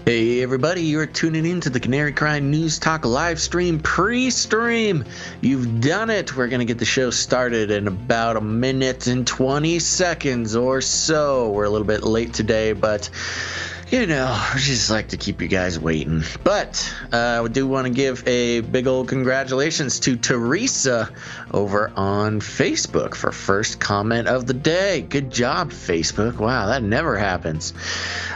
Hey everybody, you're tuning in to the Canary Cry News Talk live stream pre-stream. You've done it. We're going to get the show started in about a minute and 20 seconds or so. We're a little bit late today, but you know, I just like to keep you guys waiting. But we do want to give a big old congratulations to Teresa over on Facebook for first comment of the day. Good job, Facebook. Wow, that never happens.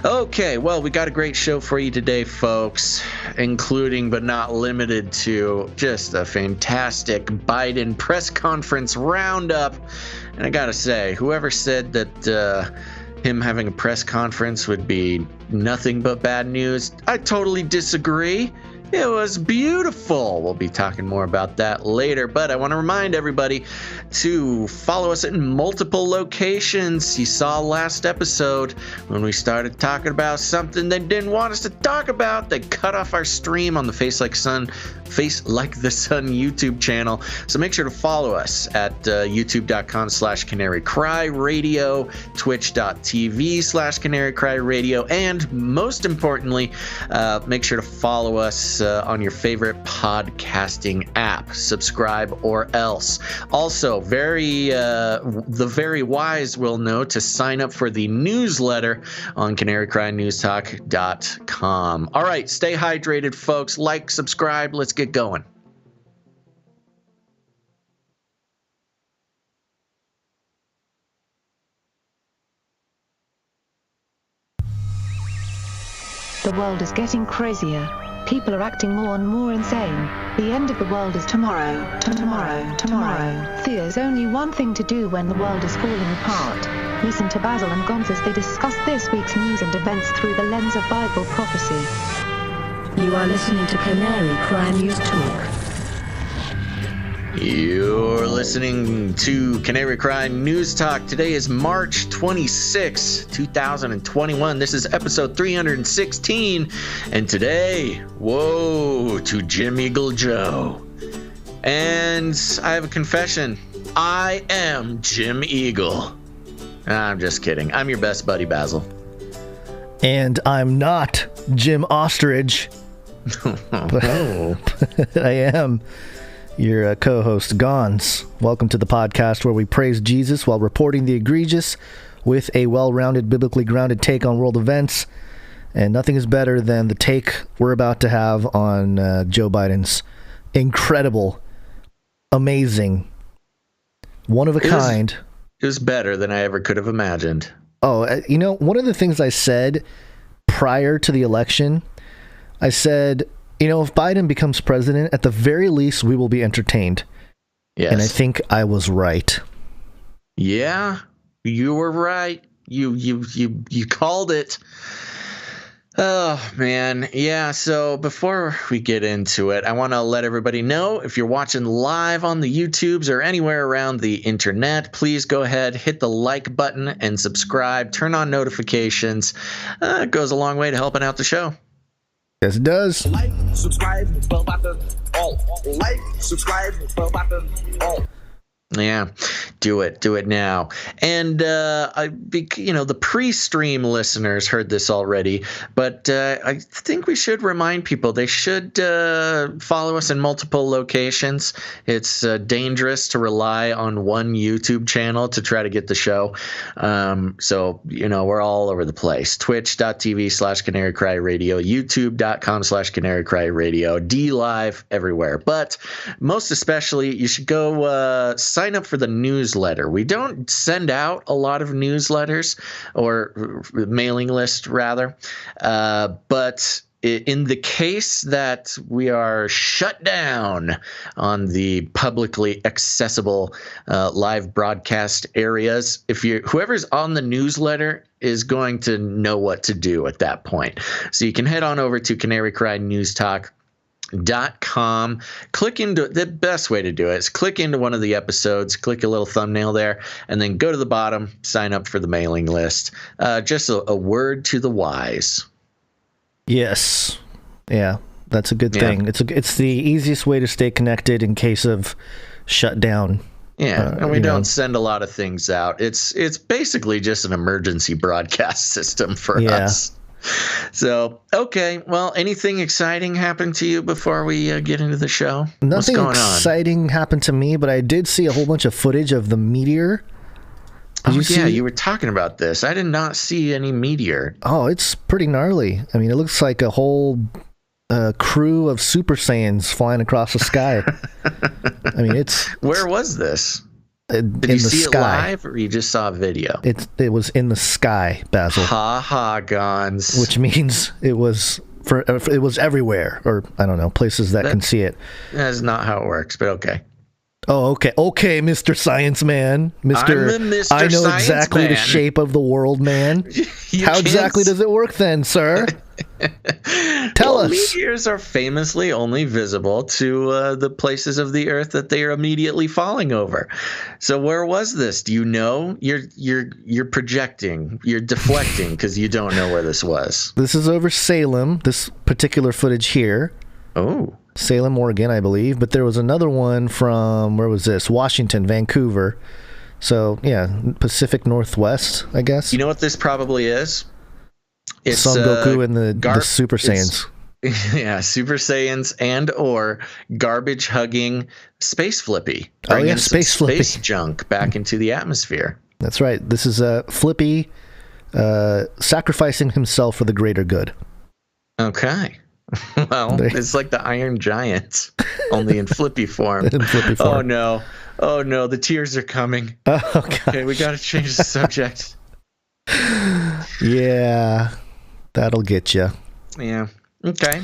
Okay, well, we got a great show for you today, folks, including but not limited to just a fantastic Biden press conference roundup. And I gotta say, whoever said that him having a press conference would be nothing but bad news, I totally disagree. It was beautiful. We'll be talking more about that later, but I want to remind everybody to follow us in multiple locations. You saw last episode when we started talking about something they didn't want us to talk about. They cut off our stream on the Face Like the Sun YouTube channel. So make sure to follow us at youtube.com/canarycryradio, twitch.tv/canarycryradio, and most importantly, make sure to follow us on your favorite podcasting app. Subscribe or else. Also, the very wise will know to sign up for the newsletter on canarycrynewstalk.com. All right, stay hydrated, folks. Like, subscribe. Let's get going. The world is getting crazier. People are acting more and more insane. The end of the world is tomorrow. Tomorrow. There's only one thing to do when the world is falling apart. Listen to Basil and Gonz as they discuss this week's news and events through the lens of Bible prophecy. You are listening to Canary Cry News Talk. You're listening to Canary Cry News Talk. Today is March 26, 2021. This is episode 316. And today, whoa, to Jim Eagle Joe. And I have a confession. I am Jim Eagle. I'm just kidding. I'm your best buddy, Basil. And I'm not Jim Ostrich. But I am your co-host, Gonz. Welcome to the podcast where we praise Jesus while reporting the egregious with a well-rounded, biblically grounded take on world events. And nothing is better than the take we're about to have on Joe Biden's incredible, amazing, one-of-a-kind. It was better than I ever could have imagined. Oh, you know, one of the things I said prior to the election, I said, you know, if Biden becomes president, at the very least, we will be entertained. Yes. And I think I was right. Yeah, you were right. You called it. Oh, man. Yeah, so before we get into it, I want to let everybody know, if you're watching live on the YouTubes or anywhere around the internet, please go ahead, hit the like button and subscribe. Turn on notifications. It goes a long way to helping out the show. Yes, it does. Like, subscribe, bell button, all. Like, subscribe, bell button, all. Yeah, do it now. And the pre-stream listeners heard this already, but I think we should remind people they should follow us in multiple locations. It's dangerous to rely on one YouTube channel to try to get the show. So we're all over the place. Twitch.tv/canarycryradio, youtube.com/canarycryradio, DLIVE, everywhere. But most especially, you should go sign up for the newsletter. We don't send out a lot of newsletters, or mailing list rather, but in the case that we are shut down on the publicly accessible live broadcast areas, whoever's on the newsletter is going to know what to do at that point. So you can head on over to canarycrynewstalk.com. Click into the best way to do it is click into one of the episodes, click a little thumbnail there, and then go to the bottom, sign up for the mailing list. Just a word to the wise. Yes. Yeah, that's a good thing. It's the easiest way to stay connected in case of shutdown. Yeah, and we don't send a lot of things out. It's basically just an emergency broadcast system for us. So, okay. Well, anything exciting happened to you before we get into the show? What's Nothing going exciting happened to me, but I did see a whole bunch of footage of the Meteor. You were talking about this. I did not see any Meteor. Oh, it's pretty gnarly. I mean, it looks like a whole crew of Super Saiyans flying across the sky. I mean, it's... Where was this? Did you see it live, or you just saw a video? It was in the sky, Basil. Ha ha, Gons. Which means it was everywhere, or I don't know, places that can see it. That's not how it works, but okay. Oh, okay, Mr. Science Man, Mr. I know Science exactly Man. The shape of the world, man. How exactly does it work then, sir? Tell us. Meteors are famously only visible to the places of the Earth that they are immediately falling over. So where was this? Do you know? You're projecting. You're deflecting because you don't know where this was. This is over Salem. This particular footage here. Oh. Salem, Oregon, I believe. But there was another one from, where was this? Washington, Vancouver. So, yeah, Pacific Northwest, I guess. You know what this probably is? It's Son Goku and the Super Saiyans. Yeah, Super Saiyans and or garbage hugging space Flippy. Oh, yeah, space Flippy. Space junk back into the atmosphere. That's right. This is Flippy sacrificing himself for the greater good. Okay. Well, it's like the Iron Giant, only in Flippy form. Oh no, the tears are coming. Oh, God. Okay, we got to change the subject. Yeah, that'll get you. Yeah. Okay.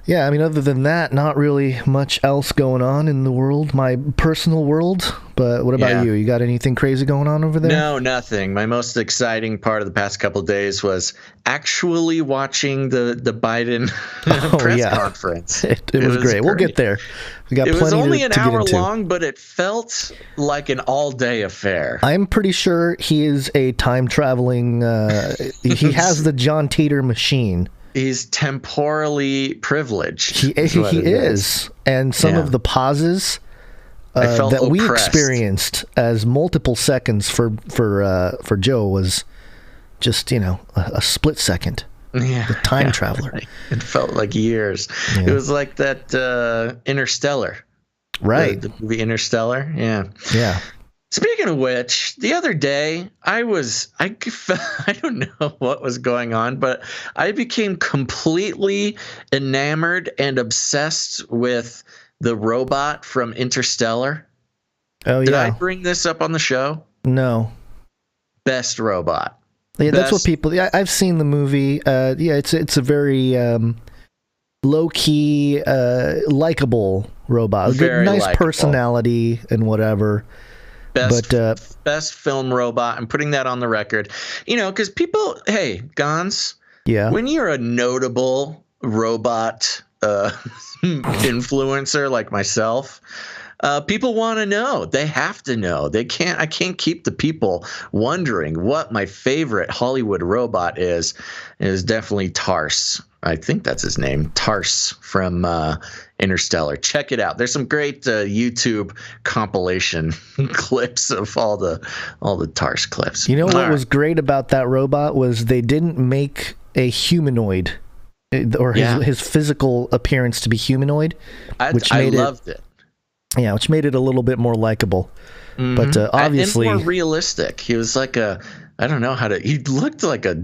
Yeah, I mean, other than that, not really much else going on in the world, my personal world. But what about you? You got anything crazy going on over there? No, nothing. My most exciting part of the past couple of days was actually watching the Biden press conference. It was great. We'll get there. We got it plenty was only to an get hour into. long, but it felt like an all-day affair. I'm pretty sure he is a time-traveling... he has the John Teeter machine. He's temporally privileged. He is. And some of the pauses that we experienced as multiple seconds for Joe was just, a split second. Yeah. The time traveler. Right. It felt like years. Yeah. It was like that Interstellar. Right. The movie Interstellar. Yeah. Yeah. Speaking of which, the other day I don't know what was going on, but I became completely enamored and obsessed with the robot from Interstellar. Oh, yeah. Did I bring this up on the show? No. Best robot. Yeah, that's what people... Yeah, I've seen the movie. It's a very low-key, likable robot. Very nice likable. Personality and whatever. Best film robot. I'm putting that on the record. Because people... Hey, Gons. Yeah. When you're a notable robot influencer like myself... people want to know. They have to know. I can't keep the people wondering what my favorite Hollywood robot is. It is definitely Tars. I think that's his name. Tars from Interstellar. Check it out. There's some great YouTube compilation clips of all the Tars clips. You know what was great about that robot was they didn't make a humanoid or his physical appearance to be humanoid, which I loved it. Yeah, which made it a little bit more likable. Mm-hmm. But obviously... And more realistic. He was like I don't know how to... He looked like a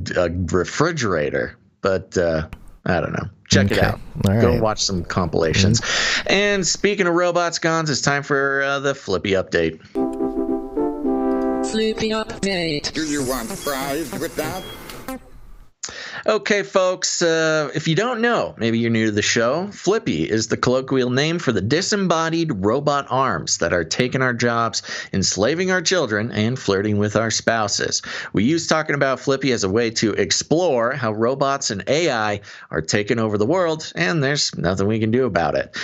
refrigerator, but I don't know. Check it out. All Go right. watch some compilations. Mm-hmm. And speaking of robots, Gons, it's time for the Flippy update. Flippy update. Do you want fries with that? Okay, folks, if you don't know, maybe you're new to the show, Flippy is the colloquial name for the disembodied robot arms that are taking our jobs, enslaving our children, and flirting with our spouses. We use talking about Flippy as a way to explore how robots and AI are taking over the world, and there's nothing we can do about it.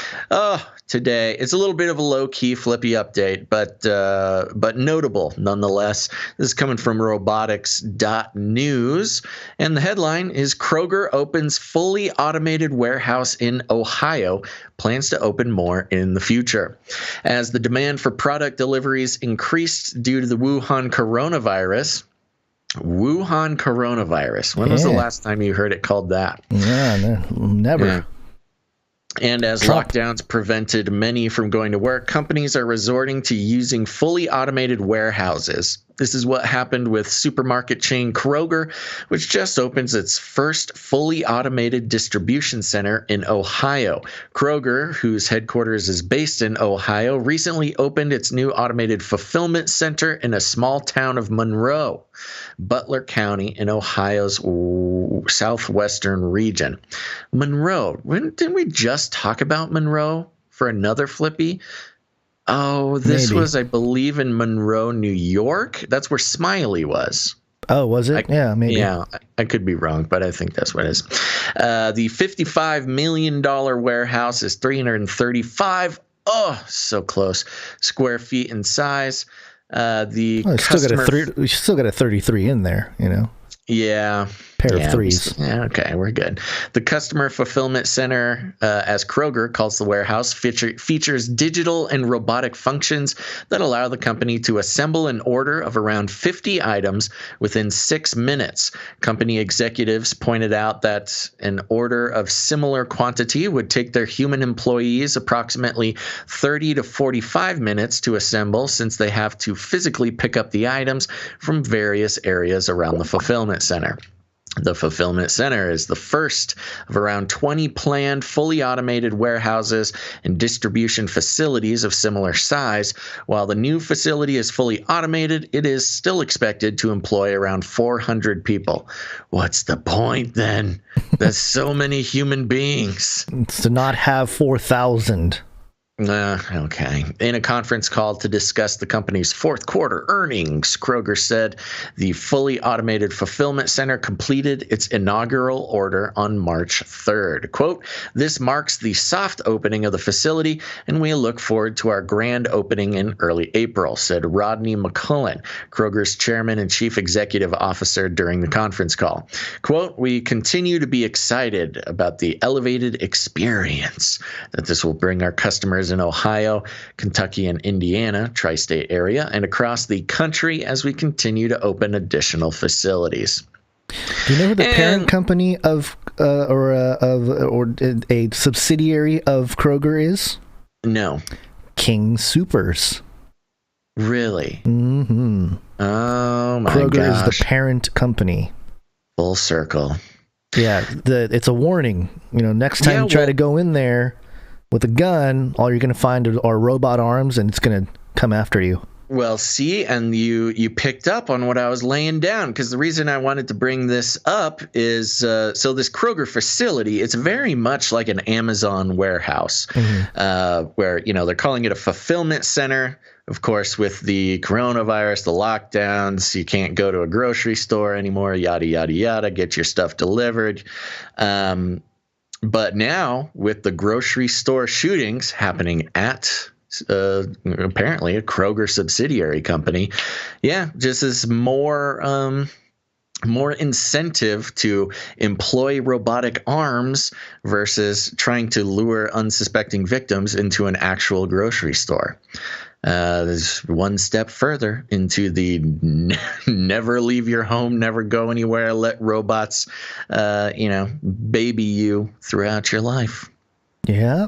Today, it's a little bit of a low-key Flippy update, but notable nonetheless. This is coming from robotics.news, and the headline is Kroger opens fully automated warehouse in Ohio, plans to open more in the future. As the demand for product deliveries increased due to the Wuhan coronavirus, Wuhan coronavirus. When was the last time you heard it called that? Yeah, never. Yeah. And as lockdowns prevented many from going to work, companies are resorting to using fully automated warehouses. This is what happened with supermarket chain Kroger, which just opens its first fully automated distribution center in Ohio. Kroger, whose headquarters is based in Ohio, recently opened its new automated fulfillment center in a small town of Monroe, Butler County in Ohio's southwestern region. Monroe, didn't we just talk about Monroe for another Flippy? Oh, this was, I believe, in Monroe, New York. That's where Smiley was. Oh, was it? Yeah, maybe. Yeah, I could be wrong, but I think that's what it is. The $55 million warehouse is 335, so close, square feet in size. We still got a 33 in there, you know. Yeah. Pair of threes. Okay, we're good. The Customer Fulfillment Center, as Kroger calls the warehouse, features digital and robotic functions that allow the company to assemble an order of around 50 items within 6 minutes. Company executives pointed out that an order of similar quantity would take their human employees approximately 30 to 45 minutes to assemble, since they have to physically pick up the items from various areas around the fulfillment center. The fulfillment center is the first of around 20 planned fully automated warehouses and distribution facilities of similar size. While the new facility is fully automated, it is still expected to employ around 400 people. What's the point then? There's so many human beings. It's to not have 4,000. Okay. In a conference call to discuss the company's fourth quarter earnings, Kroger said the fully automated fulfillment center completed its inaugural order on March 3rd. Quote, "This marks the soft opening of the facility, and we look forward to our grand opening in early April," said Rodney McCullen, Kroger's chairman and chief executive officer, during the conference call. Quote, "We continue to be excited about the elevated experience that this will bring our customers in Ohio, Kentucky, and Indiana, tri-state area, and across the country as we continue to open additional facilities." Do you know who the parent company of or a subsidiary of Kroger is? No. King Soopers. Really? Mm-hmm. Oh my Kroger gosh. is the parent company. Full circle. Yeah, it's a warning. You know, next time you try to go in there with a gun, all you're going to find are robot arms, and it's going to come after you. Well, see, and you picked up on what I was laying down, because the reason I wanted to bring this up is, so this Kroger facility, it's very much like an Amazon warehouse, where, you know, they're calling it a fulfillment center. Of course, with the coronavirus, the lockdowns, you can't go to a grocery store anymore, yada, yada, yada, get your stuff delivered. But now, with the grocery store shootings happening at apparently a Kroger subsidiary company, just as more incentive to employ robotic arms versus trying to lure unsuspecting victims into an actual grocery store. There's one step further into the never leave your home, never go anywhere, let robots, baby you throughout your life. Yeah.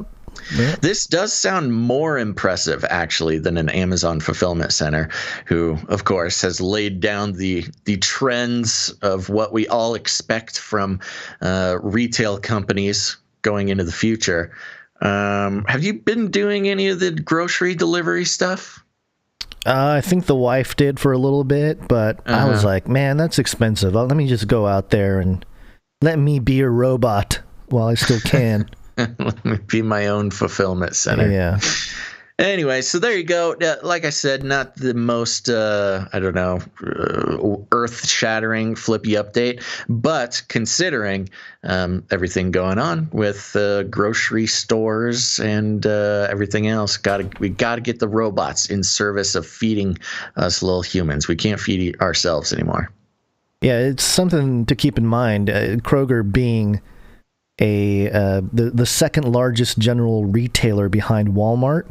This does sound more impressive, actually, than an Amazon fulfillment center, who, of course, has laid down the trends of what we all expect from retail companies going into the future. Have you been doing any of the grocery delivery stuff? I think the wife did for a little bit, but I was like, man, that's expensive. Let me just go out there and let me be a robot while I still can. Let me be my own fulfillment center. Yeah. Anyway, so there you go. Like I said, not the most, earth-shattering Flippy update, but considering everything going on with grocery stores and everything else, we got to get the robots in service of feeding us little humans. We can't feed ourselves anymore. Yeah, it's something to keep in mind. Kroger being the second largest general retailer behind Walmart.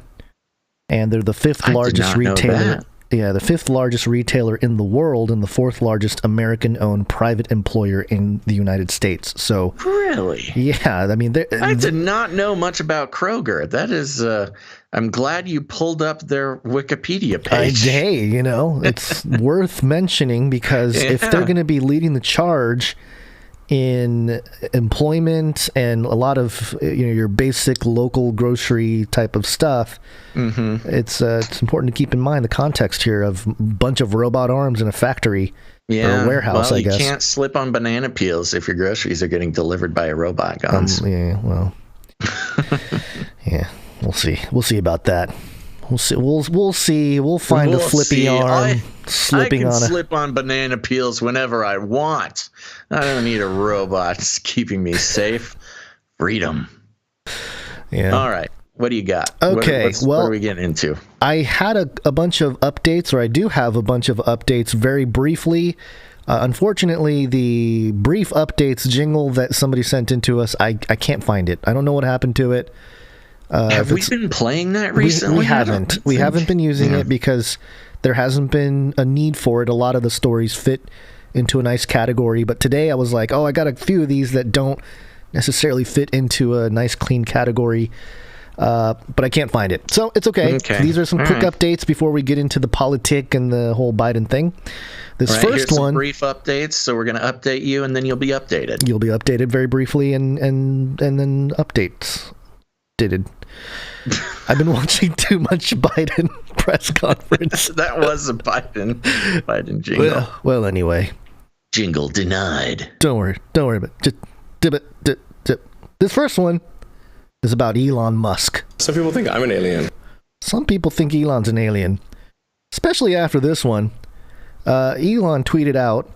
And they're the fifth largest retailer. the fifth largest retailer in the world and the fourth largest American-owned private employer in the United States. So really, yeah, I mean, I did not know much about Kroger. That is, I'm glad you pulled up their Wikipedia page. Hey, it's worth mentioning because if they're going to be leading the charge in employment and a lot of your basic local grocery type of stuff, it's important to keep in mind the context here of a bunch of robot arms in a factory or a warehouse. Well, I guess you can't slip on banana peels if your groceries are getting delivered by a robot, Gons. Yeah, well, yeah, we'll see about that. We'll see. We'll see. We'll find a flippy arm slipping on. I can slip on banana peels whenever I want. I don't need a robot keeping me safe. Freedom. Yeah. All right. What do you got? Okay. What are we getting into? I had a bunch of updates, or I do have a bunch of updates very briefly. Unfortunately, the brief updates jingle that somebody sent into us, I can't find it. I don't know what happened to it. Have we been playing that recently? We haven't. We haven't been using it because there hasn't been a need for it. A lot of the stories fit into a nice category. But today I was like, I got a few of these that don't necessarily fit into a nice, clean category. But I can't find it. So it's okay. These are some quick updates before we get into the POLYTICK and the whole Biden thing. This first one, brief updates. So we're going to update you, and then you'll be updated. You'll be updated very briefly, and then updates. I've been watching too much Biden press conference. That was a Biden jingle. Well, anyway. Jingle denied. Don't worry about it. Just this first one is about Elon Musk. Some people think I'm an alien. Some people think Elon's an alien. Especially after this one. Elon tweeted out,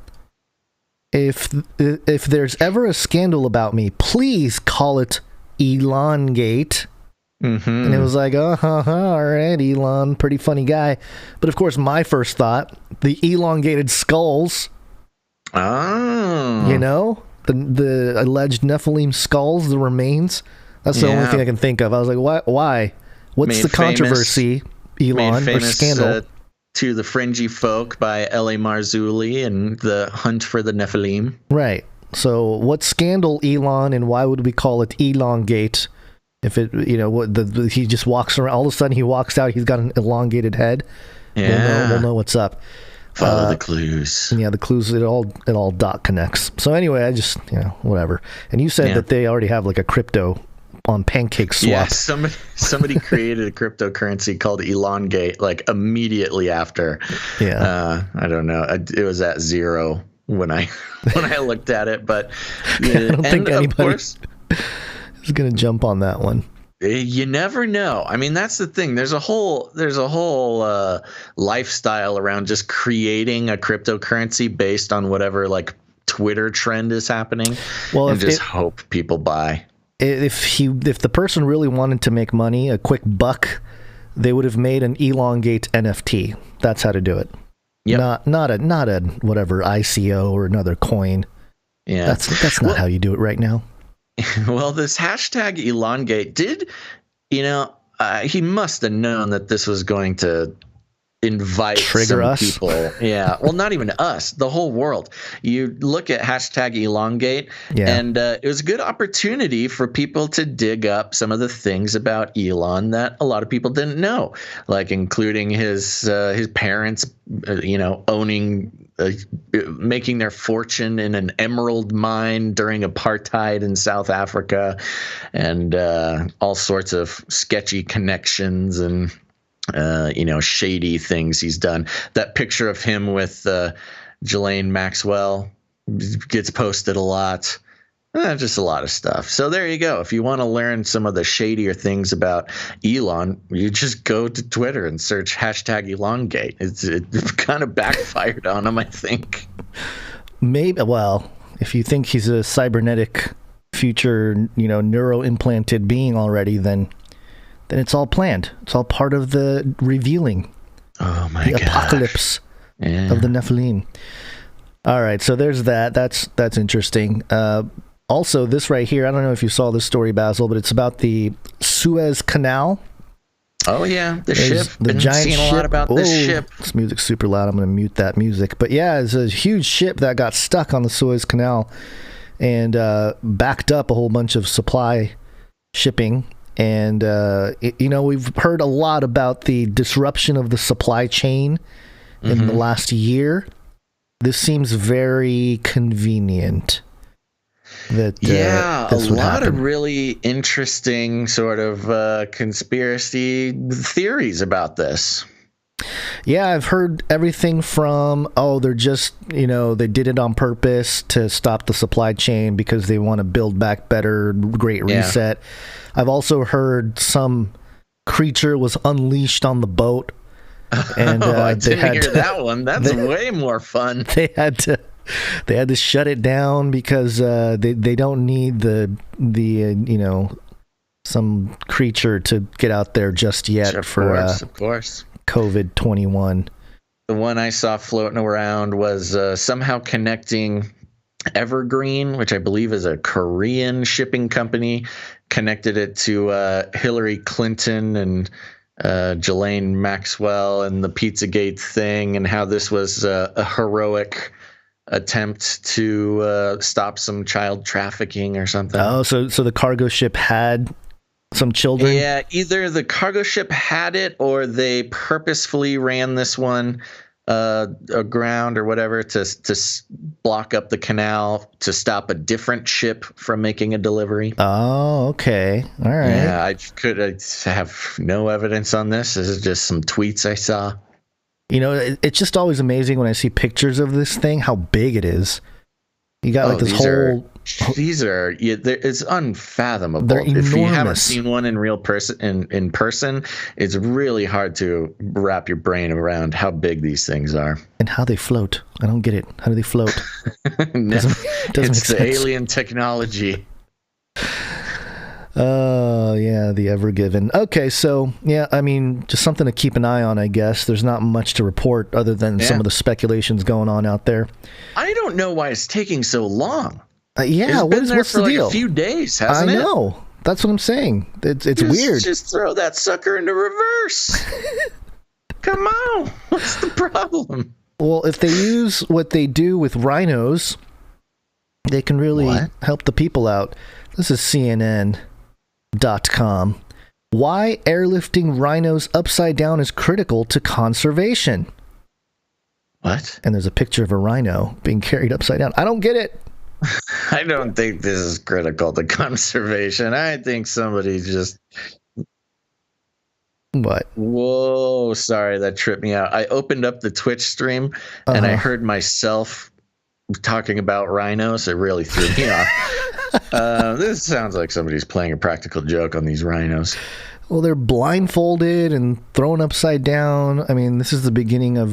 if there's ever a scandal about me, please call it Elongate. And it was like, all right, Elon, pretty funny guy. But of course, my first thought, the elongated skulls. Oh. The alleged Nephilim skulls, the remains. That's the only thing I can think of. I was like, why? What's the controversy, Elon, or scandal? To the fringy folk by L.A. Marzulli and the hunt for the Nephilim. Right. So what scandal, Elon, and why would we call it Elongate? If it, he just walks around, all of a sudden he walks out, he's got an elongated head. Yeah. We'll know what's up. Follow the clues. Yeah, the clues, it all dot connects. So anyway, I just, whatever. And you said that they already have like a crypto on Pancake Swap. Yeah, somebody created a cryptocurrency called Elongate like immediately after. Yeah. I don't know. It was at zero when I looked at it, but I don't think anybody is going to jump on that one. You never know. I mean, that's the thing. There's a whole lifestyle around just creating a cryptocurrency based on whatever like Twitter trend is happening, and just hope people buy. If the person really wanted to make money, a quick buck, they would have made an Elongate NFT. That's how to do it. Yep. Not a whatever ICO or another coin. Yeah, that's not how you do it right now. Well, this hashtag Elongate he must have known that this was going to invite trigger some us people. Yeah. Well, not even us, the whole world. You look at hashtag Elongate, and it was a good opportunity for people to dig up some of the things about Elon that a lot of people didn't know, like including his parents, making their fortune in an emerald mine during apartheid in South Africa, and all sorts of sketchy connections and shady things he's done. That picture of him with Ghislaine Maxwell gets posted a lot. Just a lot of stuff. So there you go. If you want to learn some of the shadier things about Elon, you just go to Twitter and search hashtag Elongate. It kind of backfired on him, I think. Maybe. Well, if you think he's a cybernetic future, neuro-implanted being already, then it's all planned. It's all part of the revealing. Oh my god. The apocalypse of the Nephilim. All right, so there's that. That's interesting. Also, this right here, I don't know if you saw this story, Basil, but it's about the Suez Canal. Oh yeah, the There's ship. the Been giant seeing ship. a lot about this ship. This music's super loud. I'm going to mute that music. But yeah, it's a huge ship that got stuck on the Suez Canal and backed up a whole bunch of supply shipping. And we've heard a lot about the disruption of the supply chain in the last year. This seems very convenient. That a lot of really interesting sort of conspiracy theories about this. Yeah, I've heard everything from, they're just, they did it on purpose to stop the supply chain because they want to build back better, great reset. I've also heard some creature was unleashed on the boat. And I didn't hear that one. That's way more fun. They had to shut it down because they don't need the some creature to get out there just yet of course. COVID-21. The one I saw floating around was somehow connecting Evergreen, which I believe is a Korean shipping company, connected it to Hillary Clinton and Ghislaine Maxwell and the Pizzagate thing, and how this was a heroic attempt to stop some child trafficking or something. Oh, so the cargo ship had some children? Yeah, either the cargo ship had it or they purposefully ran this one aground or whatever to block up the canal to stop a different ship from making a delivery. Oh, okay. All right. Yeah, I have no evidence on this. This is just some tweets I saw. It's just always amazing when I see pictures of this thing, how big it is. You got this whole... It's unfathomable. They're enormous. If you haven't seen one in real person, in person, it's really hard to wrap your brain around how big these things are. And how they float. I don't get it. How do they float? Doesn't it's the alien technology. Oh, yeah, the Ever Given. Okay, so, yeah, I mean, just something to keep an eye on, I guess. There's not much to report other than some of the speculations going on out there. I don't know why it's taking so long. What's the deal? A few days, hasn't it? I know. That's what I'm saying. It's weird. Just throw that sucker into reverse. Come on. What's the problem? Well, if they use what they do with rhinos, they can really help the people out. This is CNN.com. Why airlifting rhinos upside down is critical to conservation. What? And there's a picture of a rhino being carried upside down. I don't get it. I don't think this is critical to conservation. I think somebody just... What? Whoa, sorry, that tripped me out. I opened up the Twitch stream and I heard myself talking about rhinos. It really threw me off. This sounds like somebody's playing a practical joke on these rhinos. Well, they're blindfolded and thrown upside down. I mean, this is the beginning of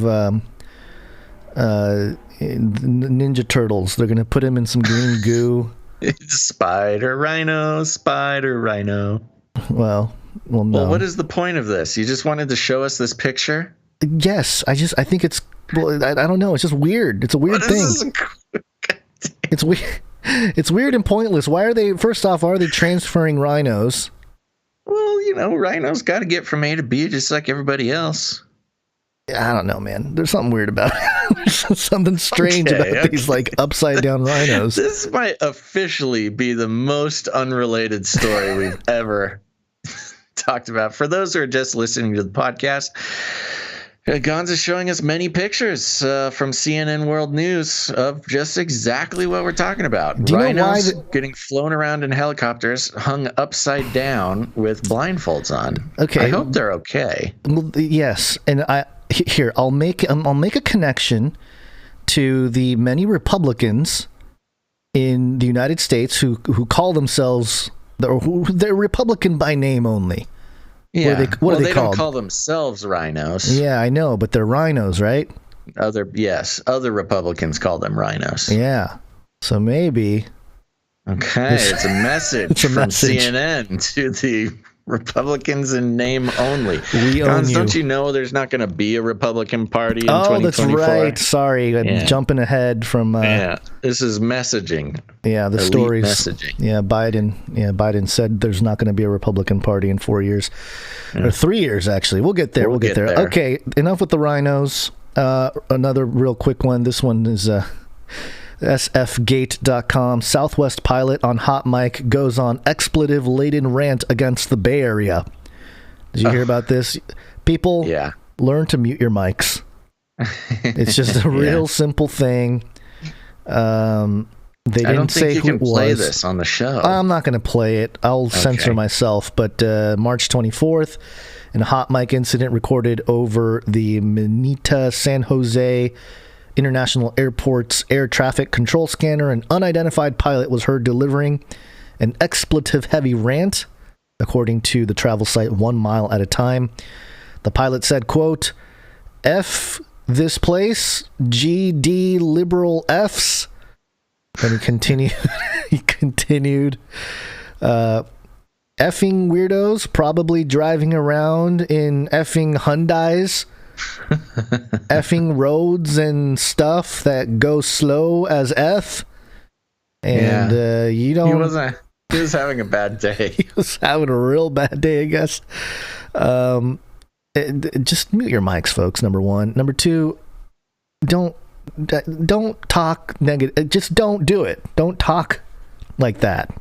Ninja Turtles. They're going to put him in some green goo. Spider Rhino. Well, no. Well, what is the point of this? You just wanted to show us this picture? Yes, I think it's... Well, I don't know. It's just weird. It's a weird thing. It's weird. It's weird and pointless. Why are they... First off, why are they transferring rhinos? Well, rhinos got to get from A to B just like everybody else. I don't know, man. There's something weird about it. There's something strange about these, upside down rhinos. This might officially be the most unrelated story we've ever talked about. For those who are just listening to the podcast, Gonz is showing us many pictures from CNN World News of just exactly what we're talking about. Do you Rhinos know why getting flown around in helicopters hung upside down with blindfolds on. Okay. I hope they're okay. Well, yes, and I'll make a connection to the many Republicans in the United States who call themselves they're Republican by name only. Yeah. What are they called? Don't call themselves rhinos. Yeah, I know, but they're rhinos, right? Other Republicans call them rhinos. Yeah. So maybe. Okay, it's a message from CNN to the Republicans in name only. We own you. Don't you know there's not going to be a Republican Party in 2024? Oh, that's right. Sorry, I'm jumping ahead from. This is messaging. Yeah, the Elite stories. Messaging. Yeah, Biden said there's not going to be a Republican Party in 4 years, or 3 years actually. We'll get there. We'll get there. Okay, enough with the rhinos. Another real quick one. This one is sfgate.com. Southwest pilot on hot mic goes on expletive-laden rant against the Bay Area. Did you hear about this? People, learn to mute your mics. It's just a real simple thing. They didn't say who it was. I don't think you can play this on the show. I'm not going to play it. I'll censor myself. But March 24th, in a hot mic incident recorded over the Manita San Jose International Airport's air traffic control scanner, an unidentified pilot was heard delivering an expletive-heavy rant, according to the travel site 1 Mile at a Time. The pilot said, quote, "F this place, GD liberal Fs." And he continued, effing weirdos, probably driving around in effing Hyundais, effing roads and stuff that go slow as F. And you don't... He was having a bad day. He was having a real bad day, I guess. Just mute your mics, folks, number one. Number two, don't talk negative. Just don't do it. Don't talk like that.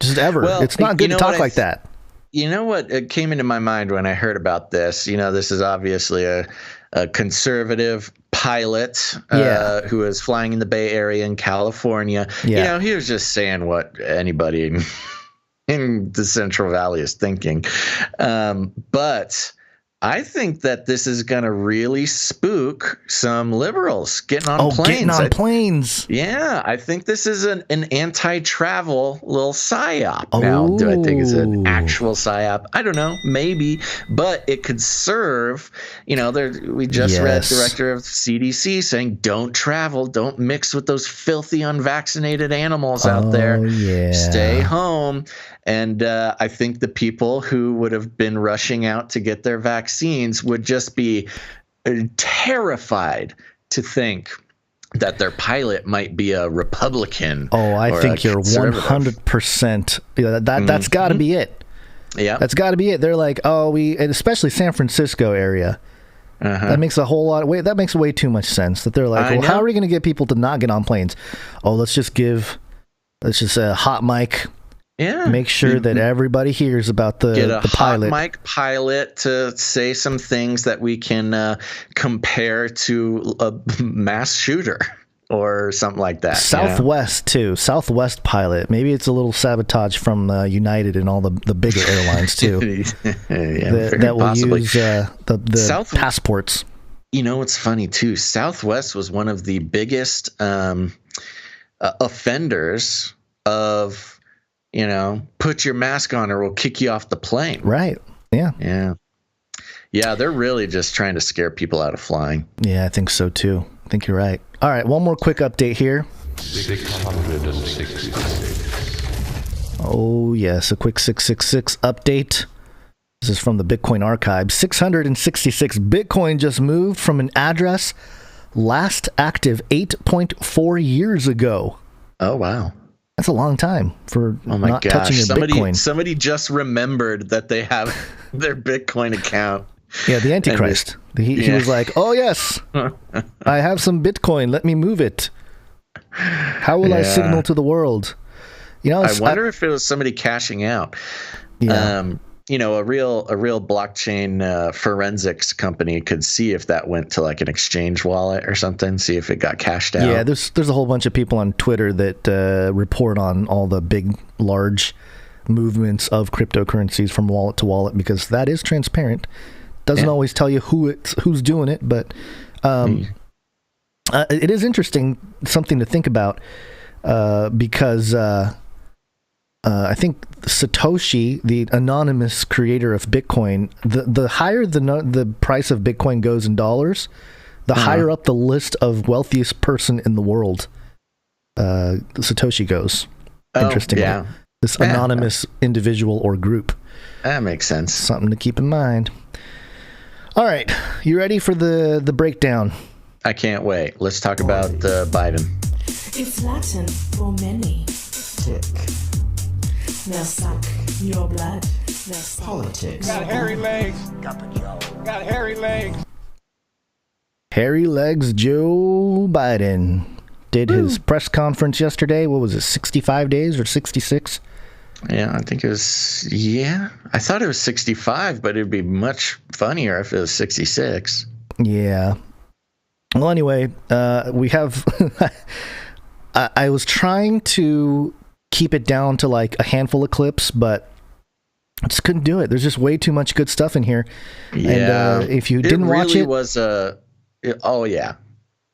Just ever. Well, it's not good to talk like that. You know what came into my mind when I heard about this? This is obviously a conservative pilot who is flying in the Bay Area in California. Yeah. He was just saying what anybody in the Central Valley is thinking. But I think that this is going to really spook some liberals getting on planes. Getting on planes. Yeah, I think this is an anti-travel little psyop. Now, do I think it's an actual psyop? I don't know, maybe, but it could serve. We just read director of CDC saying, "Don't travel, don't mix with those filthy, unvaccinated animals out there. Yeah. Stay home." And I think the people who would have been rushing out to get their vaccines would just be terrified to think that their pilot might be a Republican. Oh, I think you're 100%. That's got to be it. Yeah, that's got to be it. They're like, and especially San Francisco area. That makes a whole lot of that makes way too much sense. That they're like, how are we going to get people to not get on planes? Let's just a hot mic. Yeah. Make sure that everybody hears about the pilot. Get a hot mic pilot to say some things that we can compare to a mass shooter or something like that. Southwest, too. Southwest pilot. Maybe it's a little sabotage from United and all the bigger airlines, too. that will possibly use the passports. It's funny, too. Southwest was one of the biggest offenders of... put your mask on or we'll kick you off the plane. Right. Yeah. Yeah, they're really just trying to scare people out of flying. Yeah, I think so too. I think you're right. All right, one more quick update here. 666. Oh, yes, a quick 666 update. This is from the Bitcoin archive. 666 Bitcoin just moved from an address last active 8.4 years ago. Oh, wow. That's a long time for not touching your Bitcoin. Somebody just remembered that they have their Bitcoin account. Yeah, the Antichrist. He was like, "Oh yes, I have some Bitcoin. Let me move it. How will I signal to the world?" I wonder if it was somebody cashing out. Yeah. A real blockchain forensics company could see if that went to like an exchange wallet or something, see if it got cashed out. Yeah, there's a whole bunch of people on Twitter that report on all the big, large movements of cryptocurrencies from wallet to wallet because that is transparent. Doesn't always tell you who's doing it, but it is interesting, something to think about because. I think Satoshi, the anonymous creator of Bitcoin, the higher the price of Bitcoin goes in dollars, the higher up the list of wealthiest person in the world Satoshi goes. Interestingly. Yeah. This anonymous individual or group. That makes sense. Something to keep in mind. All right. You ready for the breakdown? I can't wait. Let's talk about Biden. It's Latin for many. Tick. Now suck your blood. Politics. Got hairy legs. Got hairy legs. Hairy Legs Joe Biden did his press conference yesterday. What was it, 65 days or 66? Yeah, I think it was, I thought it was 65, but it'd be much funnier if it was 66. Yeah. Well, anyway, we have, I was trying to keep it down to like a handful of clips, but I just couldn't do it. There's just way too much good stuff in here. Yeah. And if you didn't watch it. Oh, yeah.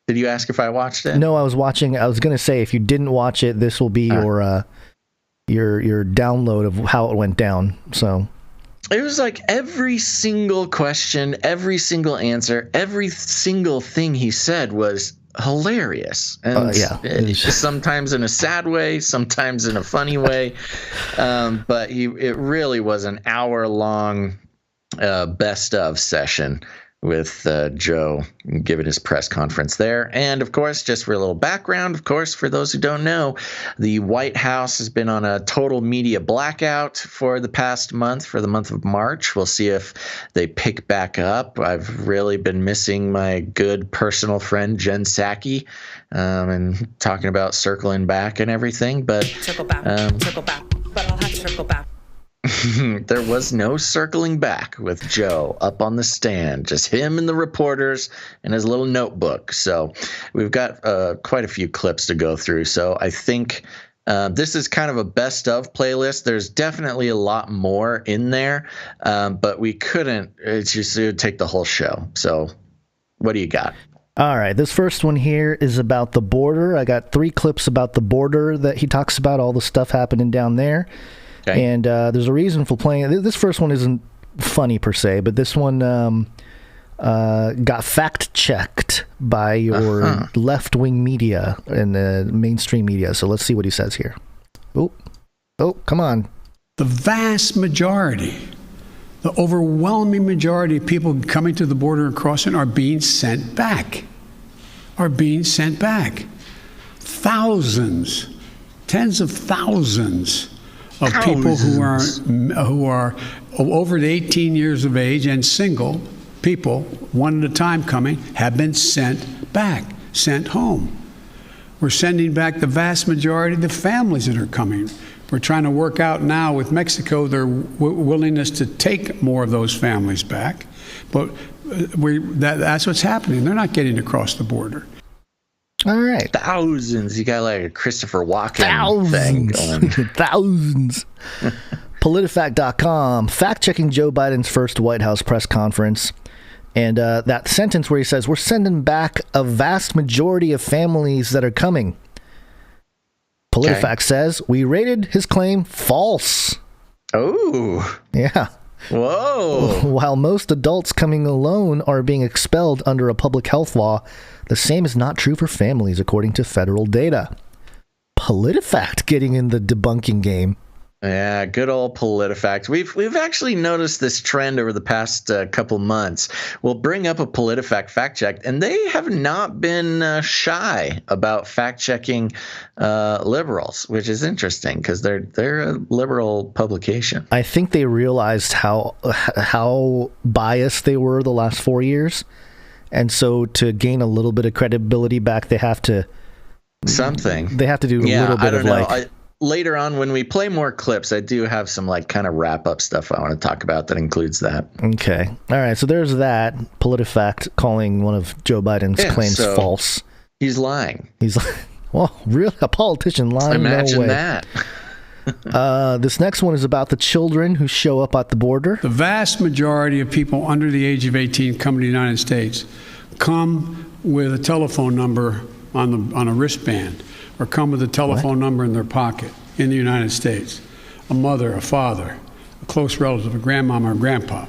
Did you ask if I watched it? No, I was watching. I was going to say, if you didn't watch it, this will be your download of how it went down. So it was like every single question, every single answer, every single thing he said was hilarious. And sometimes in a sad way, sometimes in a funny way. But it really was an hour-long best of session with Joe giving his press conference there. And, of course, just for a little background, of course, for those who don't know, the White House has been on a total media blackout for the past month, for the month of March. We'll see if they pick back up. I've really been missing my good personal friend, Jen Psaki, and talking about circling back and everything. But circle back, but I'll have to circle back. There was no circling back with Joe up on the stand, just him and the reporters and his little notebook. So we've got quite a few clips to go through. So I think this is kind of a best of playlist. There's definitely a lot more in there, but we couldn't. It would take the whole show. So what do you got? All right, this first one here is about the border. I got 3 clips about the border that he talks about, all the stuff happening down there. Okay. And there's a reason for playing. This first one isn't funny per se, but this one got fact-checked by your left-wing media and the mainstream media. So let's see what he says here. Oh, come on. The vast majority, the overwhelming majority of people coming to the border and crossing are being sent back. Thousands, tens of thousands of people who are over 18 years of age and single people, one at a time coming, have been sent back, sent home. We're sending back the vast majority of the families that are coming. We're trying to work out now with Mexico their willingness to take more of those families back. But that's what's happening. They're not getting across the border. All right. Thousands. You got like a Christopher Walken thing going. Thousands. PolitiFact.com, fact-checking Joe Biden's first White House press conference. And that sentence where he says, we're sending back a vast majority of families that are coming. PolitiFact says, we rated his claim false. Oh. Yeah. Whoa. While most adults coming alone are being expelled under a public health law, the same is not true for families, according to federal data. PolitiFact getting in the debunking game. Yeah, good old PolitiFact. We've actually noticed this trend over the past couple months. We'll bring up a PolitiFact fact check, and they have not been shy about fact checking liberals, which is interesting because they're a liberal publication. I think they realized how biased they were the last 4 years, and so to gain a little bit of credibility back, they have to do a little bit of like. Later on, when we play more clips, I do have some like kind of wrap up stuff I want to talk about that includes that. Okay. All right. So there's that. PolitiFact calling one of Joe Biden's claims false. He's lying. He's like, well, really? A politician lying? Imagine no way. that. This next one is about the children who show up at the border. The vast majority of people under the age of 18 come to the United States come with a telephone number on a wristband, or come with a telephone number in their pocket in the United States. A mother, a father, a close relative, a grandmama or grandpa.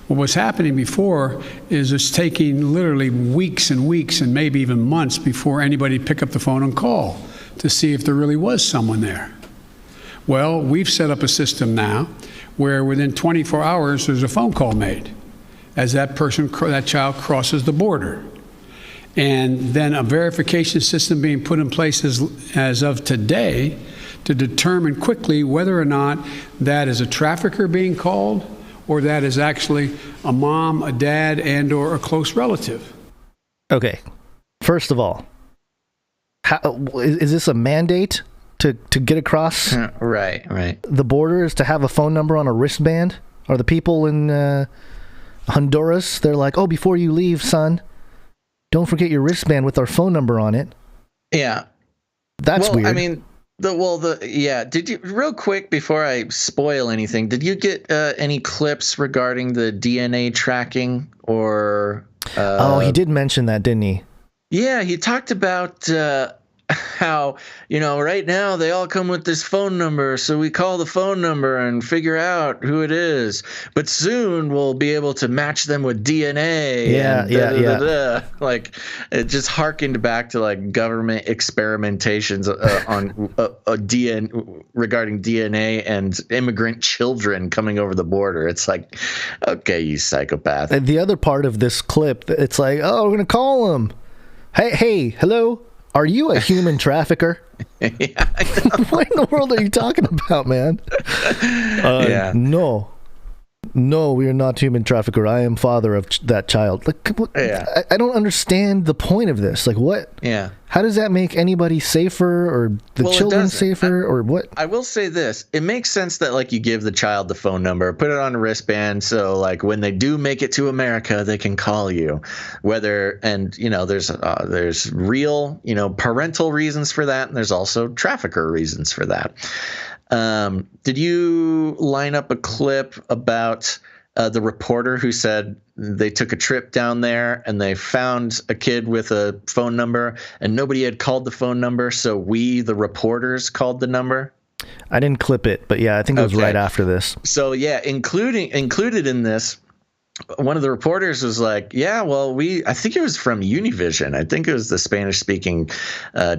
What was happening before is it's taking literally weeks and weeks and maybe even months before anybody pick up the phone and call to see if there really was someone there. Well, we've set up a system now where within 24 hours there's a phone call made as that child crosses the border. And then a verification system being put in place as of today to determine quickly whether or not that is a trafficker being called or that is actually a mom, a dad, and or a close relative. Okay. First of all, is this a mandate to get across Right. the border is to have a phone number on a wristband? Are the people in Honduras, they're like, oh, before you leave, son, don't forget your wristband with our phone number on it. Yeah. That's weird. I mean, did you, real quick before I spoil anything, did you get any clips regarding the DNA tracking or... he did mention that, didn't he? Yeah, he talked about how, right now they all come with this phone number, so we call the phone number and figure out who it is. But soon we'll be able to match them with DNA. Yeah. Like, it just harkened back to like government experimentations on DNA regarding DNA and immigrant children coming over the border. It's like, okay, you psychopath. And the other part of this clip, it's like, oh, we're gonna call him. Hey, hello. Are you a human trafficker? Yeah, I know. What in the world are you talking about, man? Yeah. No, we are not human trafficker. I am father of that child. Like, Yeah. I don't understand the point of this. Like, what? Yeah. How does that make anybody safer or the children safer or what? I will say this. It makes sense that like you give the child the phone number, put it on a wristband. So like when they do make it to America, they can call you there's real, parental reasons for that. And there's also trafficker reasons for that. Did you line up a clip about the reporter who said they took a trip down there and they found a kid with a phone number and nobody had called the phone number, so we, the reporters, called the number? I didn't clip it, but yeah, I think it was right after this. So yeah, included in this, one of the reporters was like, yeah, well, I think it was from Univision. I think it was the Spanish-speaking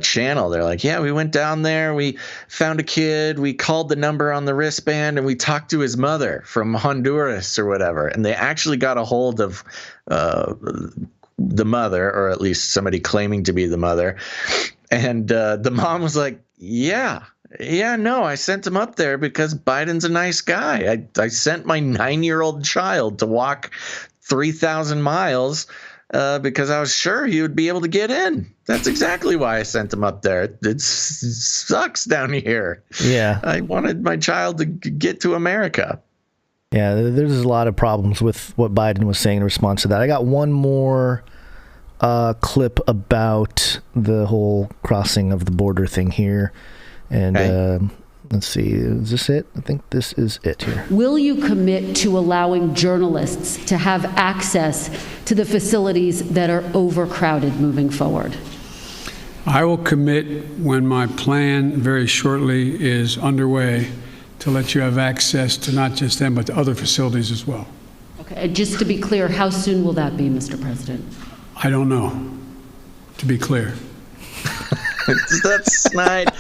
channel. They're like, yeah, we went down there. We found a kid. We called the number on the wristband, and we talked to his mother from Honduras or whatever. And they actually got a hold of the mother, or at least somebody claiming to be the mother. And the mom was like, yeah, no, I sent him up there because Biden's a nice guy. I sent my 9-year-old child to walk 3,000 miles because I was sure he would be able to get in. That's exactly why I sent him up there. It sucks down here. Yeah. I wanted my child to get to America. Yeah, there's a lot of problems with what Biden was saying in response to that. I got one more clip about the whole crossing of the border thing here. And let's see, is this it? I think this is it here. Will you commit to allowing journalists to have access to the facilities that are overcrowded moving forward? I will commit when my plan very shortly is underway to let you have access to not just them, but to other facilities as well. Okay, and just to be clear, how soon will that be, Mr. President? I don't know, to be clear. That's snide.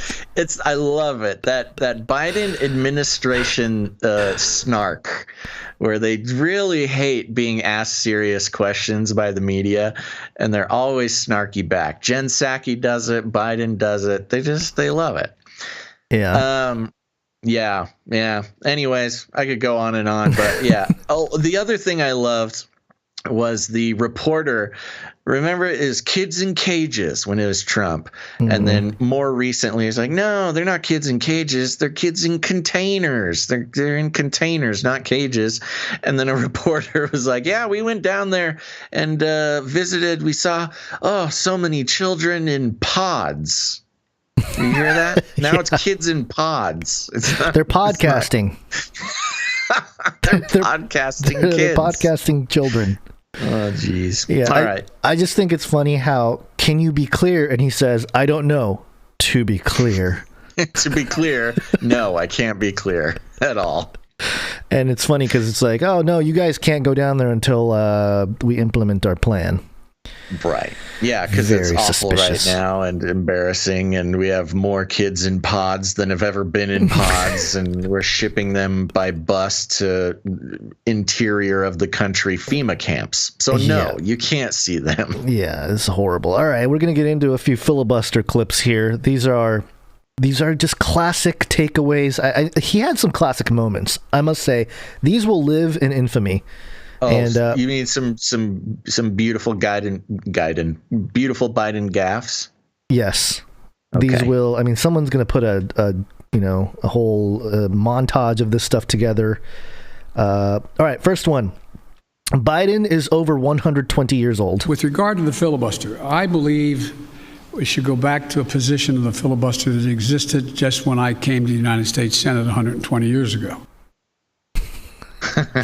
I love it. That Biden administration snark, where they really hate being asked serious questions by the media, and they're always snarky back. Jen Psaki does it. Biden does it. They love it. Yeah. Yeah. Anyways, I could go on and on, but yeah. Oh, the other thing I loved was the reporter. Remember, it was kids in cages when it was Trump. Mm-hmm. And then more recently, it's like, no, they're not kids in cages. They're kids in containers. They're in containers, not cages. And then a reporter was like, yeah, we went down there and visited. We saw, so many children in pods. You hear that? Now It's kids in pods. They're podcasting. They're podcasting kids. They're podcasting children. Oh, geez. Yeah. All right. I just think it's funny how, can you be clear? And he says, I don't know. To be clear. To be clear, no, I can't be clear at all. And it's funny because it's like, oh, no, you guys can't go down there until we implement our plan. Right. Yeah, because it's Very awful suspicious. right now and embarrassing, and we have more kids in pods than have ever been in pods, and we're shipping them by bus to interior of the country FEMA camps. So no, you can't see them. Yeah, this is horrible. All right, we're going to get into a few filibuster clips here. These are just classic takeaways. He had some classic moments, I must say. These will live in infamy. Oh, and you mean some beautiful beautiful Biden gaffes? Yes. Okay. These will, I mean, someone's going to put a whole montage of this stuff together. All right, first one. Biden is over 120 years old. With regard to the filibuster, I believe we should go back to a position of the filibuster that existed just when I came to the United States Senate 120 years ago.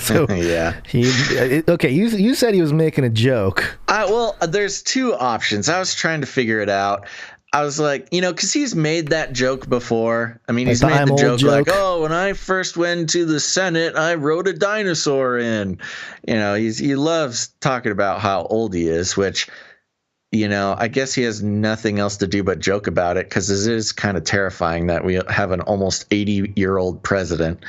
So, yeah. You said he was making a joke. Well, there's two options. I was trying to figure it out. I was like, because he's made that joke before. I mean, he's made the joke like, oh, when I first went to the Senate, I rode a dinosaur in. He loves talking about how old he is, which, I guess he has nothing else to do but joke about it, because it is kind of terrifying that we have an almost 80-year-old president.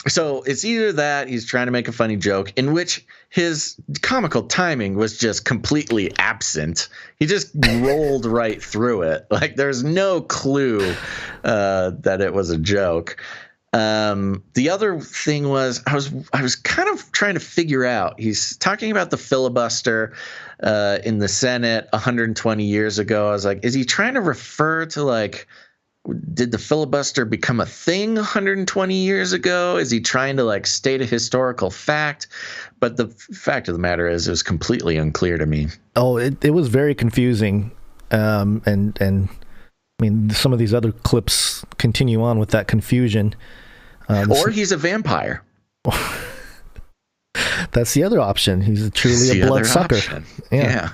So it's either that he's trying to make a funny joke, in which his comical timing was just completely absent. He just rolled right through it. Like, there's no clue that it was a joke. The other thing was I was kind of trying to figure out. He's talking about the filibuster in the Senate 120 years ago. I was like, is he trying to refer to, like, did the filibuster become a thing 120 years ago? Is he trying to, like, state a historical fact? But the fact of the matter is, it was completely unclear to me. Oh, it was very confusing. And I mean, some of these other clips continue on with that confusion. Or he's a vampire. That's the other option. He's truly a bloodsucker. Yeah.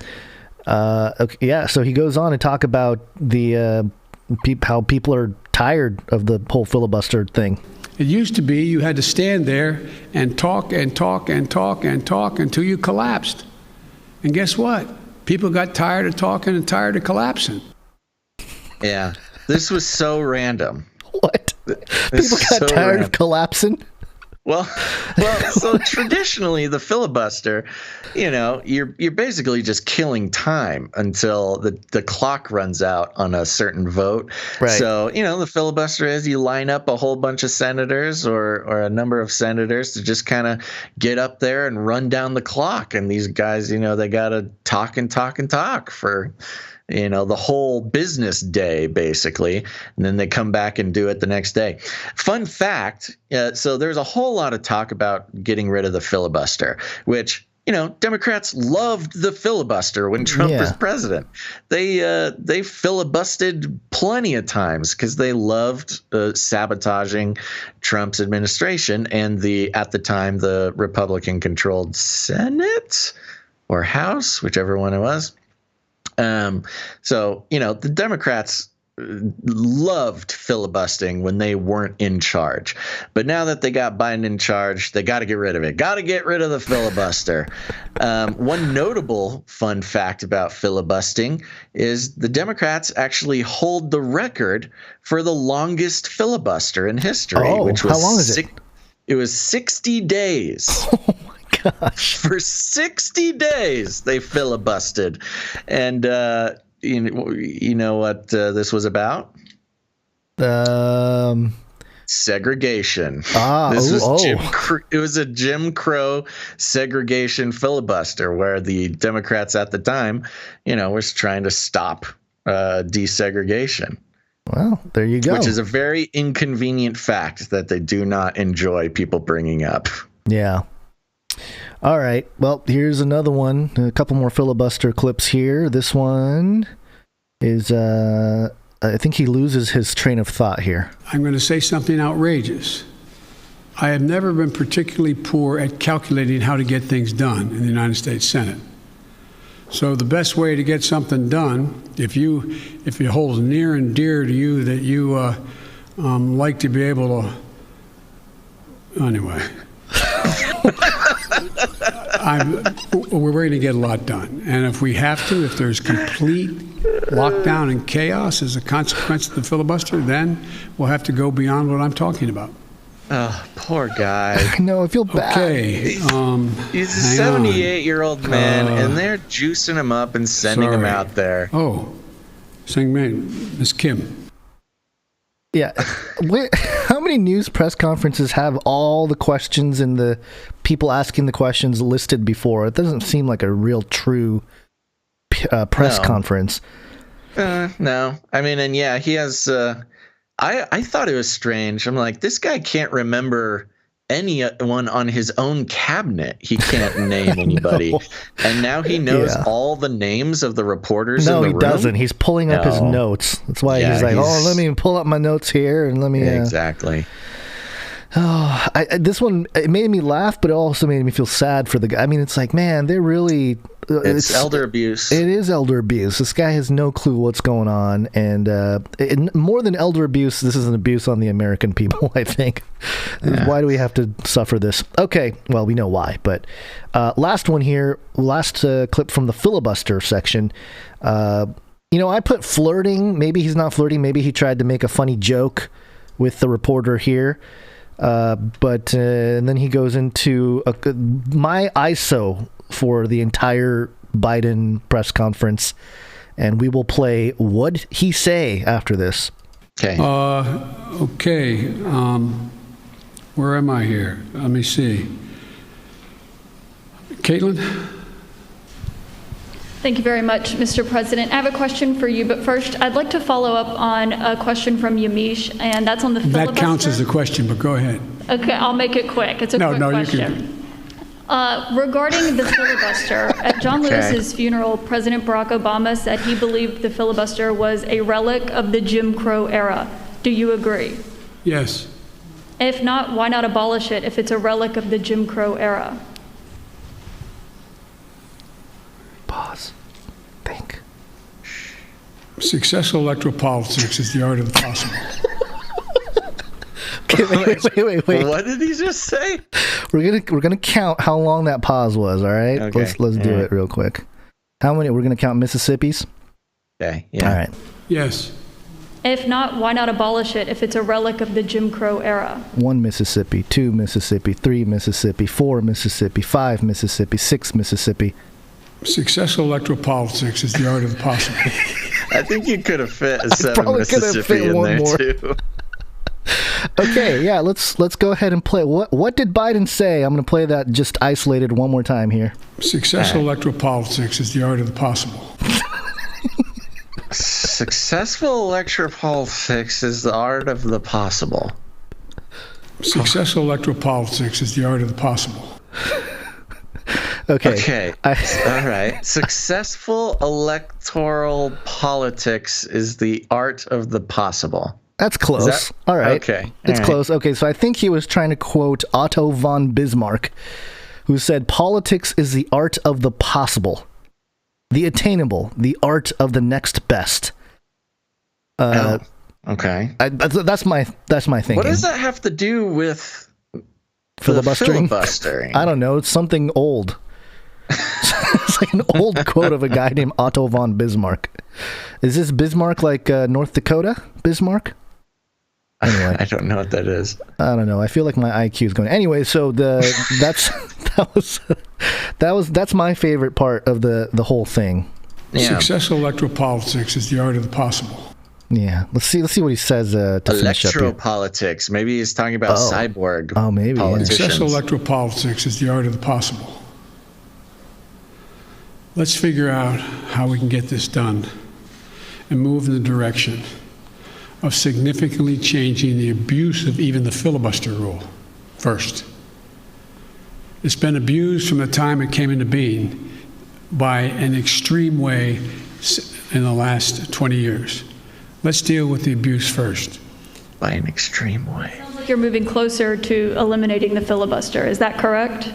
Okay, yeah. So he goes on to talk about the how people are tired of the whole filibuster thing. It used to be you had to stand there and talk and talk and talk and talk until you collapsed. And guess what? People got tired of talking and tired of collapsing. Yeah. This was so random. What? People got tired of collapsing? Well, so traditionally the filibuster, you're basically just killing time until the clock runs out on a certain vote. Right. So, the filibuster is you line up a whole bunch of senators or a number of senators to just kind of get up there and run down the clock. And these guys, they got to talk and talk and talk for the whole business day, basically, and then they come back and do it the next day. Fun fact, so there's a whole lot of talk about getting rid of the filibuster, which, Democrats loved the filibuster when Trump was president. They filibustered plenty of times because they loved sabotaging Trump's administration and at the time, the Republican-controlled Senate or House, whichever one it was. So, the Democrats loved filibustering when they weren't in charge. But now that they got Biden in charge, they got to get rid of it. Got to get rid of the filibuster. One notable fun fact about filibustering is the Democrats actually hold the record for the longest filibuster in history. Which was how long is it? It was 60 days. Oh, my gosh. For 60 days, they filibustered. And you know what this was about? Segregation. It was a Jim Crow segregation filibuster where the Democrats at the time, was trying to stop desegregation. Well, there you go. Which is a very inconvenient fact that they do not enjoy people bringing up. Yeah. All right. Well, here's another one. A couple more filibuster clips here. This one is, I think he loses his train of thought here. I'm going to say something outrageous. I have never been particularly poor at calculating how to get things done in the United States Senate. So the best way to get something done, if it holds near and dear to you that you like to be able to, anyway. we're going to get a lot done. And if we have to, if there's complete lockdown and chaos as a consequence of the filibuster, then we'll have to go beyond what I'm talking about. Oh, poor guy. No, I feel bad. Okay. He's a 78-year-old man, and they're juicing him up and sending him out there. Oh, saying, man, Miss Kim. Yeah. How many news press conferences have all the questions and the people asking the questions listed before? It doesn't seem like a real true press conference. No. I mean, and yeah, he has... I thought it was strange. I'm like, this guy can't remember anyone on his own cabinet. He can't name anybody. And now he knows all the names of the reporters in the room? No, he doesn't. He's pulling up his notes. That's why he's like, let me pull up my notes here and let me... Exactly. Oh, this one, it made me laugh, but it also made me feel sad for the guy. I mean, it's like, man, they're really... It's elder abuse. It is elder abuse. This guy has no clue what's going on. And more than elder abuse, this is an abuse on the American people, I think. Yeah. Why do we have to suffer this? Okay, well, we know why. But last one here, last clip from the filibuster section. I put flirting. Maybe he's not flirting. Maybe he tried to make a funny joke with the reporter here. But then he goes into my ISO for the entire Biden press conference, and we will play What'd He Say after this. Okay. Okay. Where am I here? Let me see. Caitlin? Thank you very much, Mr. President. I have a question for you, but first, I'd like to follow up on a question from Yamiche, and that's on the filibuster. That counts as a question, but go ahead. Okay, I'll make it quick. It's a quick question. Regarding the filibuster, at John Lewis's funeral, President Barack Obama said he believed the filibuster was a relic of the Jim Crow era. Do you agree? Yes. If not, why not abolish it if it's a relic of the Jim Crow era? Pause. Think. Successful electoral politics is the art of the possible. Okay, wait. What did he just say? We're gonna count how long that pause was. All right. Okay. Let's do it real quick. How many? We're gonna count Mississippi's. Okay. Yeah. All right. Yes. If not, why not abolish it if it's a relic of the Jim Crow era? 1 Mississippi, 2 Mississippi, 3 Mississippi, 4 Mississippi, 5 Mississippi, 6 Mississippi. Successful electoral politics is the art of the possible. I think you could have fit a 7 Mississippi in there too. Okay, yeah, let's go ahead and play. What did Biden say? I'm going to play that just isolated one more time here. Successful electoral politics is the art of the possible. Successful electoral politics is the art of the possible. Successful electoral politics is the art of the possible. Okay. All right. Successful electoral politics is the art of the possible. That's close. All right. Okay. It's close. Okay, so I think he was trying to quote Otto von Bismarck, who said, politics is the art of the possible, the attainable, the art of the next best. Okay. That's my thinking. What does that have to do with filibustering? I don't know. It's something old. It's like an old quote of a guy named Otto von Bismarck. Is this Bismarck like North Dakota Bismarck? Anyway, I don't know what that is. I don't know. I feel like my IQ is going. Anyway, so that's my favorite part of the whole thing. Yeah. Successful electoral politics is the art of the possible. Yeah, let's see what he says to finish up here. Electro-politics. Maybe he's talking about cyborg. Oh, maybe. Successful electoral politics is the art of the possible. Let's figure out how we can get this done and move in the direction of significantly changing the abuse of even the filibuster rule first. It's been abused from the time it came into being by an extreme way in the last 20 years. Let's deal with the abuse first. By an extreme way. Sounds like you're moving closer to eliminating the filibuster. Is that correct?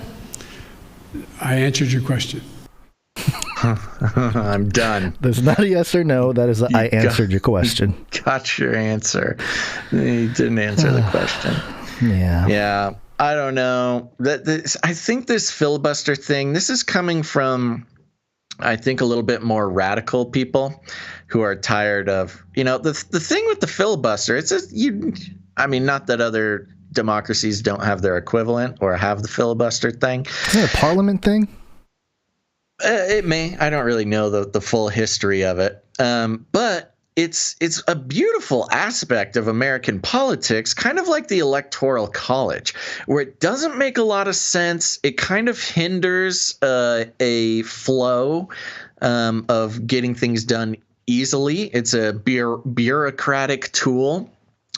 I answered your question. I'm done. There's not a yes or no. That is I answered your question. Got your answer. You didn't answer the question. Yeah. Yeah. I don't know. I think this filibuster thing, this is coming from, I think, a little bit more radical people who are tired of, the thing with the filibuster. Not that other democracies don't have their equivalent or have the filibuster thing. Is it a parliament thing? It may. I don't really know the full history of it. But it's a beautiful aspect of American politics, kind of like the Electoral College, where it doesn't make a lot of sense. It kind of hinders a flow of getting things done easily. It's a bureaucratic tool,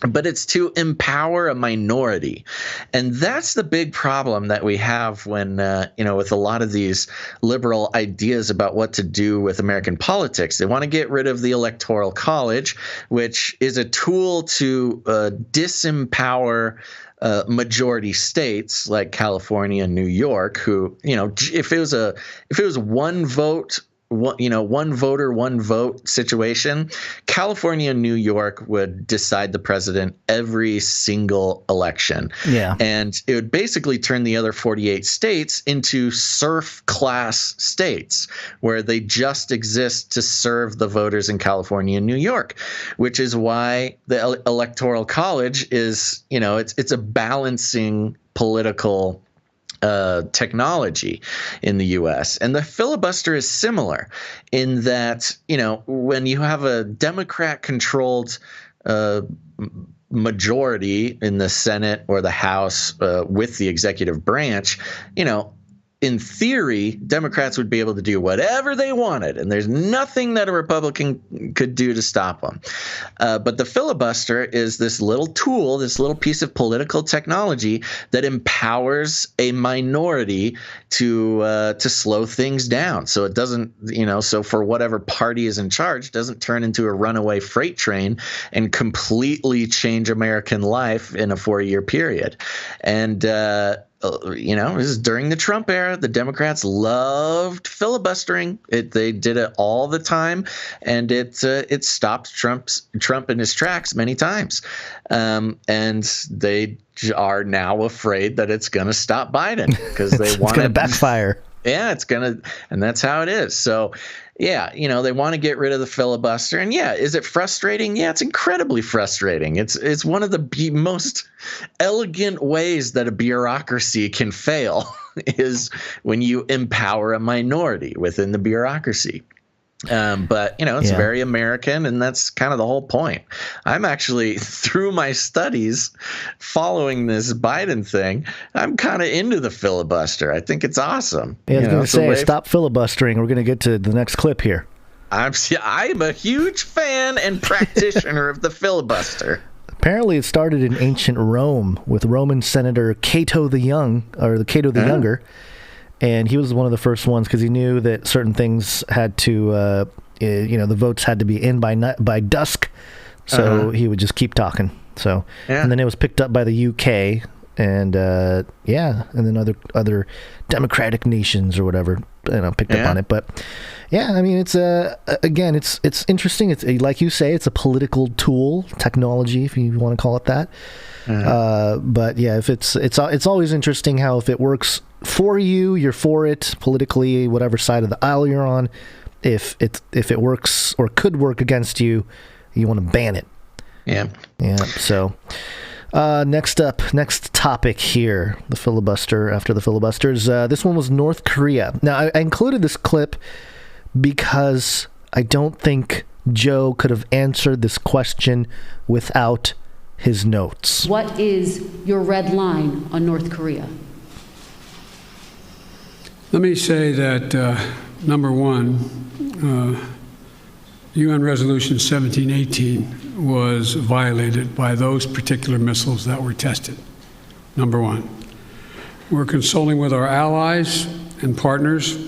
but it's to empower a minority. And that's the big problem that we have when, with a lot of these liberal ideas about what to do with American politics. They want to get rid of the Electoral College, which is a tool to disempower majority states like California and New York, who, if it was one vote, one voter, one vote situation, California and New York would decide the president every single election. Yeah. And it would basically turn the other 48 states into serf class states where they just exist to serve the voters in California and New York, which is why the Electoral College is, it's a balancing political technology in the U.S. And the filibuster is similar in that, when you have a Democrat-controlled majority in the Senate or the House with the executive branch, in theory, Democrats would be able to do whatever they wanted, and there's nothing that a Republican could do to stop them. But the filibuster is this little tool, this little piece of political technology that empowers a minority to slow things down. So it doesn't, so for whatever party is in charge, doesn't turn into a runaway freight train and completely change American life in a 4-year period. And this is during the Trump era. The Democrats loved filibustering. They did it all the time, and it stopped Trump in his tracks many times. And they are now afraid that it's going to stop Biden because they want it's going to backfire. Yeah, and that's how it is. So, yeah, they want to get rid of the filibuster. And yeah, is it frustrating? Yeah, it's incredibly frustrating. It's one of the most elegant ways that a bureaucracy can fail is when you empower a minority within the bureaucracy. But it's very American, and that's kind of the whole point. I'm actually, through my studies following this Biden thing, I'm kind of into the filibuster. I think it's awesome. Yeah, I was going to say, stop filibustering. We're going to get to the next clip here. I'm a huge fan and practitioner of the filibuster. Apparently, it started in ancient Rome with Roman Senator Cato the Younger. And he was one of the first ones because he knew that certain things had to, the votes had to be in by dusk. So he would just keep talking. So, and then it was picked up by the UK and and then other democratic nations or whatever, picked up on it. But yeah, I mean, it's again, it's interesting. It's like you say, it's a political tool, technology, if you want to call it that. But yeah, if it's always interesting how if it works for you, you're for it politically, whatever side of the aisle you're on. If it works or could work against you, you want to ban it. Yeah. So, next topic here, the filibuster. After the filibusters, this one was North Korea. Now, I included this clip because I don't think Joe could have answered this question without his notes. What is your red line on North Korea? Let me say that, number one, UN Resolution 1718 was violated by those particular missiles that were tested, number one. We're consulting with our allies and partners,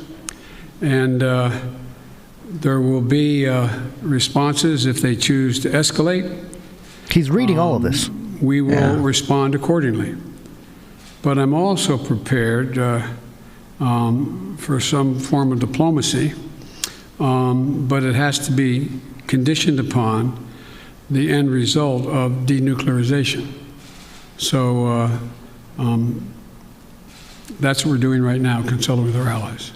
and there will be responses if they choose to escalate. He's reading all of this. We will respond accordingly. But I'm also prepared for some form of diplomacy, but it has to be conditioned upon the end result of denuclearization. So That's what we're doing right now, consulting with our allies.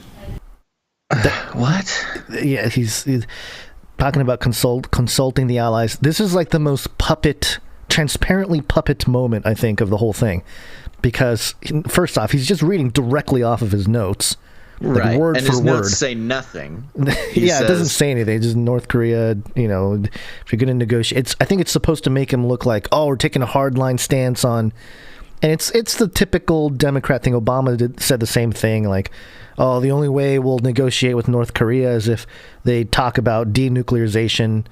What? Yeah, he's talking about consulting the allies. This is like the most transparently puppet moment, I think, of the whole thing. Because, first off, he's just reading directly off of his notes. Like right. word and for his word. Notes say nothing. It doesn't say anything. Just North Korea, if you're going to negotiate. I think it's supposed to make him look like, oh, we're taking a hardline stance on... And it's the typical Democrat thing. Obama said the same thing, like, oh, the only way we'll negotiate with North Korea is if they talk about denuclearization.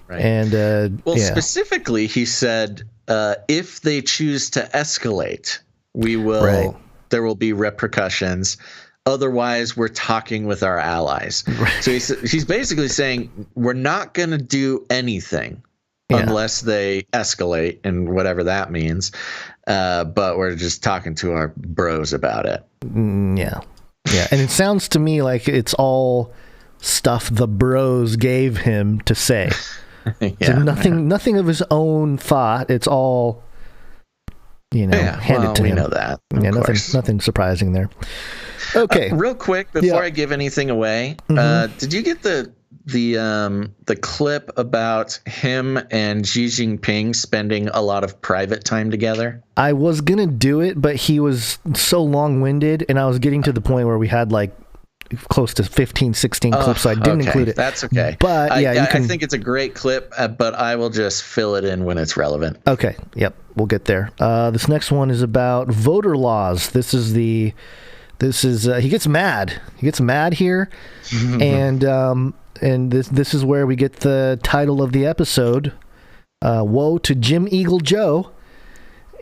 Right. And specifically, he said, if they choose to escalate, we will. Right. There will be repercussions. Otherwise, we're talking with our allies. Right. So he's basically saying we're not going to do anything unless they escalate, and whatever that means. But we're just talking to our bros about it. Yeah. And it sounds to me like it's all stuff the bros gave him to say. So nothing of his own thought. It's all, handed to him. We know that. Yeah, nothing surprising there. Okay. Real quick, before I give anything away, did you get the clip about him and Xi Jinping spending a lot of private time together? I was going to do it, but he was so long-winded, and I was getting to the point where we had like close to 15, 16 clips, so I didn't include it. That's okay. But I think it's a great clip, but I will just fill it in when it's relevant. Okay. Yep. We'll get there. This next one is about voter laws. This is he gets mad. He gets mad here, and this is where we get the title of the episode, Woe to Jim Eagle Joe.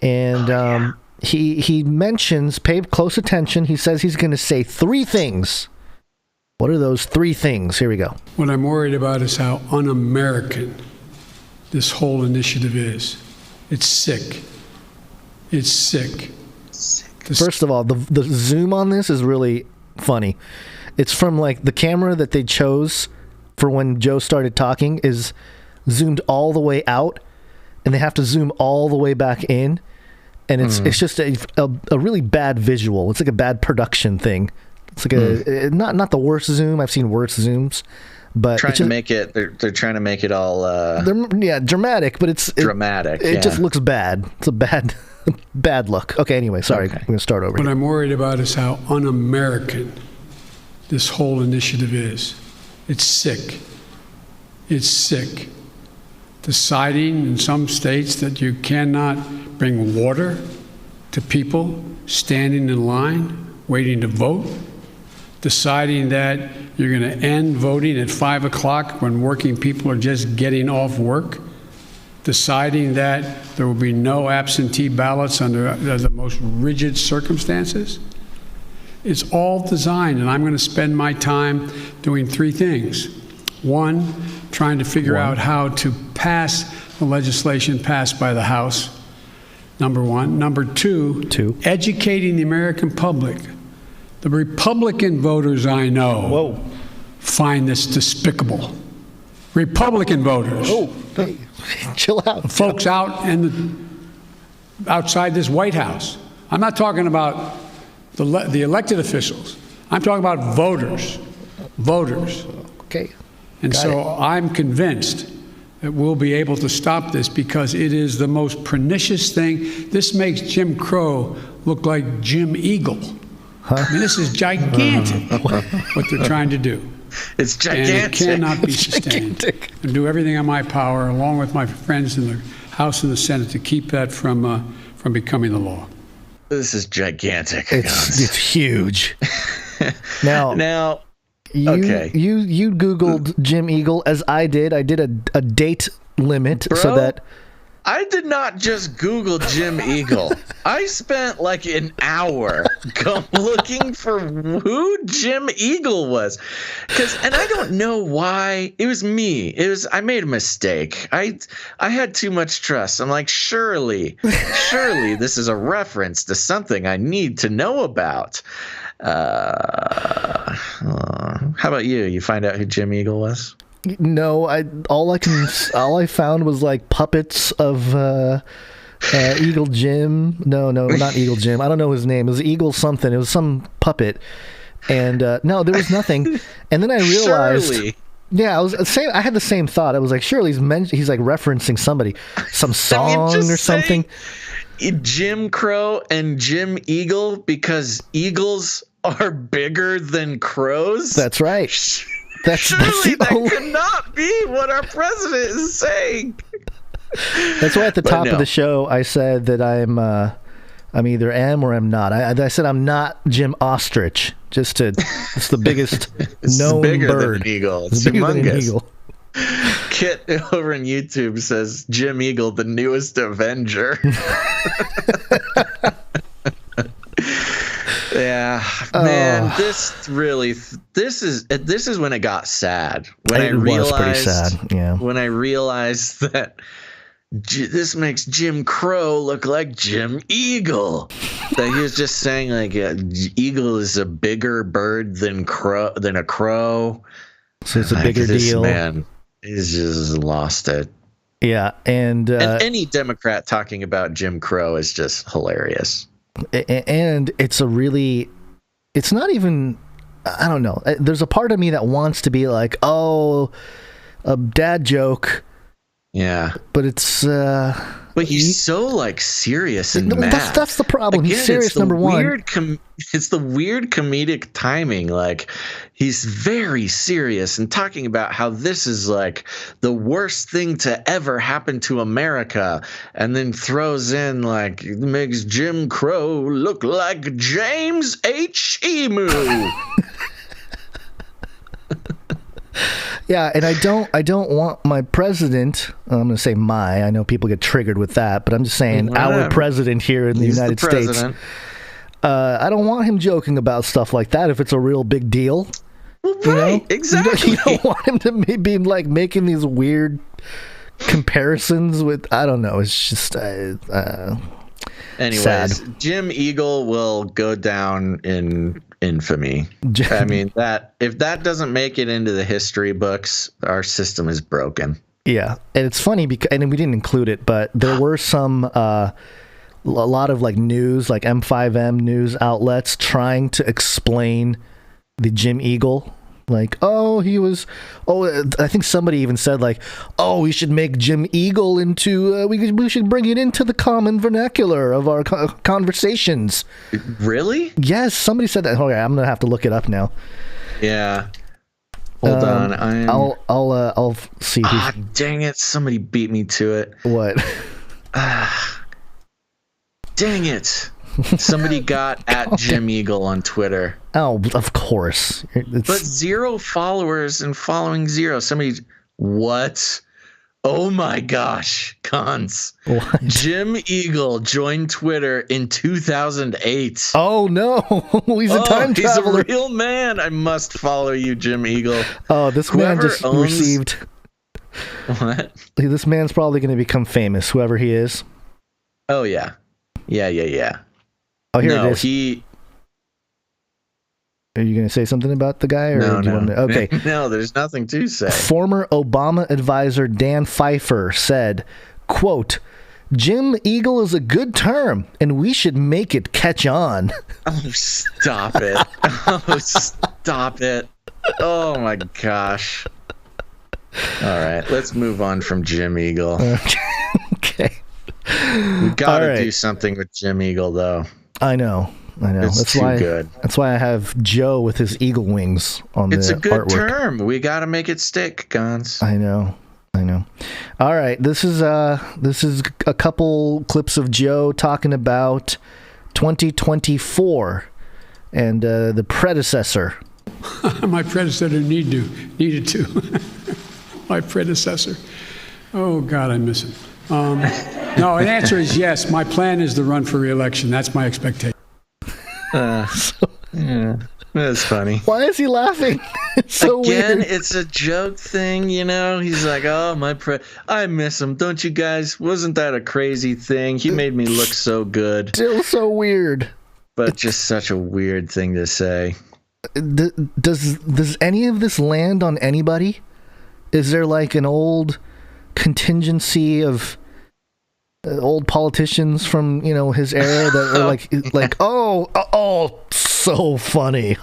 And he mentions, pay close attention, he says he's going to say 3 things. What are those 3 things? Here we go. What I'm worried about is how un-American this whole initiative is. It's sick. It's sick. First of all, the zoom on this is really funny. It's from like the camera that they chose for when Joe started talking is zoomed all the way out, and they have to zoom all the way back in, and it's just a really bad visual. It's like a bad production thing. It's like a not the worst zoom. I've seen worse zooms, but they're trying to make it all dramatic, but it's dramatic. It just looks bad. It's a bad look. Okay, anyway, sorry. Okay. I'm going to start over. What I'm worried about is how un-American this whole initiative is. It's sick. It's sick. Deciding in some states that you cannot bring water to people standing in line, waiting to vote. Deciding that you're going to end voting at 5 o'clock when working people are just getting off work. Deciding that there will be no absentee ballots under the most rigid circumstances. It's all designed, and I'm going to spend my time doing 3 things. 1, trying to figure out how to pass the legislation passed by the House, number 1. Number 2, educating the American public. The Republican voters I know find this despicable. Republican voters. Hey, chill out. Folks out outside this White House. I'm not talking about the elected officials. I'm talking about voters. Voters. Okay. And so I'm convinced that we'll be able to stop this because it is the most pernicious thing. This makes Jim Crow look like Jim Eagle. I mean, this is gigantic what they're trying to do. It's gigantic. And it cannot be sustained. And do everything in my power, along with my friends in the House and the Senate, to keep that from becoming the law. This is gigantic. It's huge. Now, you Googled Jim Eagle, as I did. I did a date limit. Bro, so that I did not just Google Jim Eagle. I spent like an hour looking for who Jim Eagle was. And I don't know why. It was me. I made a mistake. I had too much trust. I'm like, surely this is a reference to something I need to know about. How about you? You find out who Jim Eagle was? No, all I found was like puppets of Eagle Jim. No, not Eagle Jim. I don't know his name. It was Eagle something. It was some puppet. And no, there was nothing. And then I realized... Shirley. Yeah, I had the same thought. I was like, surely he's like referencing somebody, some song or something. Jim Crow and Jim Eagle because eagles are bigger than crows. That's right. Surely that could not be what our president is saying. That's why at the top of the show I said that I'm either am or am not. I said I'm not Jim Ostrich. It's the biggest known bigger bird. Than an eagle. It's bigger humongous. than an eagle. Kit over on YouTube says Jim Eagle, the newest Avenger. Yeah, man, this is when it got sad. It was pretty sad. Yeah. When I realized that this makes Jim Crow look like Jim Eagle. That he was just saying like eagle is a bigger bird than a crow. So it's a bigger deal. Man, he's just lost it. Yeah, and any Democrat talking about Jim Crow is just hilarious. And it's not even, I don't know. There's a part of me that wants to be like, oh, a dad joke. Yeah. But it's... but he's so, like, serious and mad. That's the problem. Again, he's serious, number one. It's the weird comedic timing. Like, he's very serious and talking about how this is, like, the worst thing to ever happen to America. And then throws in, like, makes Jim Crow look like James H. Emu. Yeah, and I don't want my president, I'm going to say I know people get triggered with that, but I'm just saying our president here in the United States. I don't want him joking about stuff like that if it's a real big deal. Well, right, exactly. You don't want him to be like making these weird comparisons with, I don't know, it's just anyways, sad. Jim Eagle will go down in infamy. I mean, that if that doesn't make it into the history books, our system is broken. Yeah, and it's funny because, and we didn't include it, but there were some a lot of like news, like M5M news outlets trying to explain the Jim Eagle. Like, I think somebody even said like, oh, we should make Jim Eagle into, we should bring it into the common vernacular of our conversations. Really? Yes, somebody said that. Okay, I'm gonna have to look it up now. Yeah. Hold on. I'll see. Dang it! Somebody beat me to it. What? Dang it! Somebody got at Jim Eagle on Twitter. Oh, of course. But 0 followers and following 0. What? Oh my gosh, cons. What? Jim Eagle joined Twitter in 2008. Oh no, he's a time traveler. He's a real man. I must follow you, Jim Eagle. Oh, this man just received... What? This man's probably going to become famous, whoever he is. Oh yeah. Yeah. Oh, here it is. Are you going to say something about the guy? Or no. Okay. No, there's nothing to say. Former Obama advisor Dan Pfeiffer said, quote, Jim Eagle is a good term, and we should make it catch on. Oh, stop it. Oh, stop it. Oh, my gosh. All right, let's move on from Jim Eagle. Okay. We got to do something with Jim Eagle, though. I know. It's too good. That's why I have Joe with his eagle wings on the artwork. It's a good term. We got to make it stick, Gons. I know. All right, this is a couple clips of Joe talking about 2024 and the predecessor. My predecessor needed to. My predecessor. Oh God, I miss him. No, the answer is yes. My plan is to run for re-election. That's my expectation. Yeah, that's funny. Why is he laughing? It's so Again, weird. It's a joke thing, you know? He's like, oh, I miss him. Don't you guys? Wasn't that a crazy thing? He made me look so good. Still so weird. But just such a weird thing to say. Does any of this land on anybody? Is there like an old contingency of old politicians from his era that are like oh so funny.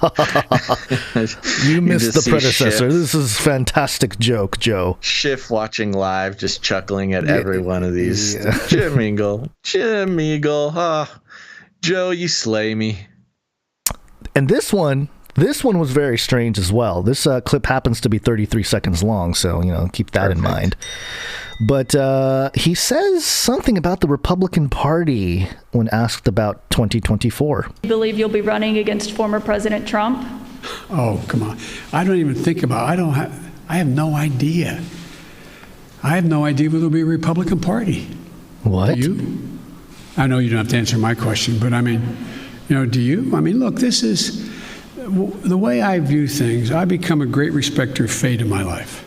You missed the predecessor. Schiff. This is fantastic joke, Joe. Schiff watching live, just chuckling at every one of these. Jim Eagle, Joe, you slay me. And this one was very strange as well. This clip happens to be 33 seconds long, so keep that in mind. But he says something about the Republican Party when asked about 2024. You believe you'll be running against former President Trump? Oh, come on. I don't even think about it. I have no idea. I have no idea whether there'll be a Republican Party. What? Do you? I know you don't have to answer my question, but I mean, do you? I mean, look, this is the way I view things. I become a great respecter of fate in my life.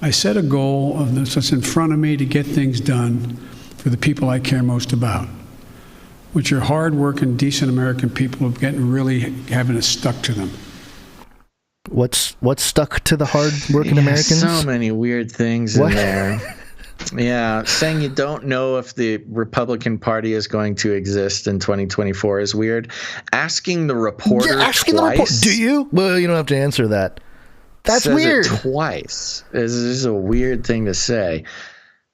I set a goal of this that's in front of me to get things done for the people I care most about, which are hard-working, decent American people who really having it stuck to them. What's stuck to the hard-working Americans? So many weird things in there. Yeah, saying you don't know if the Republican Party is going to exist in 2024 is weird. Asking the reporter twice. Do you? Well, you don't have to answer that. That's weird. Twice. This is a weird thing to say.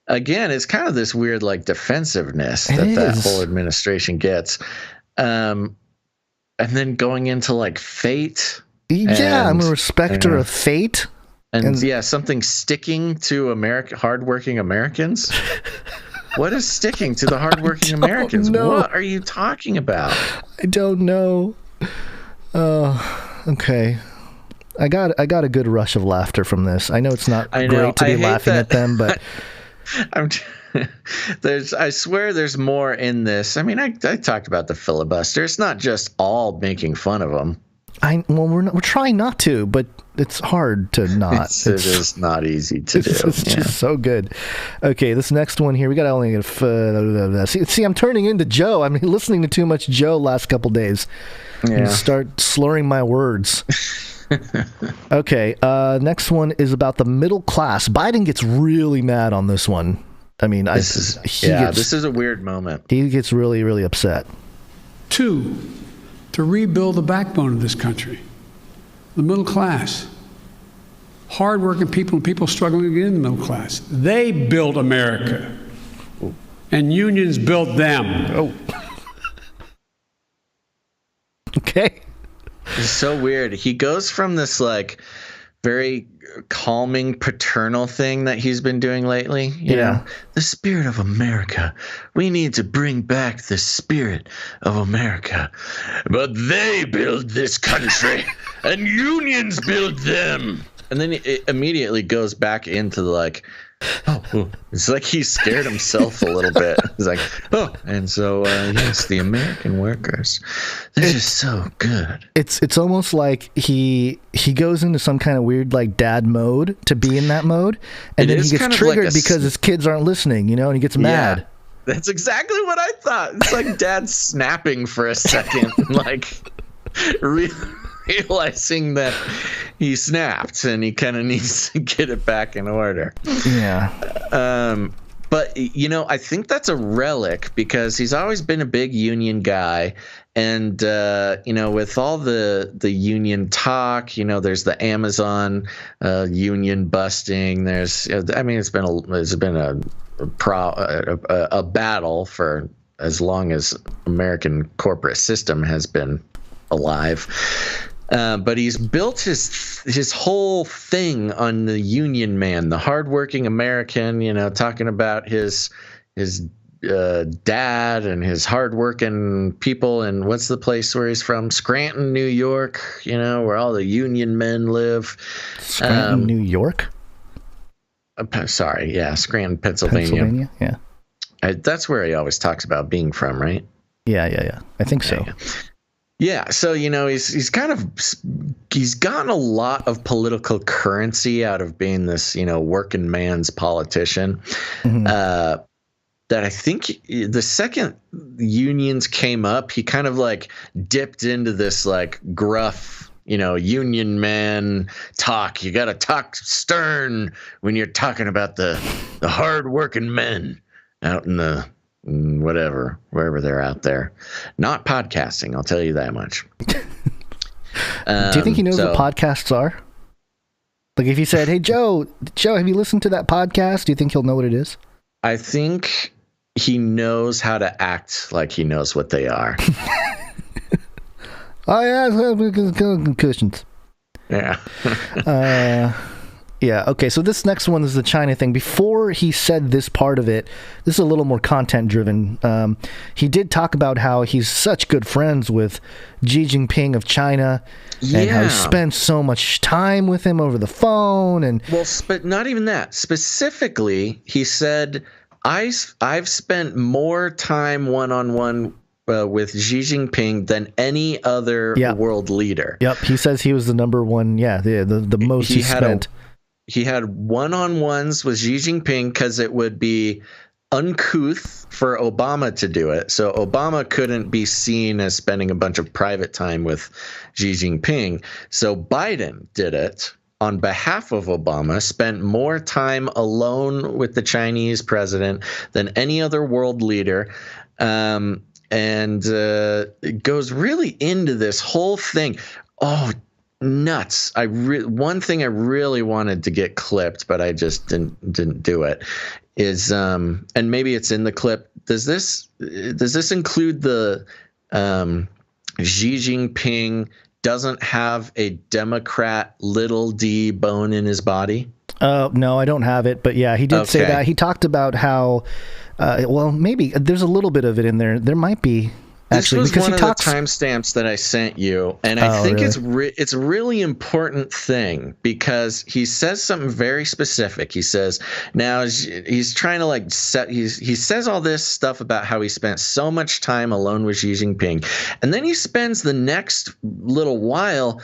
Again, it's kind of this weird defensiveness that whole administration gets. And then going into fate. Yeah, I'm a respecter of fate. And something sticking to hardworking Americans. What is sticking to the hardworking Americans? What are you talking about? I don't know. Okay. I got a good rush of laughter from this. I know it's not great to be laughing at them, but I swear there's more in this. I mean, I talked about the filibuster. It's not just all making fun of them. We're trying not to, but it's hard to not. It is not easy to do. It's just so good. Okay, this next one here, we got to only see. I'm turning into Joe. I'm listening to too much Joe last couple days. Yeah. And start slurring my words. Okay, next one is about the middle class. Biden gets really mad on this one. I mean, this is a weird moment. He gets really, really upset. 2, to rebuild the backbone of this country, the middle class, hardworking people and people struggling to get in the middle class. They built America, and unions built them. Oh. Okay. It's so weird. He goes from this very calming paternal thing that he's been doing lately. You know, the spirit of America. We need to bring back the spirit of America. But they build this country and unions build them. And then it immediately goes back into it's like he scared himself a little bit. He's like, and so yes, the American workers, they're just so good. It's almost like he goes into some kind of weird dad mode to be in that mode, and then he gets triggered because his kids aren't listening, and he gets mad. That's exactly what I thought. It's like dad snapping for a second, realizing that he snapped and he kind of needs to get it back in order. Yeah. But I think that's a relic because he's always been a big union guy, and with all the union talk, there's the Amazon union busting. There's, it's been a battle for as long as American corporate system has been alive. But he's built his whole thing on the union man, the hardworking American, talking about his dad and his hardworking people. And what's the place where he's from? Scranton, New York, where all the union men live. Scranton, New York? Sorry. Yeah. Scranton, Pennsylvania. Yeah. That's where he always talks about being from, right? Yeah. I think so. Yeah, so he's gotten a lot of political currency out of being this working man's politician. Mm-hmm. That I think the second unions came up, he kind of dipped into this gruff union man talk. You got to talk stern when you're talking about the hard working men out in the whatever, wherever they're out there. Not podcasting, I'll tell you that much. Do you think he knows what podcasts are? Like if you said, hey, Joe, have you listened to that podcast? Do you think he'll know what it is? I think he knows how to act like he knows what they are. Oh, yeah, cushions. Yeah. Yeah, okay, so this next one is the China thing. Before he said this part of it, this is a little more content-driven. He did talk about how he's such good friends with Xi Jinping of China, and how he spent so much time with him over the phone. And well, but not even that. Specifically, he said, I've spent more time one-on-one with Xi Jinping than any other world leader. Yep, he says he was the number one, the most he spent. He had one-on-ones with Xi Jinping because it would be uncouth for Obama to do it. So Obama couldn't be seen as spending a bunch of private time with Xi Jinping. So Biden did it on behalf of Obama, spent more time alone with the Chinese president than any other world leader. And it goes really into this whole thing. Oh, nuts. One thing I really wanted to get clipped, but I just didn't do it, is and maybe it's in the clip. Does this include the Xi Jinping doesn't have a Democrat little d bone in his body? No, I don't have it, but yeah, he did say that. He talked about how well, maybe there's a little bit of it in there. There might be. Actually, this was one of the timestamps that I sent you, and I think it's a really important thing because he says something very specific. He says now he's trying to he says all this stuff about how he spent so much time alone with Xi Jinping, and then he spends the next little while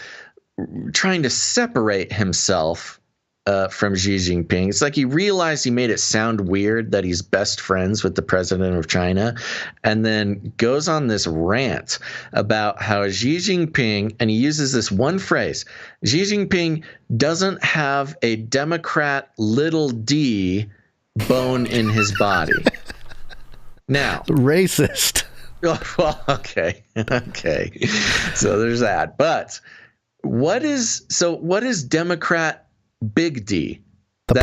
trying to separate himself from Xi Jinping. It's like he realized he made it sound weird that he's best friends with the president of China, and then goes on this rant about how Xi Jinping, and he uses this one phrase, Xi Jinping doesn't have a Democrat little d bone in his body. Now, racist. Well, okay. So there's that. But what is Democrat Big D? The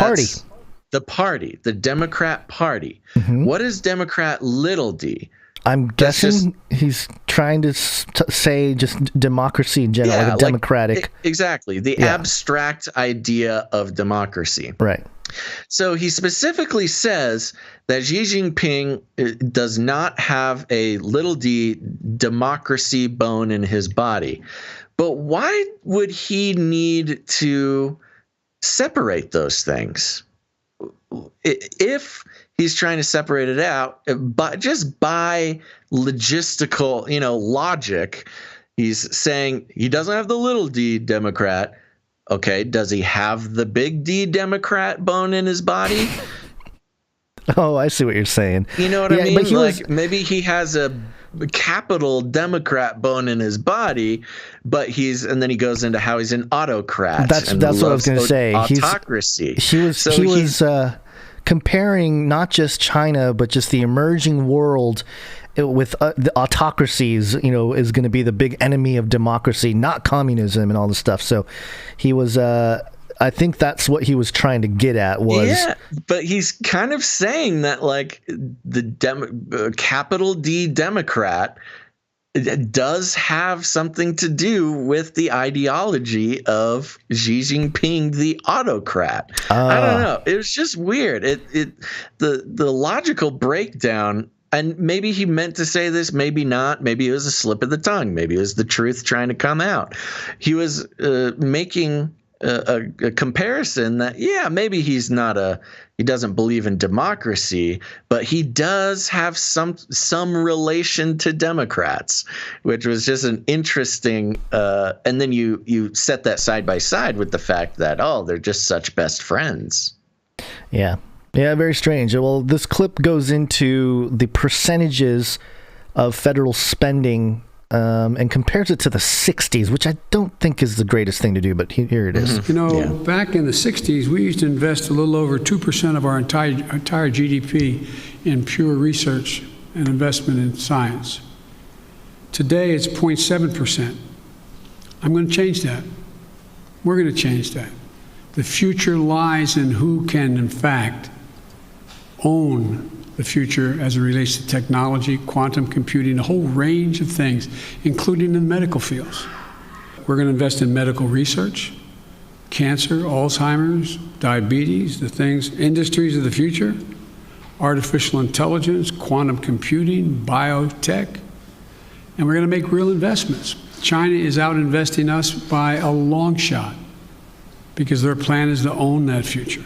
party, the Democrat Party. Mm-hmm. What is Democrat little d? I'm guessing he's trying to say just democracy in general, like a democratic. Exactly. The abstract idea of democracy. Right. So he specifically says that Xi Jinping does not have a little d democracy bone in his body. But why would he need to separate those things? If he's trying to separate it out, but just by logistical, logic, he's saying he doesn't have the little d Democrat. Okay, does he have the big D Democrat bone in his body? Oh, I see what you're saying. You know what I mean? Like maybe he has a capital Democrat bone in his body, but and then he goes into how he's an autocrat. That's what I was going to say. Autocracy. He was comparing not just China, but just the emerging world with the autocracies, is going to be the big enemy of democracy, not communism and all this stuff. So he was, I think that's what he was trying to get at was. Yeah, but he's kind of saying that like the capital D Democrat does have something to do with the ideology of Xi Jinping, the autocrat. I don't know. It was just weird. The logical breakdown. And maybe he meant to say this, maybe not. Maybe it was a slip of the tongue. Maybe it was the truth trying to come out. He was making a comparison that, maybe he doesn't believe in democracy, but he does have some relation to Democrats, which was just an interesting. And then you set that side by side with the fact that, they're just such best friends. Yeah. Yeah, very strange. Well, this clip goes into the percentages of federal spending and compares it to the 60s, which I don't think is the greatest thing to do, but here it is. You know, back in the 60s, we used to invest a little over 2% of our entire GDP in pure research and investment in science. Today, it's 0.7%. I'm going to change that. We're going to change that. The future lies in who can, in fact, own the future as it relates to technology, quantum computing, a whole range of things, including in medical fields. We're going to invest in medical research, cancer, Alzheimer's, diabetes, the things, industries of the future, artificial intelligence, quantum computing, biotech, and we're going to make real investments. China is out investing us by a long shot because their plan is to own that future.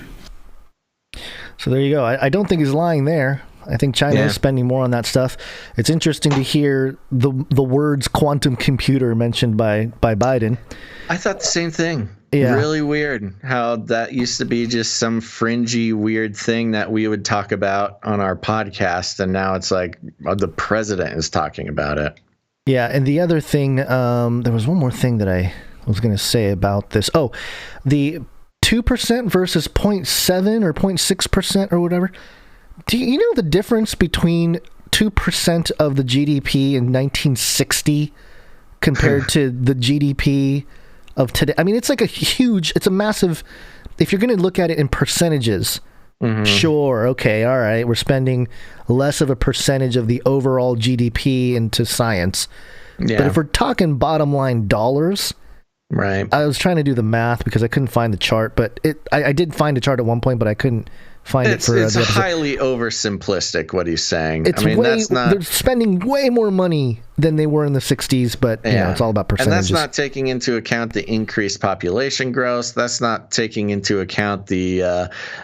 So there you go. I don't think he's lying there. I think China is spending more on that stuff. It's interesting to hear the words quantum computer mentioned by Biden. I thought the same thing. Yeah. Really weird how that used to be just some fringy, weird thing that we would talk about on our podcast, and now it's like the president is talking about it. Yeah, and the other thing, there was one more thing that I was going to say about this. Oh, the 2% versus 0.7 or 0.6% or whatever. Do you know the difference between 2% of the GDP in 1960 compared to the GDP of today? I mean, it's like it's a massive, if you're going to look at it in percentages, sure, okay, all right, we're spending less of a percentage of the overall GDP into science. Yeah. But if we're talking bottom line dollars, right. I was trying to do the math because I couldn't find the chart, but I did find a chart at one point, but I couldn't find it for it's highly oversimplistic what he's saying. They're spending way more money than they were in the 60s, but you know, it's all about percentages. And that's not taking into account the increased population growth. That's not taking into account the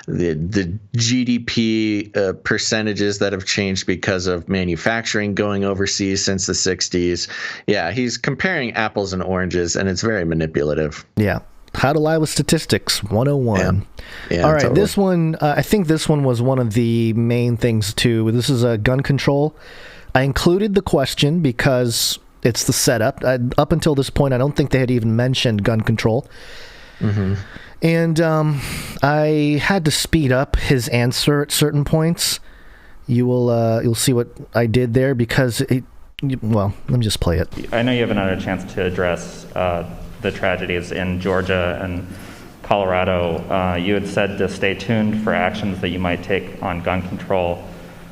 GDP percentages that have changed because of manufacturing going overseas since the 60s. Yeah, he's comparing apples and oranges, and it's very manipulative. Yeah. How to lie with statistics 101. Yeah, all right, totally. This one, I think this one was one of the main things too. This is gun control. I included the question because it's the setup. Up until this point, I don't think they had even mentioned gun control. And I had to speed up his answer at certain points. You'll see what I did there because well, let me just play it. I know you haven't had a chance to address the tragedies in Georgia and Colorado. You had said to stay tuned for actions that you might take on gun control.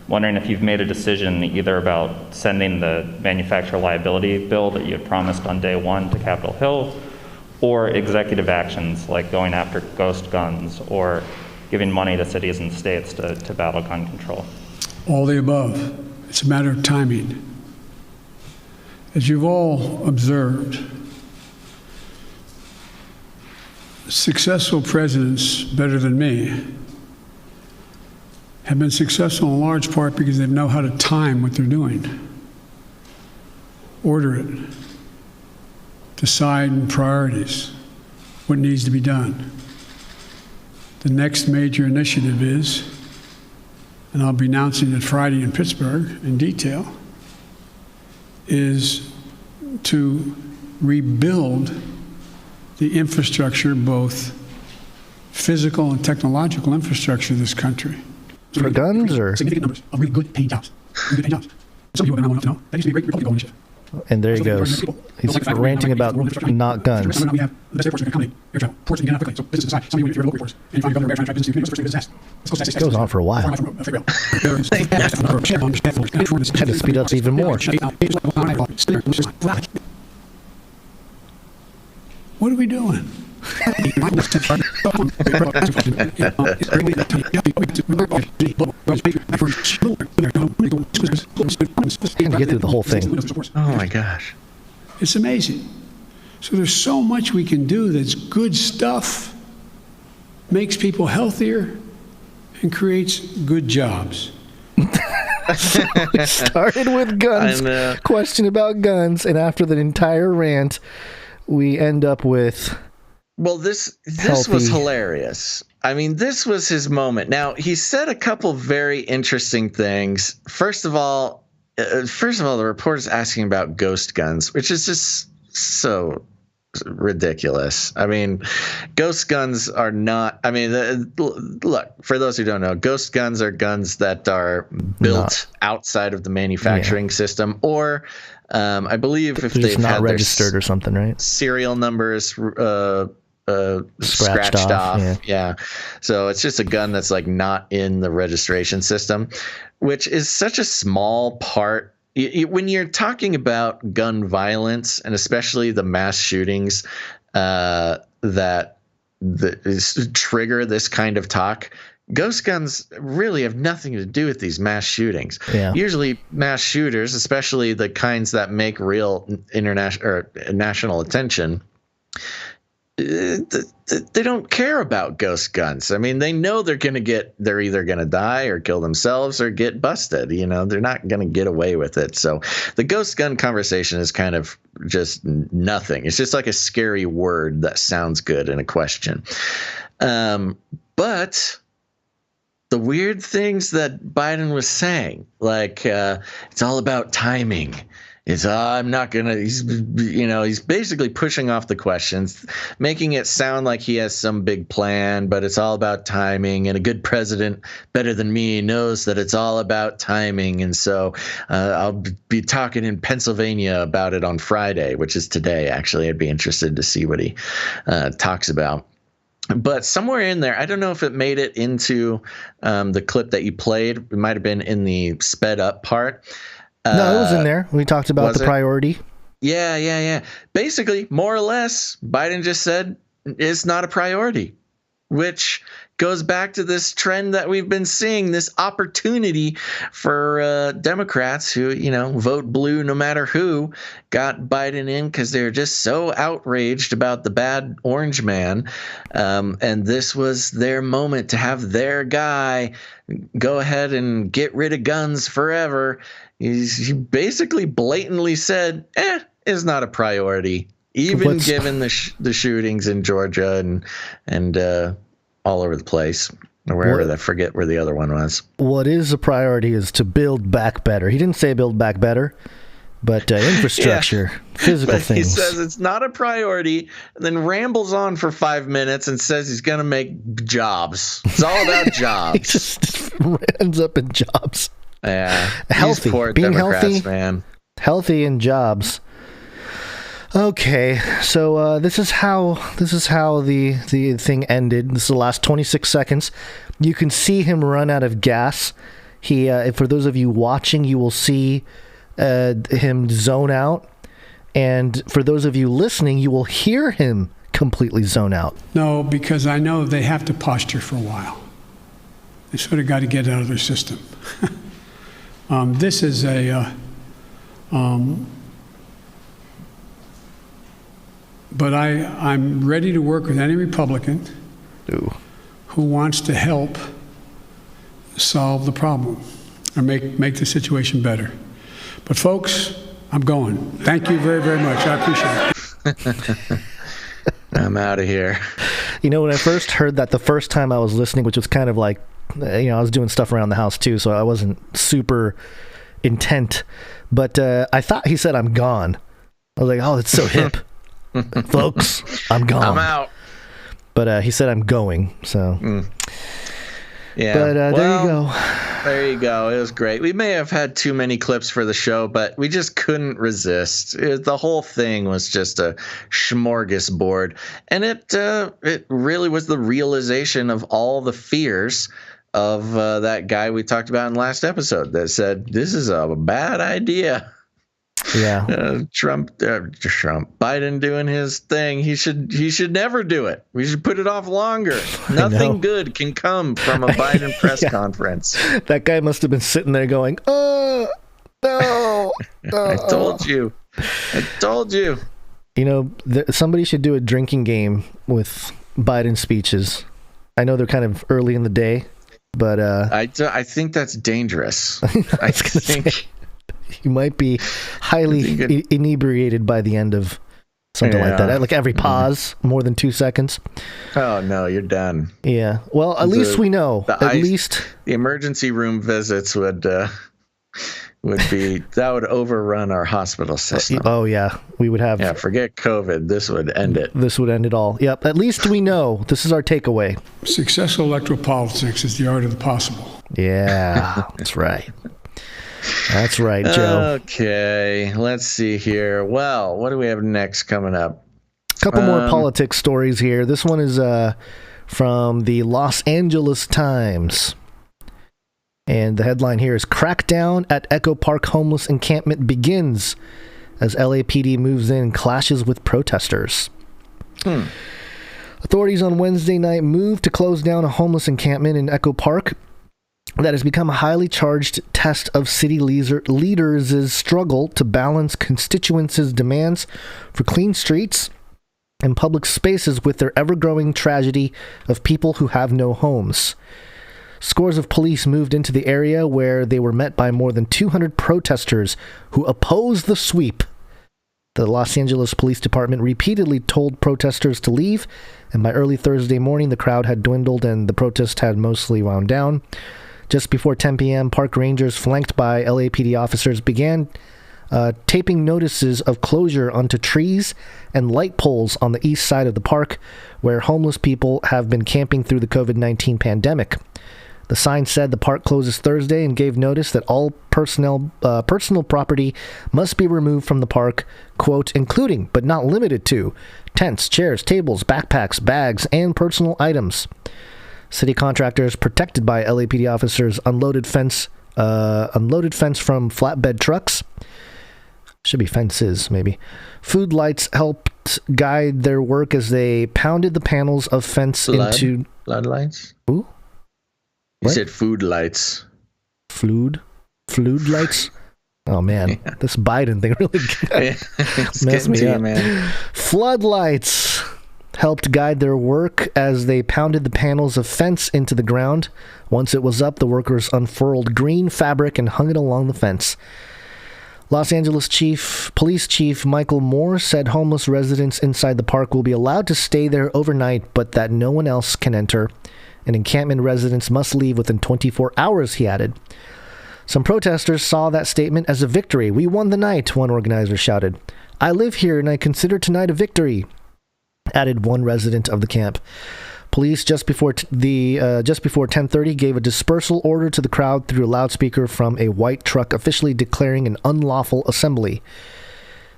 Wondering if you've made a decision either about sending the manufacturer liability bill that you had promised on day one to Capitol Hill, or executive actions like going after ghost guns or giving money to cities and states to battle gun control. All the above. It's a matter of timing. As you've all observed, successful presidents, better than me, have been successful in large part because they know how to time what they're doing, order it, decide in priorities what needs to be done. The next major initiative is, and I'll be announcing it Friday in Pittsburgh in detail, is to rebuild the infrastructure, both physical and technological infrastructure of this country. For guns or? Significant numbers of really good paying jobs. Really good paying jobs. Some people are not to know. That used to be a great Republican initiative. And there he goes. He's ranting about not guns. We have the best airports that can accommodate air travel. Ports that can get out quickly. So businesses aside, some of you, if you're local reporters, and you find your governor trying to business, you can business. It goes on for a while. I had to speed up even more. What are we doing? Get through the whole thing. Oh my gosh. It's amazing. So there's so much we can do that's good stuff, makes people healthier, and creates good jobs. We started with guns, question about guns, and after the entire rant, we end up with... Well, this was hilarious. I mean, this was his moment. Now, he said a couple very interesting things. First of all, first of all, the report is asking about ghost guns, which is just so ridiculous. I mean, ghost guns are not. I mean, look, for those who don't know, ghost guns are guns that are built outside of the manufacturing system, or I believe if they've not had registered or something, right? Serial numbers scratched off. Yeah. So it's just a gun that's like not in the registration system, which is such a small part. When you're talking about gun violence, and especially the mass shootings that trigger this kind of talk, ghost guns really have nothing to do with these mass shootings. Yeah. Usually mass shooters, especially the kinds that make real international or national attention, they don't care about ghost guns. I mean, they know they're either going to die or kill themselves or get busted. You know, they're not going to get away with it. So the ghost gun conversation is kind of just nothing. It's just like a scary word that sounds good in a question. But the weird things that Biden was saying, like it's all about timing. He's basically pushing off the questions, making it sound like he has some big plan, but it's all about timing. And a good president, better than me, knows that it's all about timing. And so I'll be talking in Pennsylvania about it on Friday, which is today, actually. I'd be interested to see what he talks about. But somewhere in there, I don't know if it made it into the clip that you played. It might have been in the sped up part. No, it was in there. We talked about the priority. Yeah. Basically, more or less, Biden just said it's not a priority, which goes back to this trend that we've been seeing, this opportunity for Democrats who, vote blue no matter who, got Biden in because they're just so outraged about the bad orange man. And this was their moment to have their guy go ahead and get rid of guns forever. He basically blatantly said, it's not a priority, even given the shootings in Georgia and all over the place, or wherever. I forget where the other one was. What is a priority is to build back better. He didn't say build back better, but infrastructure, physical things. He says it's not a priority, and then rambles on for 5 minutes and says he's going to make jobs. It's all about jobs. He just ends up in jobs. Yeah, healthy, being healthy, man. Healthy in jobs. Okay, so this is how the thing ended. This is the last 26 seconds. You can see him run out of gas. He, for those of you watching, you will see him zone out, and for those of you listening, you will hear him completely zone out. No, because I know they have to posture for a while. They sort of got to get it out of their system. This is but I'm ready to work with any Republican who wants to help solve the problem or make the situation better. But folks, I'm going. Thank you very, very much. I appreciate it. I'm out of here. When I first heard that the first time I was listening, which was kind of like, I was doing stuff around the house too, so I wasn't super intent, but I thought he said I'm gone. I was like, oh, that's so hip. Folks, I'm gone. I'm out. But he said I'm going, so. Yeah. But there you go. There you go. It was great. We may have had too many clips for the show, but we just couldn't resist. The whole thing was just a smorgasbord. And it really was the realization of all the fears of that guy we talked about in the last episode that said, this is a bad idea. Yeah. Biden doing his thing. He should never do it. We should put it off longer. Nothing good can come from a Biden press conference. That guy must have been sitting there going, no. I told you. Somebody should do a drinking game with Biden speeches. I know they're kind of early in the day, but I think that's dangerous. I think you might be highly inebriated by the end of something like that. Like every pause, more than 2 seconds. Oh no, you're done. Yeah. Well, at least we know. At least the emergency room visits would that would overrun our hospital system. Oh yeah, we would have. Yeah, forget COVID. This would end it. This would end it all. Yep. At least we know. This is our takeaway. Successful electoral politics is the art of the possible. Yeah, that's right. That's right, Joe. Okay, let's see here. Well, what do we have next coming up? A couple more politics stories here. This one is from the Los Angeles Times. And the headline here is Crackdown at Echo Park Homeless Encampment Begins as LAPD moves in and clashes with protesters. Authorities on Wednesday night moved to close down a homeless encampment in Echo Park that has become a highly charged test of city leaders' struggle to balance constituents' demands for clean streets and public spaces with their ever-growing tragedy of people who have no homes. Scores of police moved into the area where they were met by more than 200 protesters who opposed the sweep. The Los Angeles Police Department repeatedly told protesters to leave, and by early Thursday morning, the crowd had dwindled and the protest had mostly wound down. Just before 10 p.m., park rangers flanked by LAPD officers began taping notices of closure onto trees and light poles on the east side of the park, where homeless people have been camping through the COVID-19 pandemic. The sign said the park closes Thursday and gave notice that all personal property must be removed from the park, quote, including, but not limited to, tents, chairs, tables, backpacks, bags, and personal items. City contractors protected by LAPD officers unloaded fence from flatbed trucks. Should be fences, maybe. Food lights helped guide their work as they pounded the panels of fence into... Floodlights? Ooh? You said food lights. Flood lights? Oh, man. Yeah. This Biden thing really messed me up. Man. Floodlights helped guide their work as they pounded the panels of fence into the ground. Once it was up, the workers unfurled green fabric and hung it along the fence. Los Angeles Police Chief Michael Moore said homeless residents inside the park will be allowed to stay there overnight, but that no one else can enter. And encampment residents must leave within 24 hours, he added. Some protesters saw that statement as a victory. "We won the night," one organizer shouted. "I live here and I consider tonight a victory," added one resident of the camp. Police just before 10:30 gave a dispersal order to the crowd through a loudspeaker from a white truck, officially declaring an unlawful assembly.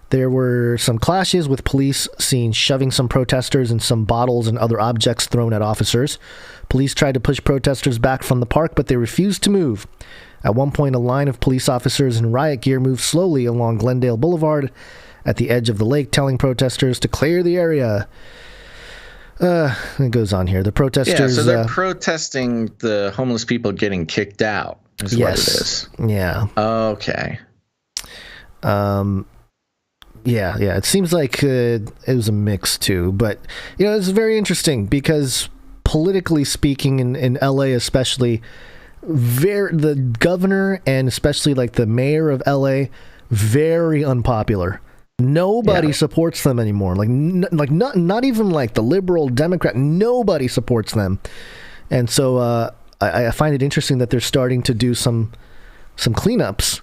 There were some clashes, with police seen shoving some protesters and some bottles and other objects thrown at officers. Police tried to push protesters back from the park, but they refused to move. At one point, a line of police officers in riot gear moved slowly along Glendale Boulevard at the edge of the lake, telling protesters to clear the area. It goes on here. The protesters... Yeah, so they're protesting the homeless people getting kicked out, is what it is. Yeah. Okay. Yeah, it seems like it was a mix too, but it's very interesting because politically speaking, in LA especially, the governor and especially like the mayor of LA, very unpopular. Nobody supports them anymore. Not even like the liberal Democrat. Nobody supports them, and so I find it interesting that they're starting to do some cleanups.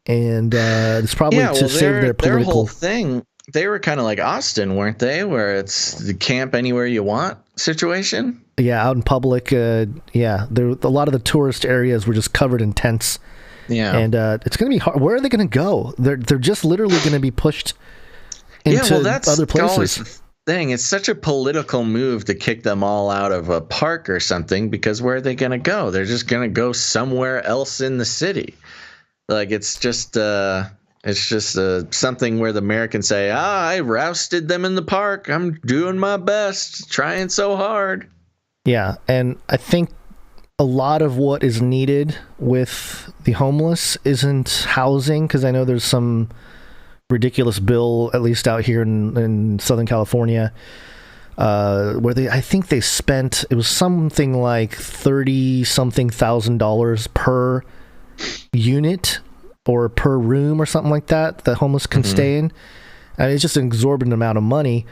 And it's probably to save their political... Their whole thing, they were kind of like Austin, weren't they? Where it's the camp anywhere you want situation. Yeah, out in public. There a lot of the tourist areas were just covered in tents. Yeah, and it's going to be hard. Where are they going to go? They're just literally going to be pushed into other places. Always the thing. It's such a political move to kick them all out of a park or something, because where are they going to go? They're just going to go somewhere else in the city. Like, it's just something where the mayor can say, I rousted them in the park. I'm doing my best, trying so hard. Yeah, and I think a lot of what is needed with the homeless isn't housing, because I know there's some ridiculous bill, at least out here in Southern California, where I think they spent, it was something like $30-something thousand per unit or per room or something like that homeless can stay in. And it's just an exorbitant amount of money,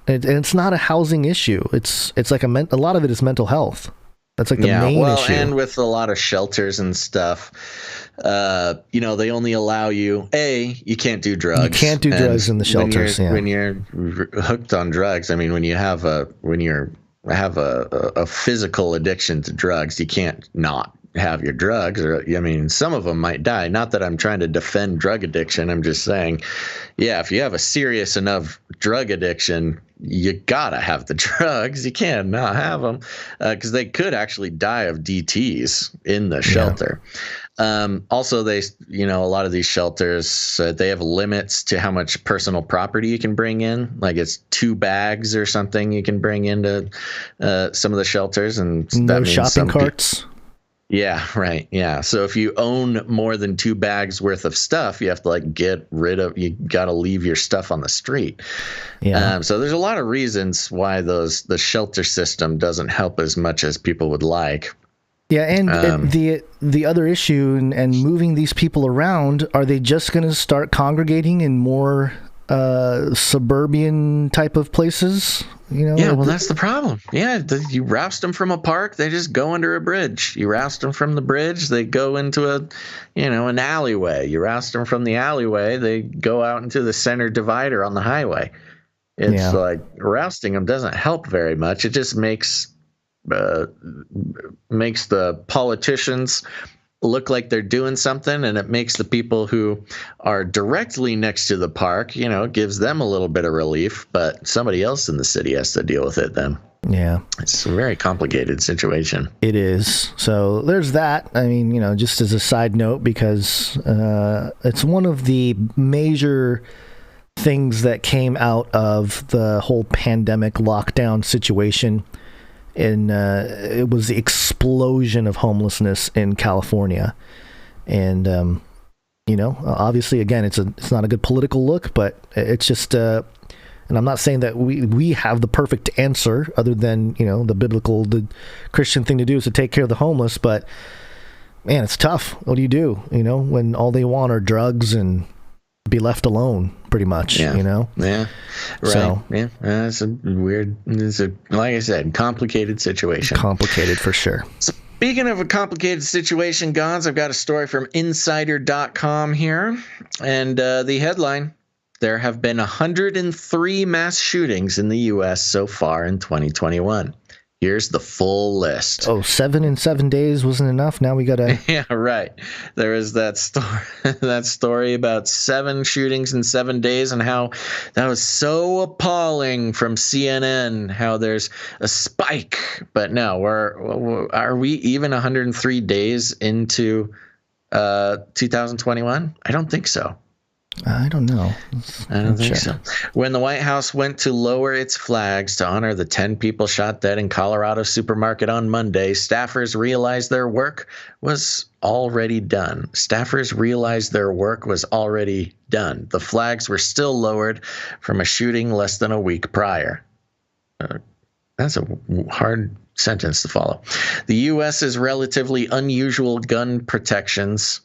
and it's not a housing issue. It's like a lot of it is mental health. That's like the main issue. And with a lot of shelters and stuff, they only allow you, you can't do drugs. You can't do drugs in the shelters. When you're hooked on drugs, I mean, when you have a physical addiction to drugs, you can't not have your drugs. Or, I mean, some of them might die. Not that I'm trying to defend drug addiction. I'm just saying, if you have a serious enough drug addiction, you gotta have the drugs. You can't not have them, because they could actually die of DTs in the shelter. Also, they, a lot of these shelters, they have limits to how much personal property you can bring in. Like it's 2 bags or something you can bring into some of the shelters, and no shopping carts. Yeah, right. Yeah. So if you own more than 2 bags worth of stuff, you have to get rid of, you got to leave your stuff on the street. Yeah. So there's a lot of reasons why the shelter system doesn't help as much as people would like. Yeah. And the other issue and moving these people around, are they just going to start congregating in more suburban type of places? Yeah, well, that's the problem. Yeah, you roust them from a park, they just go under a bridge. You roust them from the bridge, they go into an alleyway. You roust them from the alleyway, they go out into the center divider on the highway. It's like rousting them doesn't help very much. It just makes the politicians look like they're doing something, and it makes the people who are directly next to the park, gives them a little bit of relief, but somebody else in the city has to deal with it then. Yeah. It's a very complicated situation. It is. So there's that. I mean, just as a side note, because it's one of the major things that came out of the whole pandemic lockdown situation. And it was the explosion of homelessness in California, and obviously, again, it's not a good political look, but it's just, and I'm not saying that we have the perfect answer, other than the Christian thing to do is to take care of the homeless, but man, it's tough. What do you do? When all they want are drugs and be left alone, pretty much. Yeah, right. So, it's like I said, complicated situation. Complicated for sure. Speaking of a complicated situation, Gons, I've got a story from Insider.com here, and the headline: there have been 103 mass shootings in the U.S. so far in 2021. Here's the full list. 7 in 7 days wasn't enough. Now we gotta. Yeah, right. There is that story about 7 shootings in 7 days, and how that was so appalling from CNN. How there's a spike, but no, are we even 103 days into 2021? I don't think so. I don't know. I don't think so. When the White House went to lower its flags to honor the 10 people shot dead in Colorado supermarket on Monday, staffers realized their work was already done. The flags were still lowered from a shooting less than a week prior. That's a hard sentence to follow. The U.S.'s relatively unusual gun protections.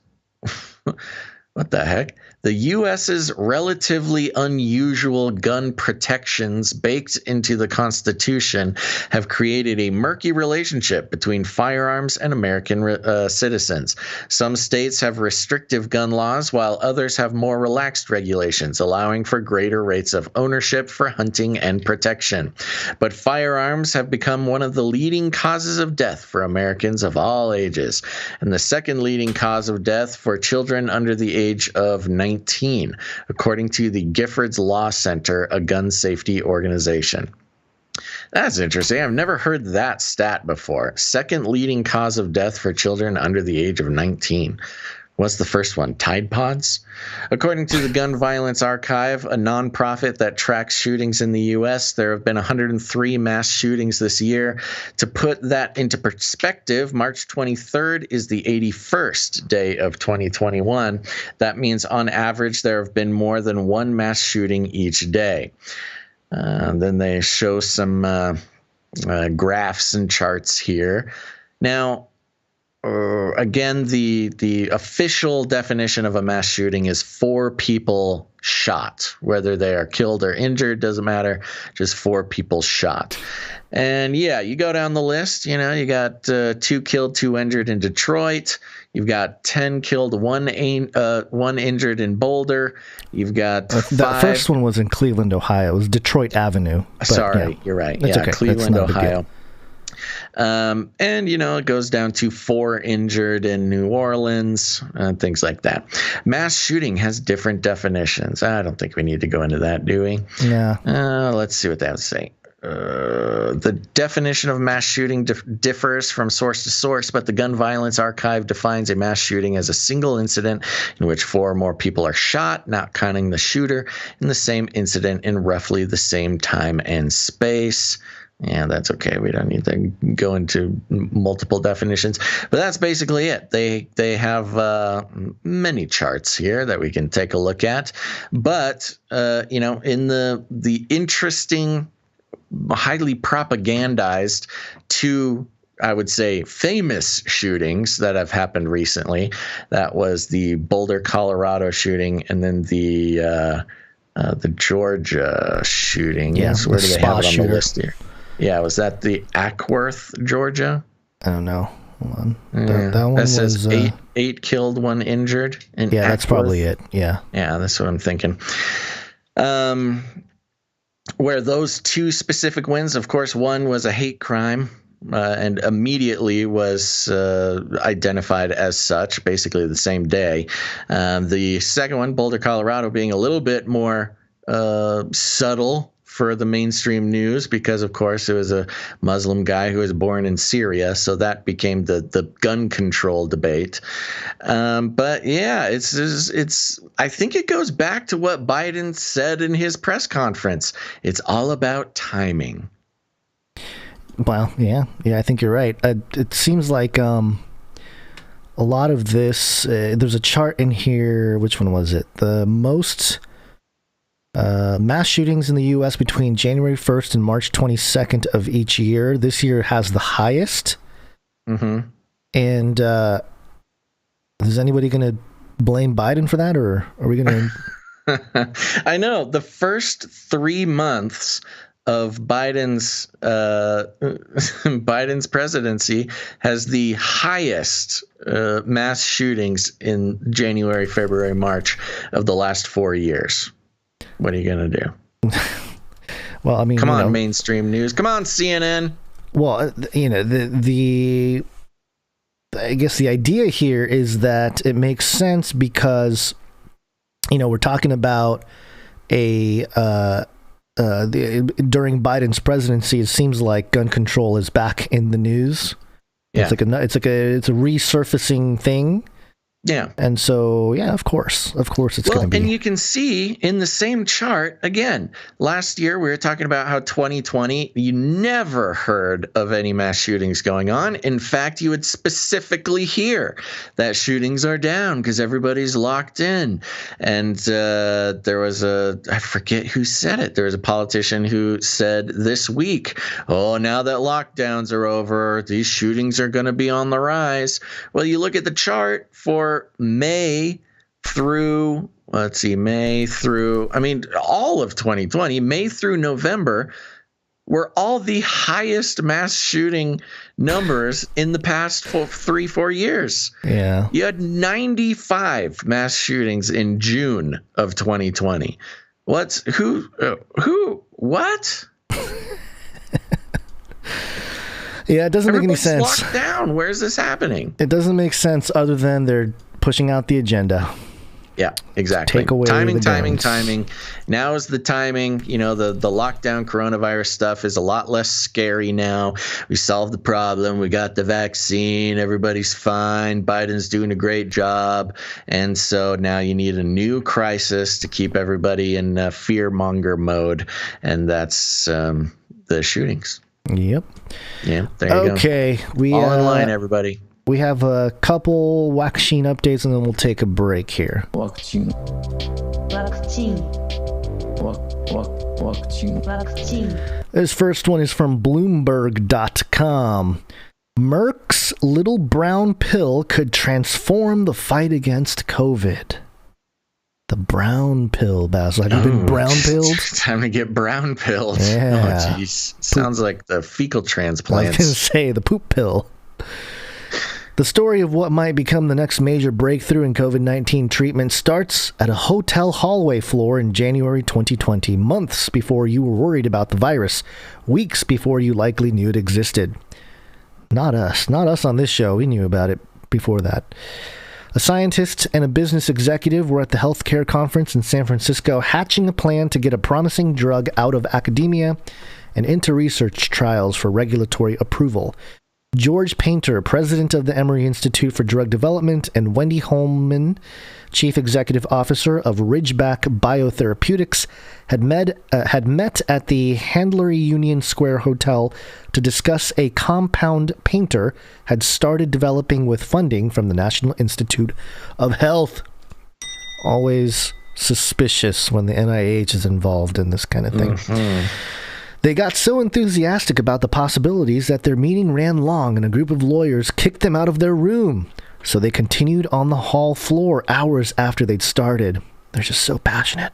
What the heck? The U.S.'s relatively unusual gun protections baked into the Constitution have created a murky relationship between firearms and American citizens. Some states have restrictive gun laws, while others have more relaxed regulations, allowing for greater rates of ownership for hunting and protection. But firearms have become one of the leading causes of death for Americans of all ages, and the second leading cause of death for children under the age of 19, according to the Giffords Law Center, a gun safety organization. That's interesting. I've never heard that stat before. Second leading cause of death for children under the age of 19. What's the first one? Tide Pods? According to the Gun Violence Archive, a nonprofit that tracks shootings in the U.S., there have been 103 mass shootings this year. To put that into perspective, March 23rd is the 81st day of 2021. That means on average there have been more than one mass shooting each day. Then they show some graphs and charts here. Now, again, the official definition of a mass shooting is 4 people shot. Whether they are killed or injured, doesn't matter. Just 4 people shot. And yeah, you go down the list, you know, you got 2 killed, 2 injured in Detroit. You've got 10 killed, 1 injured in Boulder. You've got 5. The first one was in Cleveland, Ohio. It was Detroit Avenue. Sorry, you're right. That's okay. Cleveland, Ohio. And, you know, it goes down to 4 injured in New Orleans, things like that. Mass shooting has different definitions. I don't think we need to go into that, do we? Yeah. Let's see what they have to say. The definition of mass shooting differs from source to source, but the Gun Violence Archive defines a mass shooting as a single incident in which 4 or more people are shot, not counting the shooter, in the same incident in roughly the same time and space. Yeah, that's okay. We don't need to go into multiple definitions, but that's basically it. They have many charts here that we can take a look at, but you know, in the interesting, highly propagandized 2, I would say, famous shootings that have happened recently. That was the Boulder, Colorado shooting, and then the Georgia shooting. Yeah, where do they have it on shooter. the list here? Yeah, was that the Ackworth, Georgia? I don't know. Hold on. Yeah. That one that says was 8 killed, 1 injured. Yeah, Ackworth. that's probably it. Yeah. Yeah, that's what I'm thinking. Where those 2 specific wins, of course, one was a hate crime and immediately was identified as such, basically the same day. The second one, Boulder, Colorado, being a little bit more subtle for the mainstream news because, of course, it was a Muslim guy who was born in Syria, so that became the gun control debate. But yeah, it's. I think it goes back to what Biden said in his press conference. It's all about timing. Well, yeah, I think you're right. It seems like a lot of this. There's a chart in here. Which one was it? The most mass shootings in the U.S. between January 1st and March 22nd of each year. This year has the highest. Mm-hmm. And is anybody going to blame Biden for that, or are we going to? I know the first 3 months of Biden's presidency has the highest mass shootings in January, February, March of the last 4 years. What are you going to do? Well, I mean, come on, mainstream news. Come on, CNN. Well, you know, I guess the idea here is that it makes sense because, you know, we're talking about during Biden's presidency, it seems like gun control is back in the news. Yeah. It's a resurfacing thing. Yeah. And so, yeah, of course it's going to be. And you can see in the same chart, again, last year we were talking about how 2020, you never heard of any mass shootings going on. In fact, you would specifically hear that shootings are down because everybody's locked in. And there was I forget who said it. There was a politician who said this week, oh, now that lockdowns are over, these shootings are going to be on the rise. Well, you look at the chart for May through, all of 2020, May through November, were all the highest mass shooting numbers in the past 3-4 years. Yeah. You had 95 mass shootings in June of 2020. What? Yeah, it doesn't make any sense. Locked down. Where's this happening? It doesn't make sense other than they're pushing out the agenda. Yeah, exactly. Take away timing. Now is the timing. You know, the lockdown coronavirus stuff is a lot less scary now. We solved the problem. We got the vaccine. Everybody's fine. Biden's doing a great job. And so now you need a new crisis to keep everybody in fear-monger mode. And that's the shootings. Yep. Yeah, there you go. Okay. All in line, everybody. We have a couple WACCINE updates, and then we'll take a break here. WACCINE. This first one is from Bloomberg.com. Merck's little brown pill could transform the fight against COVID. The brown pill, Basil. Have you been brown pilled? Time to get brown pilled. Yeah. Oh, jeez. Sounds like the fecal I transplants. was going to say, the poop pill. The story of what might become the next major breakthrough in COVID-19 treatment starts at a hotel hallway floor in January 2020, months before you were worried about the virus, weeks before you likely knew it existed. Not us on this show. We knew about it before that. A scientist and a business executive were at the healthcare conference in San Francisco hatching a plan to get a promising drug out of academia and into research trials for regulatory approval. George Painter, president of the Emory Institute for Drug Development, and Wendy Holman, chief executive officer of Ridgeback Biotherapeutics, had met at the Handlery Union Square Hotel to discuss a compound Painter had started developing with funding from the National Institute of Health. Always suspicious when the NIH is involved in this kind of thing. Mm-hmm. They got so enthusiastic about the possibilities that their meeting ran long and a group of lawyers kicked them out of their room. So they continued on the hall floor hours after they'd started. They're just so passionate.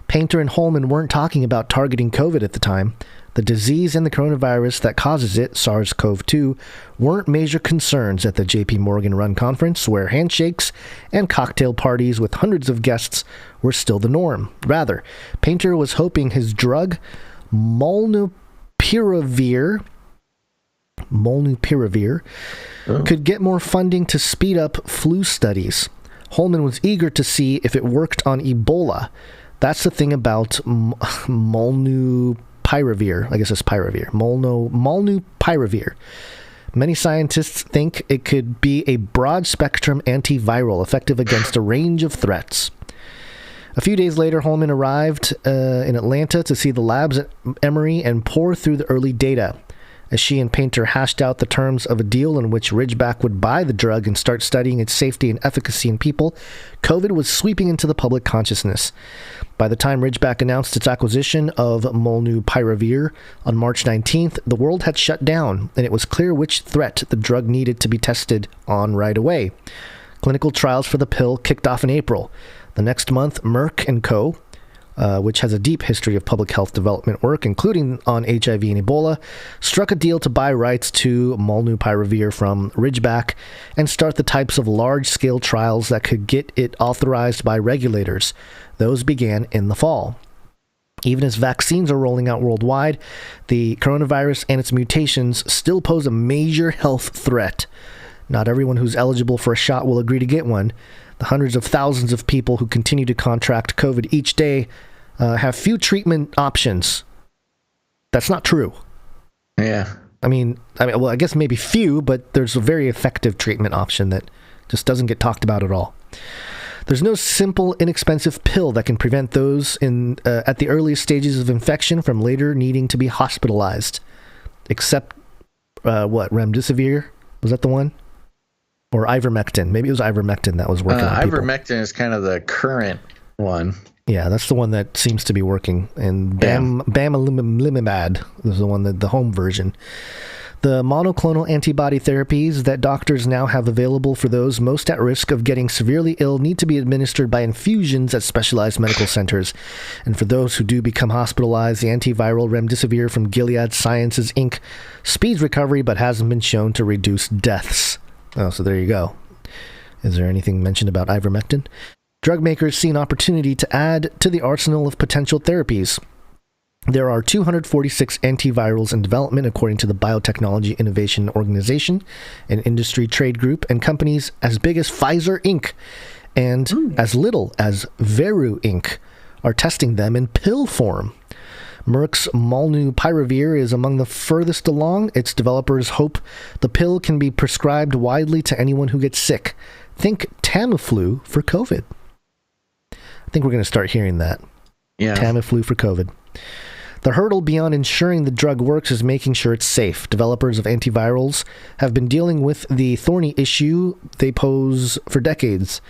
Painter and Holman weren't talking about targeting COVID at the time. The disease and the coronavirus that causes it, SARS-CoV-2, weren't major concerns at the JP Morgan-run conference, where handshakes and cocktail parties with hundreds of guests were still the norm. Rather, Painter was hoping his drug, molnupiravir, could get more funding to speed up flu studies. Holman was eager to see if it worked on Ebola. That's the thing about molnupiravir. I guess it's piravir. Molnupiravir. Many scientists think it could be a broad-spectrum antiviral effective against a range of threats. A few days later, Holman arrived in Atlanta to see the labs at Emory and pour through the early data. As she and Painter hashed out the terms of a deal in which Ridgeback would buy the drug and start studying its safety and efficacy in people, COVID was sweeping into the public consciousness. By the time Ridgeback announced its acquisition of molnupiravir on March 19th, the world had shut down, and it was clear which threat the drug needed to be tested on right away. Clinical trials for the pill kicked off in April. The next month, Merck & Co., which has a deep history of public health development work, including on HIV and Ebola, struck a deal to buy rights to molnupiravir from Ridgeback and start the types of large-scale trials that could get it authorized by regulators. Those began in the fall. Even as vaccines are rolling out worldwide, the coronavirus and its mutations still pose a major health threat. Not everyone who's eligible for a shot will agree to get one. The hundreds of thousands of people who continue to contract COVID each day have few treatment options. That's not true. Yeah. Well, I guess maybe few, but there's a very effective treatment option that just doesn't get talked about at all. There's no simple, inexpensive pill that can prevent those at the earliest stages of infection from later needing to be hospitalized. Except, remdesivir? Was that the one? Or ivermectin. Maybe it was ivermectin that was working on people. Ivermectin is kind of the current one. Yeah, that's the one that seems to be working. And bamlanivimab is the one, the home version. The monoclonal antibody therapies that doctors now have available for those most at risk of getting severely ill need to be administered by infusions at specialized medical centers. And for those who do become hospitalized, the antiviral remdesivir from Gilead Sciences, Inc. speeds recovery but hasn't been shown to reduce deaths. Oh, so there you go. Is there anything mentioned about ivermectin? Drug makers see an opportunity to add to the arsenal of potential therapies. There are 246 antivirals in development, according to the Biotechnology Innovation Organization, an industry trade group, and companies as big as Pfizer Inc. and as little as Veru Inc. are testing them in pill form. Merck's molnupiravir is among the furthest along. Its developers hope the pill can be prescribed widely to anyone who gets sick. Think Tamiflu for COVID. I think we're going to start hearing that. Yeah. Tamiflu for COVID. The hurdle beyond ensuring the drug works is making sure it's safe. Developers of antivirals have been dealing with the thorny issue they pose for decades.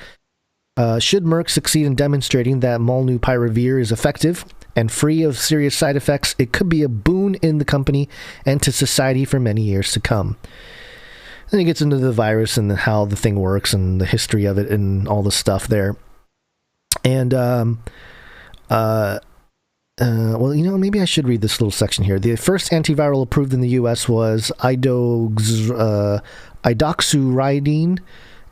Should Merck succeed in demonstrating that molnupiravir is effective, and free of serious side effects, it could be a boon in the company and to society for many years to come. Then he gets into the virus and how the thing works and the history of it and all the stuff there. And, well, maybe I should read this little section here. The first antiviral approved in the U.S. was idoxuridine,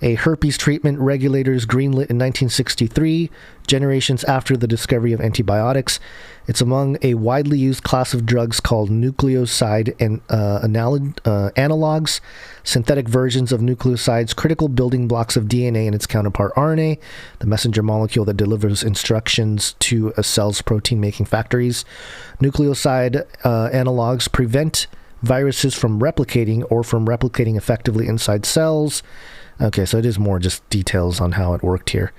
a herpes treatment regulators greenlit in 1963, generations after the discovery of antibiotics. It's among a widely used class of drugs called nucleoside and analogs, synthetic versions of nucleosides, critical building blocks of DNA and its counterpart RNA, the messenger molecule that delivers instructions to a cell's protein-making factories. Nucleoside analogs prevent viruses from replicating or from replicating effectively inside cells. Okay, so it is more just details on how it worked here.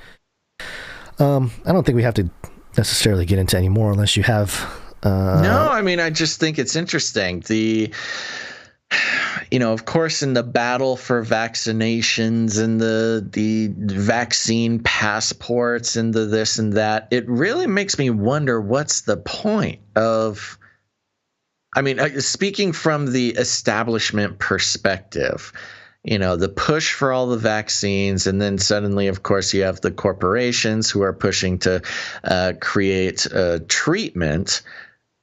I don't think we have to necessarily get into any more unless you have... No, I mean, I just think it's interesting. Of course, in the battle for vaccinations and the vaccine passports and the this and that, it really makes me wonder what's the point of... I mean, speaking from the establishment perspective... the push for all the vaccines, and then suddenly, of course, you have the corporations who are pushing to create treatment,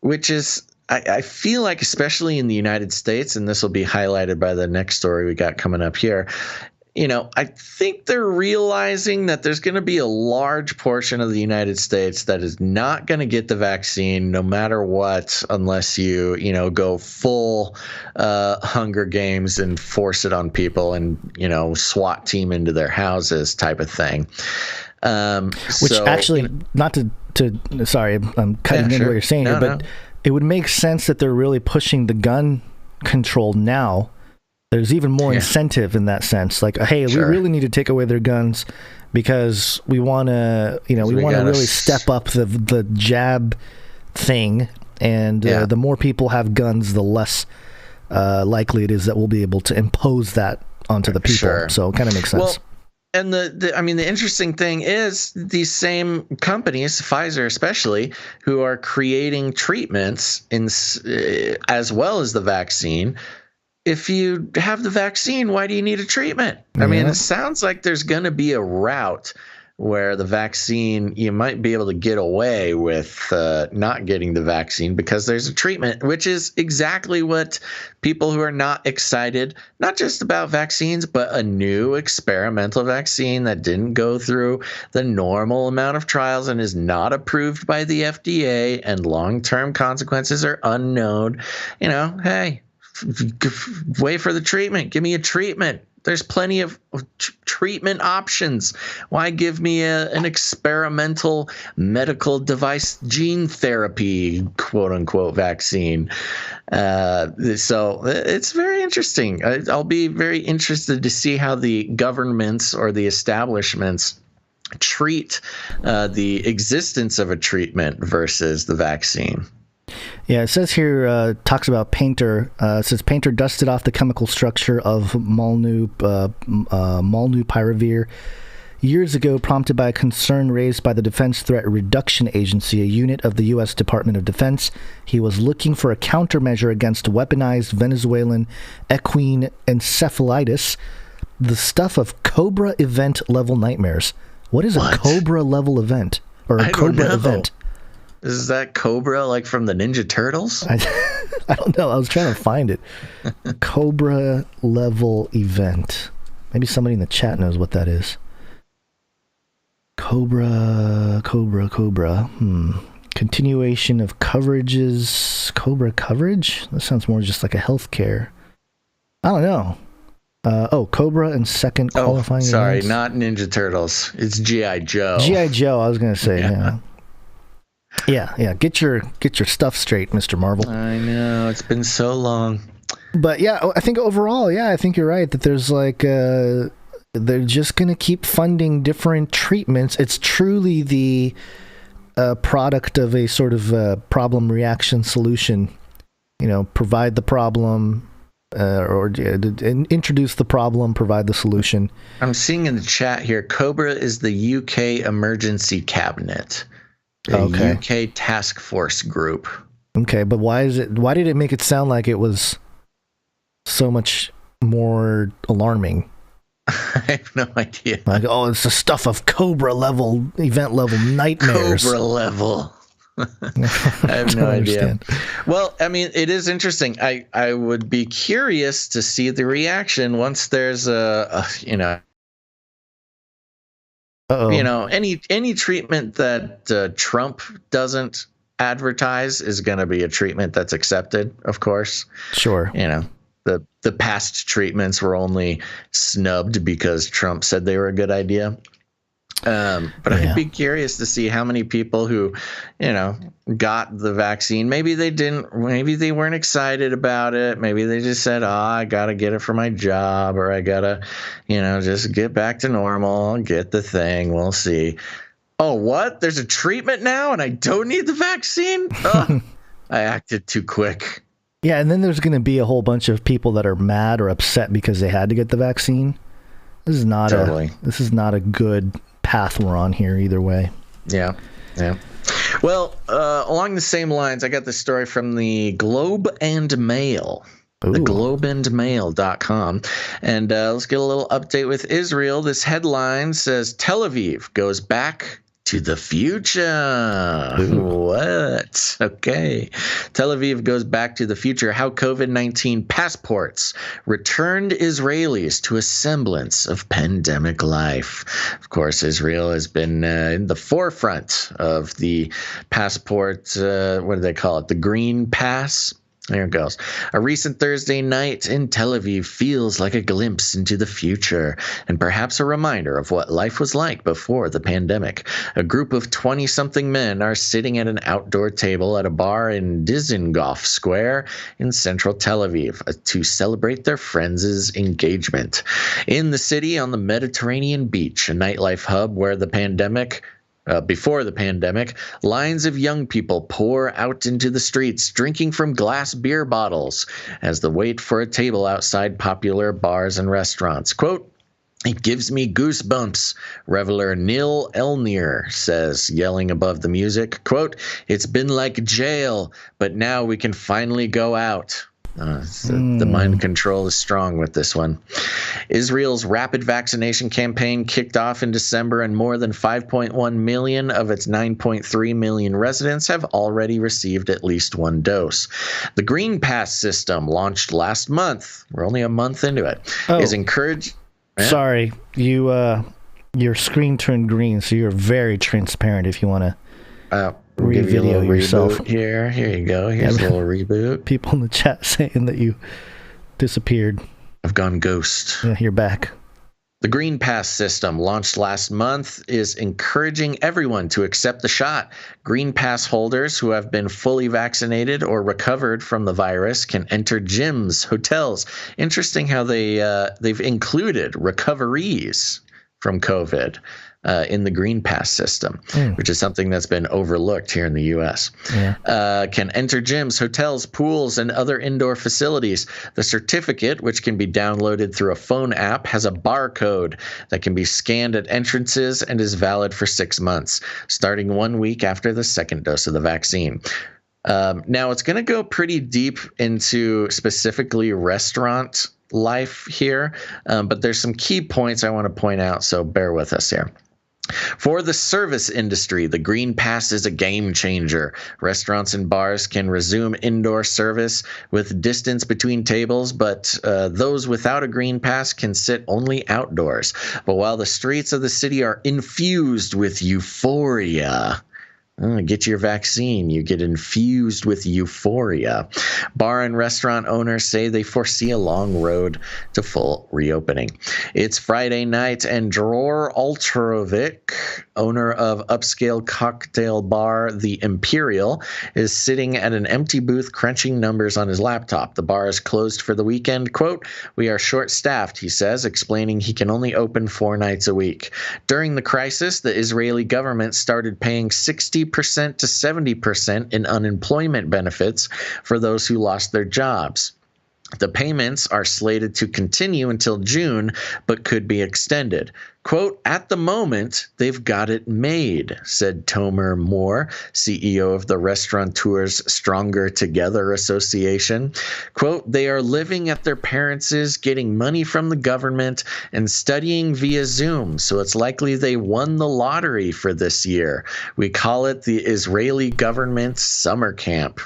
which is, I feel like, especially in the United States, and this will be highlighted by the next story we got coming up here, I think they're realizing that there's going to be a large portion of the United States that is not going to get the vaccine no matter what, unless you, go full Hunger Games and force it on people and, SWAT team into their houses type of thing. Which actually, not to sorry, I'm cutting into what you're saying here, but it would make sense that they're really pushing the gun control now. There's even more incentive in that sense. Like, hey, we really need to take away their guns because we want to, we want to really step up the jab thing. And the more people have guns, the less likely it is that we'll be able to impose that onto the people. Sure. So it kind of makes sense. Well, and the interesting thing is these same companies, Pfizer especially, who are creating treatments as well as the vaccine. If you have the vaccine, why do you need a treatment? I mean, it sounds like there's going to be a route where the vaccine, you might be able to get away with not getting the vaccine because there's a treatment, which is exactly what people who are not excited, not just about vaccines, but a new experimental vaccine that didn't go through the normal amount of trials and is not approved by the FDA and long-term consequences are unknown. Hey, wait for the treatment. Give me a treatment. There's plenty of treatment options. Why give me an experimental medical device gene therapy, quote unquote, vaccine? So it's very interesting. I'll be very interested to see how the governments or the establishments treat the existence of a treatment versus the vaccine. Yeah, it says here, talks about Painter. It says Painter dusted off the chemical structure of molnupiravir years ago, prompted by a concern raised by the Defense Threat Reduction Agency, a unit of the U.S. Department of Defense. He was looking for a countermeasure against weaponized Venezuelan equine encephalitis, the stuff of Cobra event level nightmares. What is a Cobra level event? Or a Cobra event? Is that Cobra like from the Ninja Turtles? I don't know. I was trying to find it. Cobra level event. Maybe somebody in the chat knows what that is. Cobra. Continuation of coverages. Cobra coverage? That sounds more just like a healthcare. I don't know. Cobra and second qualifying events. Events. Not Ninja Turtles. It's G.I. Joe. G.I. Joe, I was going to say, yeah. Yeah. Get your stuff straight, Mr. Marvel. I know, it's been so long. But yeah, I think overall, I think you're right that there's like they're just gonna keep funding different treatments. It's truly the product of a sort of problem reaction solution. Provide the problem. Or introduce the problem, provide the solution. I'm seeing in the chat here, Cobra is the UK emergency cabinet. A UK task force group. Okay, but why did it make it sound like it was so much more alarming? I have no idea. Like, oh, it's the stuff of Cobra level, event level nightmares. Cobra level. I have no idea. Well, I mean, it is interesting. I would be curious to see the reaction once there's any treatment that Trump doesn't advertise is going to be a treatment that's accepted, of course. Sure. The past treatments were only snubbed because Trump said they were a good idea. But I'd be curious to see how many people who, got the vaccine, maybe they weren't excited about it. Maybe they just said, I got to get it for my job, or I got to, just get back to normal, get the thing. We'll see. Oh, what? There's a treatment now and I don't need the vaccine? I acted too quick. Yeah, and then there's going to be a whole bunch of people that are mad or upset because they had to get the vaccine. This is not a good path we're on here either way. Yeah. Well, along the same lines, I got this story from the Globe and Mail. Ooh. The globeandmail.com. And let's get a little update with Israel. This headline says Tel Aviv goes back to the future. Ooh. What? Okay. Tel Aviv goes back to the future. How COVID-19 passports returned Israelis to a semblance of pandemic life. Of course, Israel has been in the forefront of the passport, what do they call it? The Green Pass. There it goes. A recent Thursday night in Tel Aviv feels like a glimpse into the future and perhaps a reminder of what life was like before the pandemic. A group of 20-something men are sitting at an outdoor table at a bar in Dizengoff Square in central Tel Aviv to celebrate their friends' engagement. In the city on the Mediterranean beach, a nightlife hub where before the pandemic, lines of young people pour out into the streets, drinking from glass beer bottles as they wait for a table outside popular bars and restaurants. Quote, "It gives me goosebumps," reveler Neil Elnir says, yelling above the music. Quote, "It's been like jail, but now we can finally go out." The mind control is strong with this one. Israel's rapid vaccination campaign kicked off in December, and more than 5.1 million of its 9.3 million residents have already received at least one dose. The Green Pass system, launched last month, we're only a month into it, is encouraged. Sorry, your screen turned green, so you're very transparent if you want to re-video yourself. Here you go. Here's a little reboot. People in the chat saying that you disappeared. I've gone ghost. Yeah, you're back. The Green Pass system, launched last month, is encouraging everyone to accept the shot. Green Pass holders who have been fully vaccinated or recovered from the virus can enter gyms, hotels. Interesting how they've included recoveries from COVID in the Green Pass system, which is something that's been overlooked here in the U.S. Yeah. Can enter gyms, hotels, pools, and other indoor facilities. The certificate, which can be downloaded through a phone app, has a barcode that can be scanned at entrances and is valid for 6 months, starting 1 week after the second dose of the vaccine. Now, it's going to go pretty deep into specifically restaurant life here, but there's some key points I want to point out, so bear with us here. For the service industry, the Green Pass is a game changer. Restaurants and bars can resume indoor service with distance between tables, but those without a Green Pass can sit only outdoors. But while the streets of the city are infused with euphoria, get your vaccine, you get infused with euphoria. Bar and restaurant owners say they foresee a long road to full reopening. It's Friday night, and Dror Alterovic, owner of upscale cocktail bar The Imperial, is sitting at an empty booth crunching numbers on his laptop. The bar is closed for the weekend. Quote, "We are short-staffed," he says, explaining he can only open 4 nights a week. During the crisis, the Israeli government started paying 60% to 70% in unemployment benefits for those who lost their jobs. The payments are slated to continue until June, but could be extended. Quote, at the moment, they've got it made, said Tomer Moore, CEO of the Restaurateurs Stronger Together Association. Quote, they are living at their parents', getting money from the government, and studying via Zoom, so it's likely they won the lottery for this year. We call it the Israeli government summer camp.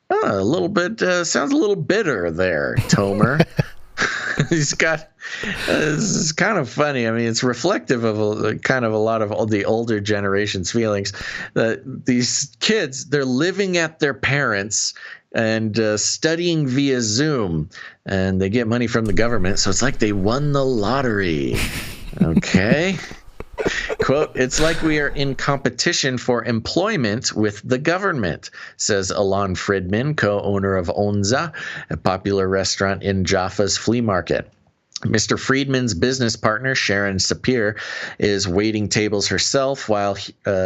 Oh, a little bit, sounds a little bitter there, Tomer. He's got, this is kind of funny. I mean, it's reflective of a lot of all the older generation's feelings. These kids, they're living at their parents' and studying via Zoom, and they get money from the government, so it's like they won the lottery. Okay. Quote, it's like we are in competition for employment with the government, says Alon Friedman, co-owner of Onza, a popular restaurant in Jaffa's flea market. Mr. Friedman's business partner, Sharon Sapir, is waiting tables herself while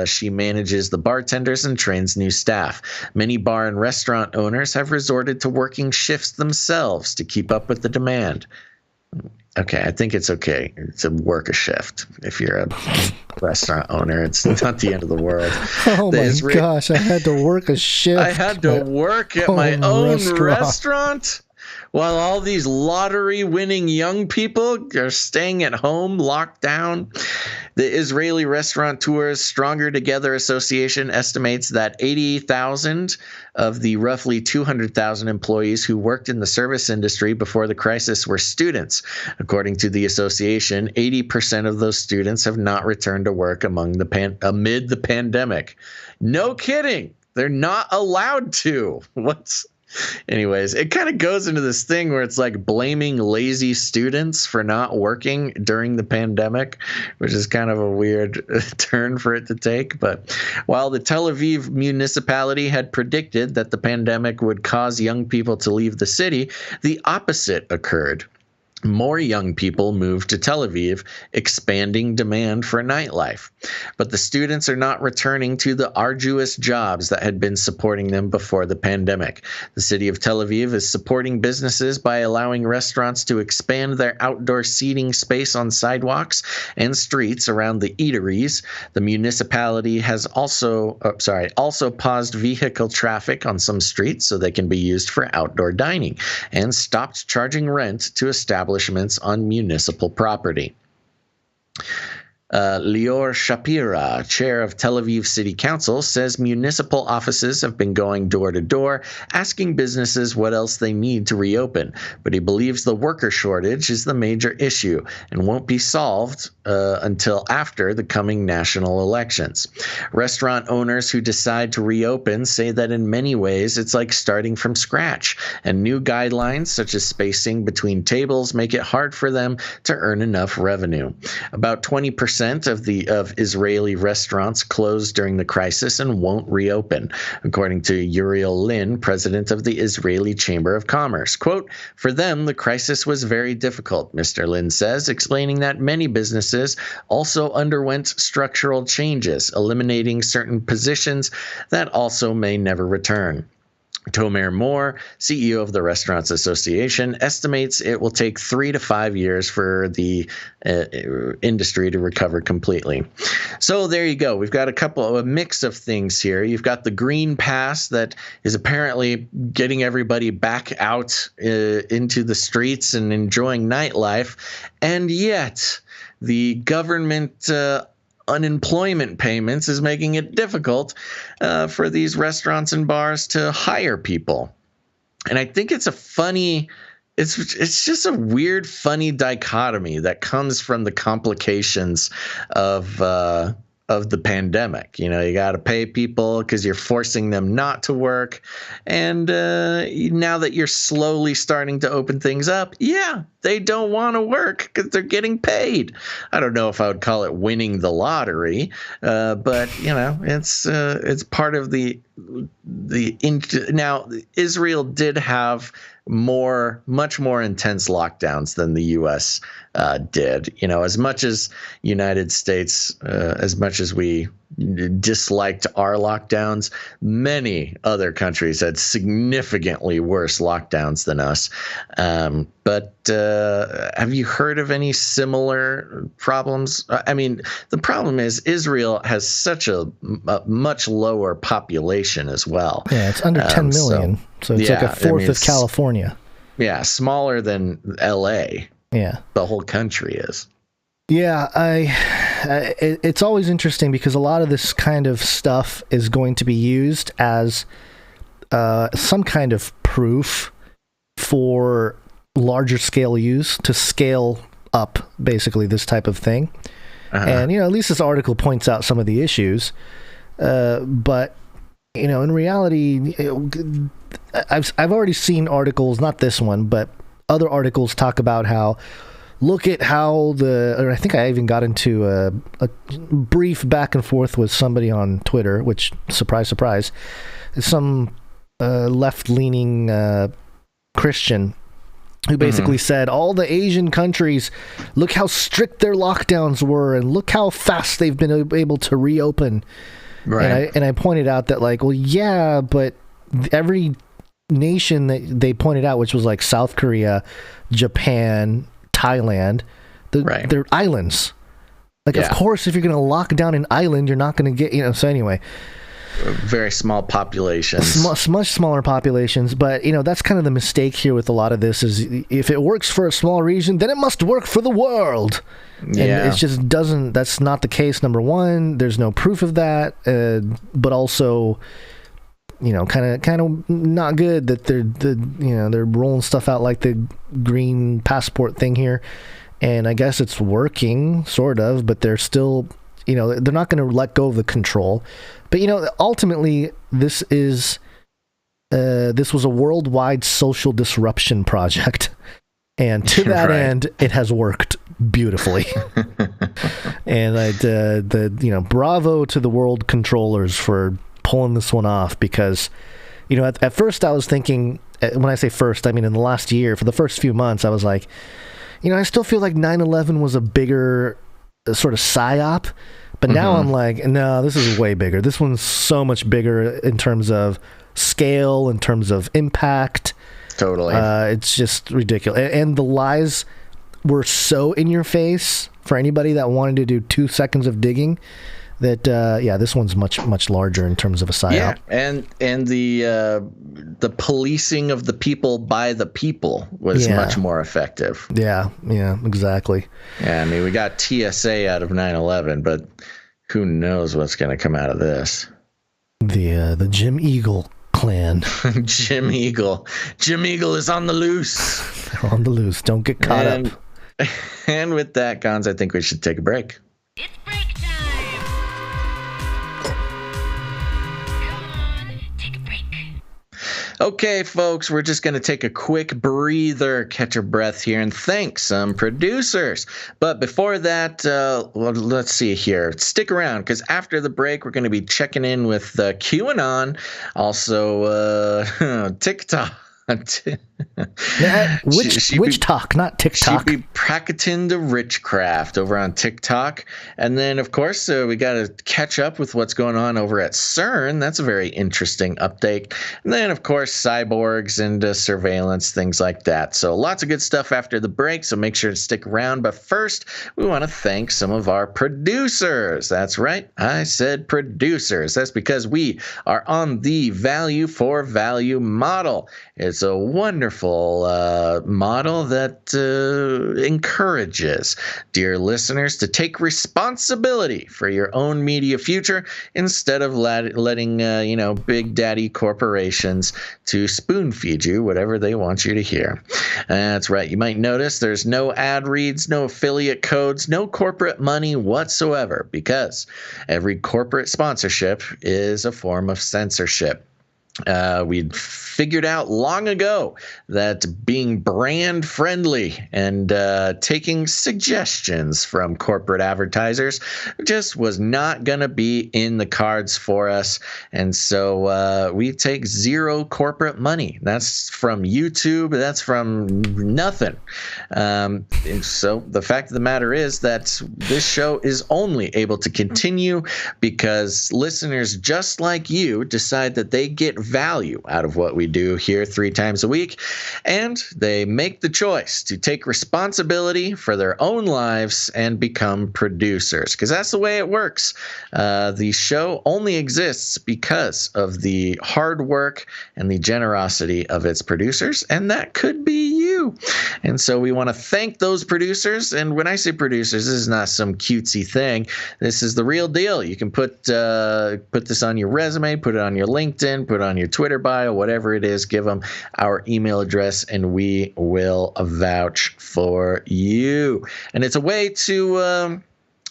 she manages the bartenders and trains new staff. Many bar and restaurant owners have resorted to working shifts themselves to keep up with the demand. Okay, I think it's okay to work a shift if you're a restaurant owner. It's not the end of the world. Oh my gosh, I had to work a shift. I had to work at my own restaurant while all these lottery-winning young people are staying at home, locked down. The Israeli Restaurateurs Stronger Together Association estimates that 80,000 of the roughly 200,000 employees who worked in the service industry before the crisis were students. According to the association, 80% of those students have not returned to work amid the pandemic. No kidding. They're not allowed to. Anyways, it kind of goes into this thing where it's like blaming lazy students for not working during the pandemic, which is kind of a weird turn for it to take. But while the Tel Aviv municipality had predicted that the pandemic would cause young people to leave the city, the opposite occurred. More young people moved to Tel Aviv, expanding demand for nightlife. But the students are not returning to the arduous jobs that had been supporting them before the pandemic. The city of Tel Aviv is supporting businesses by allowing restaurants to expand their outdoor seating space on sidewalks and streets around the eateries. The municipality has also paused vehicle traffic on some streets so they can be used for outdoor dining, and stopped charging rent to establishments on municipal property. Lior Shapira, chair of Tel Aviv City Council, says municipal offices have been going door to door, asking businesses what else they need to reopen. But he believes the worker shortage is the major issue and won't be solved until after the coming national elections. Restaurant owners who decide to reopen say that in many ways it's like starting from scratch, and new guidelines such as spacing between tables make it hard for them to earn enough revenue. About 20% of Israeli restaurants closed during the crisis and won't reopen, according to Uriel Lin, president of the Israeli Chamber of Commerce. Quote, for them, the crisis was very difficult, Mr. Lin says, explaining that many businesses also underwent structural changes, eliminating certain positions that also may never return. Tomer Moore, CEO of the Restaurants Association, estimates it will take 3 to 5 years for the industry to recover completely. So there you go. We've got a mix of things here. You've got the green pass that is apparently getting everybody back out into the streets and enjoying nightlife, and yet the government unemployment payments is making it difficult for these restaurants and bars to hire people. And I think it's it's just a weird, funny dichotomy that comes from the complications of the pandemic. You know, you got to pay people because you're forcing them not to work. And now that you're slowly starting to open things up, they don't want to work because they're getting paid. I don't know if I would call it winning the lottery, but you know, it's part of now Israel did have much more intense lockdowns than the U.S. Did. You know, as much as United States, as much as we disliked our lockdowns. Many other countries had significantly worse lockdowns than us. But have you heard of any similar problems? I mean, the problem is Israel has such a much lower population as well. Yeah, it's under 10 million. So it's like a fourth of California. Yeah, smaller than LA. Yeah. The whole country is. Yeah, it's always interesting because a lot of this kind of stuff is going to be used as some kind of proof for larger scale use to scale up basically this type of thing. And, at least this article points out some of the issues. But, in reality, I've already seen articles, not this one, but other articles talk about how, look at how I think I even got into a brief back and forth with somebody on Twitter, which, surprise, surprise, is some left-leaning Christian who basically said, all the Asian countries, look how strict their lockdowns were, and look how fast they've been able to reopen. Right. And I pointed out that, like, well, yeah, but every nation that they pointed out, which was like South Korea, Japan, Thailand, they're islands. Like, of course, if you're going to lock down an island, you're not going to get, so anyway. Very small populations. Much smaller populations, but, that's kind of the mistake here with a lot of this is if it works for a small region, then it must work for the world. Yeah. And it just doesn't, that's not the case, number one. There's no proof of that, but also, kind of not good that they're rolling stuff out like the green passport thing here. And I guess it's working, sort of, but they're still, they're not going to let go of the control. But, ultimately, this was a worldwide social disruption project. And to that end, it has worked beautifully. And bravo to the world controllers for pulling this one off, because, at first I was thinking, when I say first, I mean in the last year, for the first few months, I was like, I still feel like 9/11 was a bigger sort of psyop. But now I'm like, no, this is way bigger. This one's so much bigger in terms of scale, in terms of impact. Totally. It's just ridiculous. And the lies were so in your face for anybody that wanted to do 2 seconds of digging that, this one's much, much larger in terms of a psyop. Yeah, and the policing of the people by the people was much more effective. Yeah, exactly. Yeah, I mean, we got TSA out of 9/11, but who knows what's going to come out of this? The Jim Eagle clan. Jim Eagle is on the loose. On the loose. Don't get caught up. And with that, Gons, I think we should take a break. It's break time. Come on, take a break. Okay, folks, we're just going to take a quick breather, catch our breath here, and thank some producers. But before that, let's see here. Stick around, because after the break, we're going to be checking in with QAnon, also TikTok. WitchTok, not TikTok. She'd be practicing the witchcraft over on TikTok. And then, of course, we got to catch up with what's going on over at CERN. That's a very interesting update. And then, of course, cyborgs and surveillance, things like that. So lots of good stuff after the break, so make sure to stick around. But first, we want to thank some of our producers. That's right, I said producers. That's because we are on the value for value model. It's a wonderful model that encourages dear listeners to take responsibility for your own media future instead of letting big daddy corporations to spoon feed you whatever they want you to hear. That's right. You might notice there's no ad reads, no affiliate codes, no corporate money whatsoever, because every corporate sponsorship is a form of censorship. We'd figured out long ago that being brand friendly and taking suggestions from corporate advertisers just was not going to be in the cards for us. And so we take zero corporate money. That's from YouTube. That's from nothing. And so the fact of the matter is that this show is only able to continue because listeners just like you decide that they get value out of what we do here 3 times a week, and they make the choice to take responsibility for their own lives and become producers, because that's the way it works. The show only exists because of the hard work and the generosity of its producers, and that could be you. And so we want to thank those producers. And when I say producers, this is not some cutesy thing. This is the real deal. You can put this on your resume, put it on your LinkedIn, put it on your Twitter bio, whatever it is. Give them our email address and we will vouch for you. And it's a way to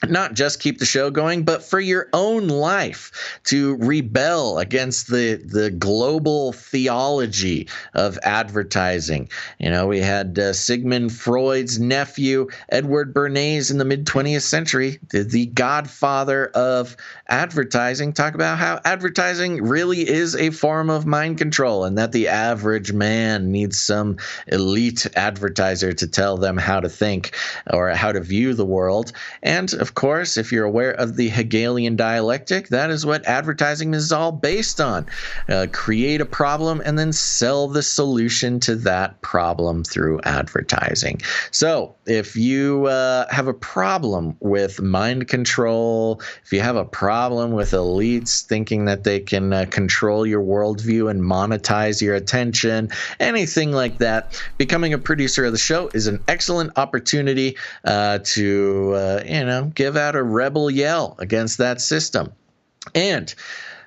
not just keep the show going, but for your own life to rebel against the global theology of advertising. You know, we had Sigmund Freud's nephew, Edward Bernays, in the mid-20th century, the godfather of advertising, talk about how advertising really is a form of mind control and that the average man needs some elite advertiser to tell them how to think or how to view the world. And of course, if you're aware of the Hegelian dialectic, that is what advertising is all based on. Create a problem and then sell the solution to that problem through advertising. So if you have a problem with mind control, if you have a problem with elites thinking that they can control your worldview and monetize your attention, anything like that, becoming a producer of the show is an excellent opportunity to give out a rebel yell against that system. And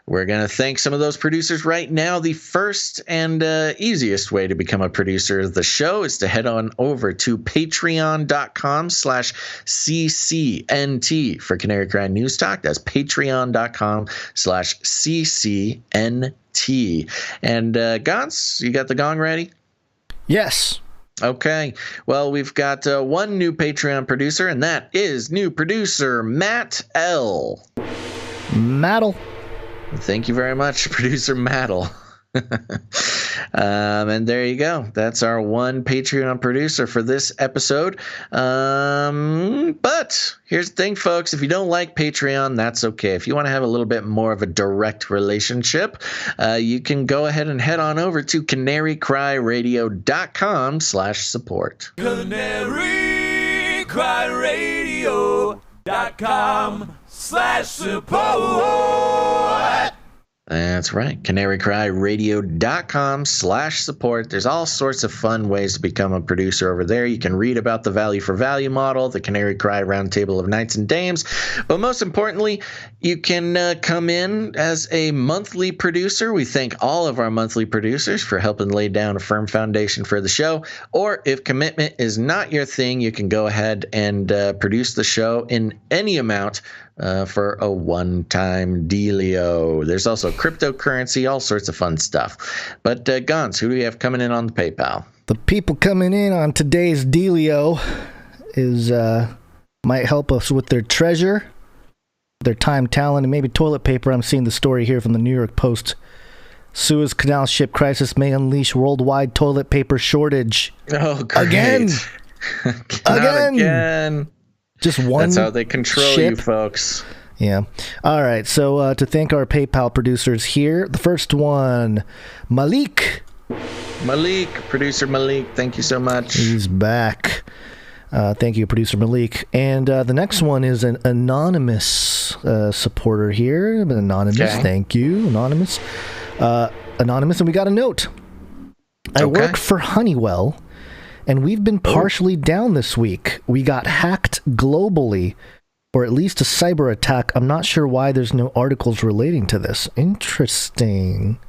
we're going to thank some of those producers right now. The first and easiest way to become a producer of the show is to head on over to patreon.com/CCNT for Canary Cry News Talk. That's patreon.com/CCNT. And Gons, you got the gong ready? Yes. Okay. Well, we've got one new Patreon producer, and that is new producer Matt L. Mattel. Thank you very much, producer Mattel. And there you go. That's our one Patreon producer for this episode. But here's the thing, folks. If you don't like Patreon, that's okay. If you want to have a little bit more of a direct relationship, you can go ahead and head on over to canarycryradio.com/support. canarycryradio.com/support. That's right. canarycryradio.com/support. There's all sorts of fun ways to become a producer over there. You can read about the value for value model, the Canary Cry Roundtable of Knights and Dames. But most importantly, you can come in as a monthly producer. We thank all of our monthly producers for helping lay down a firm foundation for the show. Or if commitment is not your thing, you can go ahead and produce the show in any amount for a one-time dealio. There's also cryptocurrency, all sorts of fun stuff. But Gons, who do we have coming in on the PayPal? The people coming in on today's dealio is might help us with their treasure, their time, talent, and maybe toilet paper. I'm seeing the story here from the New York Post. Suez Canal ship crisis may unleash worldwide toilet paper shortage. Oh, great. Again. Again. Just one. That's how they control ship. you, folks. Yeah. All right. So to thank our PayPal producers here, the first one, Malik, producer Malik, thank you so much. He's back. Thank you, producer Malik. And the next one is an anonymous supporter here. Anonymous, okay. Thank you, anonymous. Anonymous, and we got a note. I work for Honeywell. And we've been partially down this week. We got hacked globally, or at least a cyber attack. I'm not sure why there's no articles relating to this. Interesting.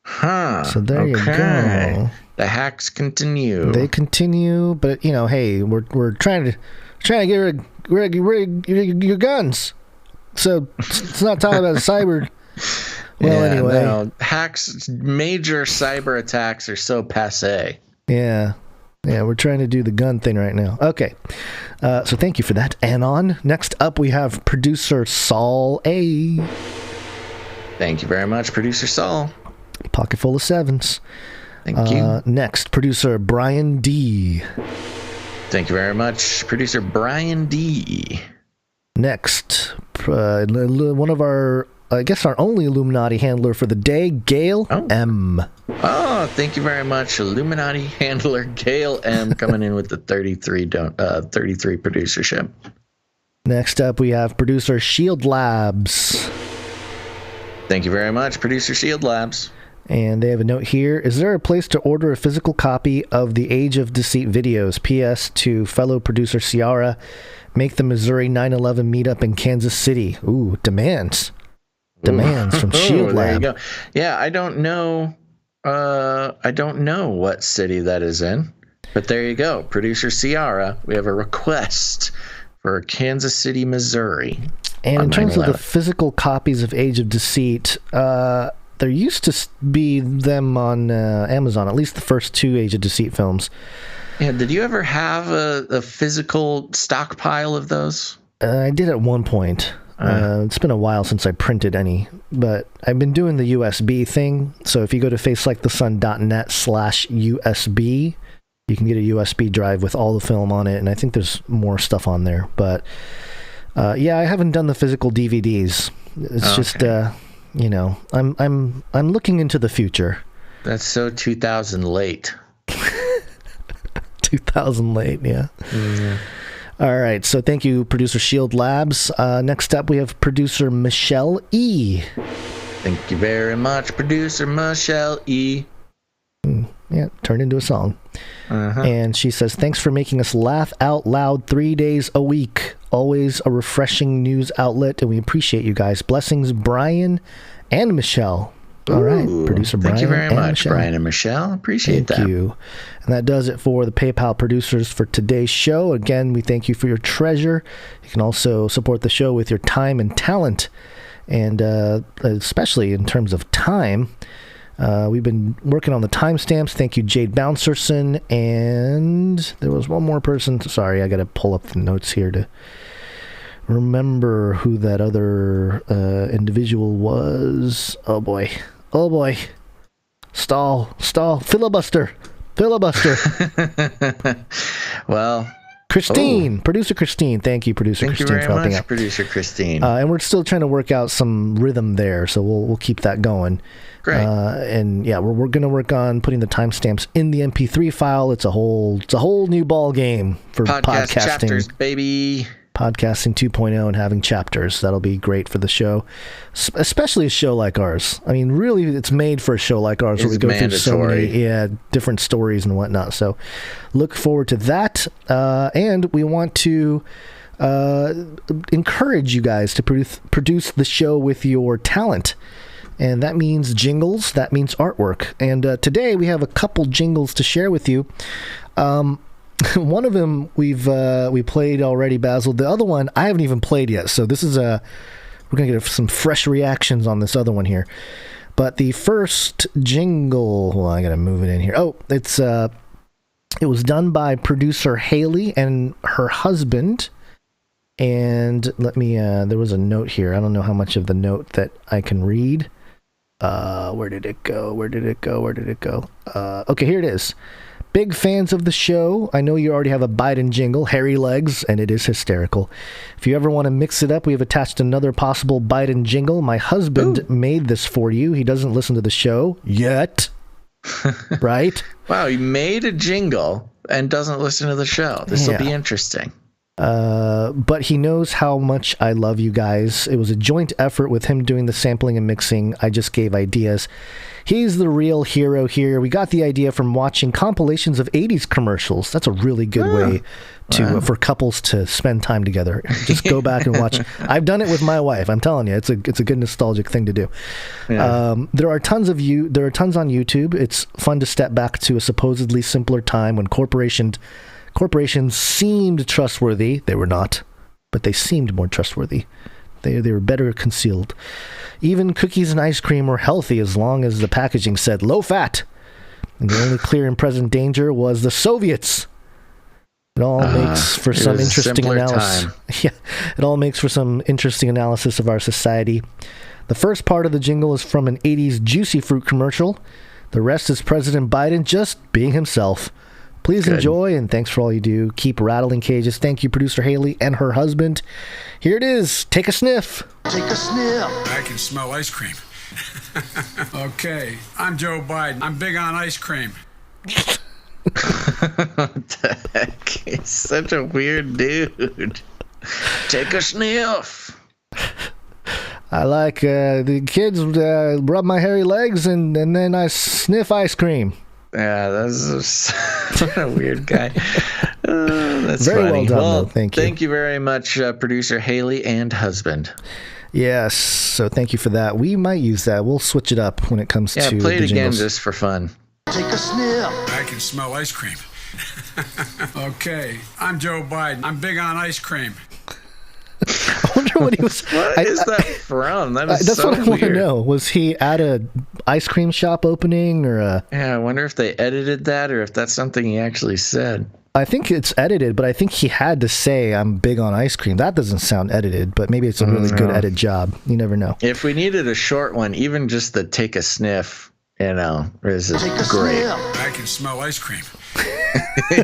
Huh. So there you go. The hacks continue. They continue, but hey, we're trying to get rid of your guns. So it's not talking about cyber Well, anyway. No, hacks, major cyber attacks are so passé. Yeah. Yeah, we're trying to do the gun thing right now. Okay. So thank you for that, Anon. Next up, we have producer Saul A. Thank you very much, producer Saul. Pocket full of sevens. Thank you. Next, producer Brian D. Thank you very much, producer Brian D. Next, one of our, I guess our only Illuminati handler for the day, Gail M. Oh, thank you very much, Illuminati handler Gail M. coming in with the 33 producership. Next up, we have producer Shield Labs. Thank you very much, producer Shield Labs. And they have a note here. Is there a place to order a physical copy of the Age of Deceit videos? P.S. to fellow producer Ciara. Make the Missouri 9/11 meetup in Kansas City. Ooh, demands. Demands from Shield Lab. There you go. Yeah, I don't know what city that is in. But there you go. Producer Ciara, we have a request for Kansas City, Missouri. And in terms of the physical copies of Age of Deceit, there used to be them on Amazon, at least the first 2 Age of Deceit films. Yeah, did you ever have a physical stockpile of those? I did at one point. It's been a while since I printed any, but I've been doing the USB thing. So if you go to facelikethesun.net/USB, you can get a USB drive with all the film on it, and I think there's more stuff on there. But yeah, I haven't done the physical DVDs. It's just I'm looking into the future. That's so 2000 late. 2000 late, yeah. All right, so thank you, producer Shield Labs. Next up, we have producer Michelle E. Thank you very much, producer Michelle E. Yeah, turned into a song. And she says, thanks for making us laugh out loud 3 days a week. Always a refreshing news outlet, and we appreciate you guys. Blessings, Brian and Michelle. All right, producer Brian. Thank you very much, Michelle. Brian and Michelle. Appreciate that. Thank you. And that does it for the PayPal producers for today's show. Again, we thank you for your treasure. You can also support the show with your time and talent. And especially in terms of time, we've been working on the timestamps. Thank you, Jade Bouncerson. And there was one more person. Sorry, I got to pull up the notes here to remember who that other individual was. Oh boy. Stall. Filibuster. Well, Christine, producer Christine. Thank you, producer Christine, for helping out. Thank you very much, producer Christine. And we're still trying to work out some rhythm there, so we'll keep that going. Great. And yeah, we're going to work on putting the timestamps in the MP3 file. It's a whole new ball game for podcasting. Chapters, baby. Podcasting 2.0 and having chapters. That'll be great for the show, especially a show like ours. I mean, really, it's made for a show like ours where we go through so many different stories and whatnot. So look forward to that. And we want to encourage you guys to produce the show with your talent. And that means jingles. That means artwork. And today we have a couple jingles to share with you. One of them we played already, Basil. The other one I haven't even played yet. So this is we're gonna get some fresh reactions on this other one here. But the first jingle, well, I gotta move it in here. Oh, it was done by producer Haley and her husband. And let me. There was a note here. I don't know how much of the note that I can read. Where did it go? Okay, here it is. Big fans of the show. I know you already have a Biden jingle, Hairy Legs, and it is hysterical. If you ever want to mix it up, we have attached another possible Biden jingle. My husband made this for you. He doesn't listen to the show yet. Right? Wow, he made a jingle and doesn't listen to the show. This will be interesting. But he knows how much I love you guys. It was a joint effort with him doing the sampling and mixing. I just gave ideas. He's the real hero here. We got the idea from watching compilations of 80s commercials. That's a really good way for couples to spend time together. Just go back and watch. I've done it with my wife. I'm telling you, it's a good nostalgic thing to do. Yeah. There are tons on YouTube. It's fun to step back to a supposedly simpler time when corporations seemed trustworthy. They were not, but they seemed more trustworthy. They were better concealed. Even cookies and ice cream were healthy as long as the packaging said low fat. And the only clear and present danger was the Soviets. It all makes for some interesting analysis. Yeah, it all makes for some interesting analysis of our society. The first part of the jingle is from an 80s Juicy Fruit commercial. The rest is President Biden just being himself. Please enjoy, and thanks for all you do. Keep rattling cages. Thank you, producer Haley and her husband. Here it is. Take a sniff. Take a sniff. I can smell ice cream. Okay, I'm Joe Biden. I'm big on ice cream. What the heck? He's such a weird dude. Take a sniff. I like the kids rub my hairy legs and then I sniff ice cream. Yeah, that's what a weird guy. That's very funny. well done, though. Thank you. Thank you very much, producer Haley and husband. Yes, so thank you for that. We might use that. We'll switch it up when it comes to play it the again jingles. just for fun. Take a sniff. I can smell ice cream. Okay, I'm Joe Biden. I'm big on ice cream. I wonder what he was. What is that from? That's so what I want to weird. know. Was he at a ice cream shop opening or a? Yeah, I wonder if they edited that or if that's something he actually said. I think it's edited, but I think he had to say, "I'm big on ice cream." That doesn't sound edited, but maybe it's a really good edit job. You never know. If we needed a short one, even just the take a sniff, this is great. I can smell ice cream.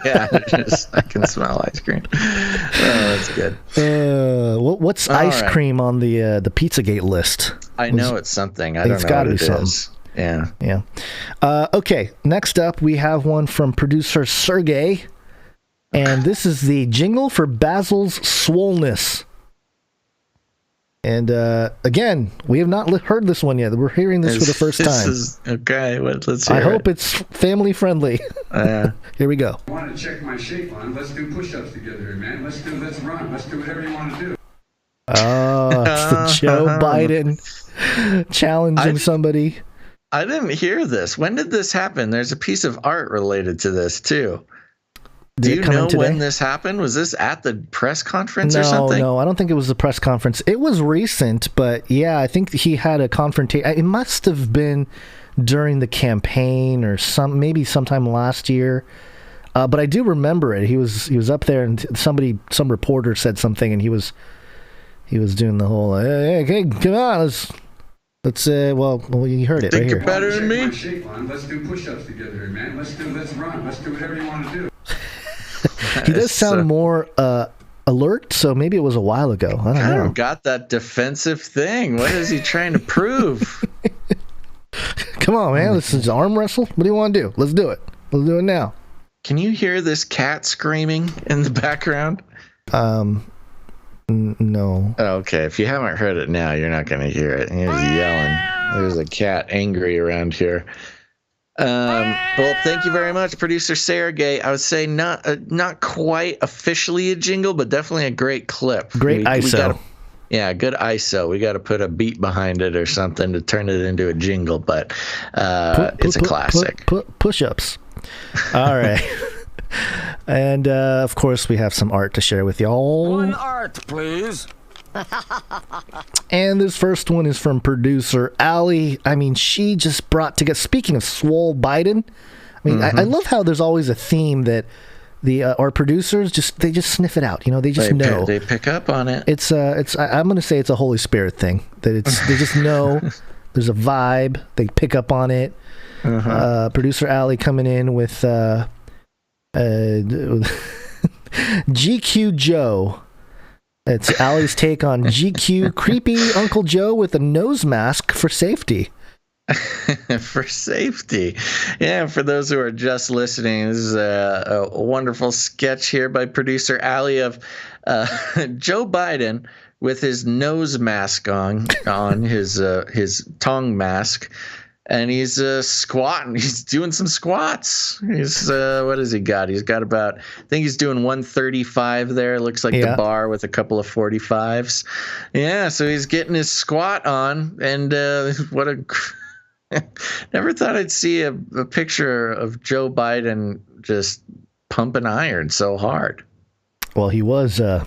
Yeah, I can smell ice cream. Oh, that's good. What's ice cream on the Pizzagate list? I know it's something. I don't know what it is. Yeah. Yeah. Okay, next up we have one from producer Sergey. And this is the jingle for Basil's Swollenness. And again, we have not heard this one yet. We're hearing this for the first time. Okay, let's hear I hope it's family friendly. Here we go. I want to check my shape on. Let's do push-ups together here, man. Let's run. Let's do whatever you want to do. Oh, it's the Joe Biden challenging somebody. I didn't hear this. When did this happen? There's a piece of art related to this, too. Do you know when this happened? Was this at the press conference or something? No, I don't think it was the press conference. It was recent, but yeah, I think he had a confrontation. It must have been during the campaign or maybe sometime last year. But I do remember it. He was up there, and some reporter said something, and he was doing the whole hey, come on, let's well, you heard it right here. Think you're better than me? Let's do push-ups together here, man. Let's run. Let's do whatever you want to do. He does sound more alert, so maybe it was a while ago. I don't know. Got that defensive thing. What is he trying to prove? Come on, man. This is arm wrestle. What do you want to do? Let's do it. Let's do it now. Can you hear this cat screaming in the background? No. Okay, if you haven't heard it now, you're not going to hear it. He's yelling. There's a cat angry around here. Well, thank you very much, producer Sergey. I would say not quite officially a jingle, but definitely a great clip. Great ISO. Good ISO. We got to put a beat behind it or something to turn it into a jingle, but it's a classic. Push-ups. All right. And, of course, we have some art to share with y'all. One art, please. And this first one is from producer Allie. I mean, she just brought together. Speaking of Swole Biden, I mean, I love how there's always a theme that our producers just sniff it out. You know, they just know. They pick up on it. It's I'm going to say it's a Holy Spirit thing. That they just know. There's a vibe. They pick up on it. Producer Allie coming in with GQ Joe. It's Allie's take on GQ creepy Uncle Joe with a nose mask for safety. For safety. Yeah, for those who are just listening, this is a wonderful sketch here by producer Allie of Joe Biden with his nose mask on his tongue mask. And he's squatting. He's doing some squats. He's what has he got? He's got about, I think he's doing 135 there. Looks like the bar with a couple of 45s. Yeah, so he's getting his squat on. And what a never thought I'd see a picture of Joe Biden just pumping iron so hard. Well, he was a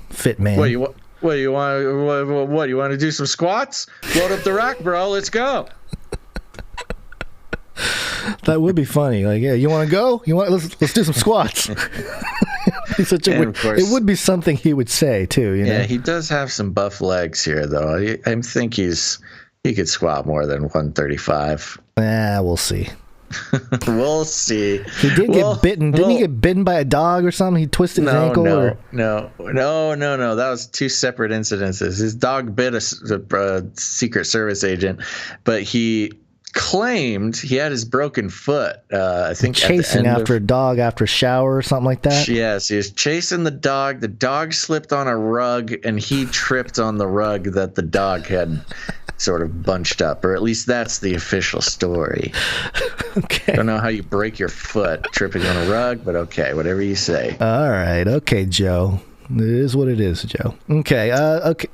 fit man. Well, What do you want? What you want to do? Some squats? Float up the rock, bro. Let's go. That would be funny. Like, yeah, you want to go? Let's do some squats. It would be something he would say too. You know? Yeah, he does have some buff legs here, though. I think he could squat more than 135. We'll see. We'll see. He did get bitten. Didn't he get bitten by a dog or something? He twisted his ankle? No. That was two separate incidences. His dog bit a Secret Service agent, but he claimed he had his broken foot. I think chasing after a dog after a shower or something like that. Yes, he was chasing the dog. The dog slipped on a rug, and he tripped on the rug that the dog had sort of bunched up, or at least that's the official story. Okay. Don't know how you break your foot tripping on a rug, but okay, whatever you say. All right, okay, Joe. It is what it is, Joe. Okay,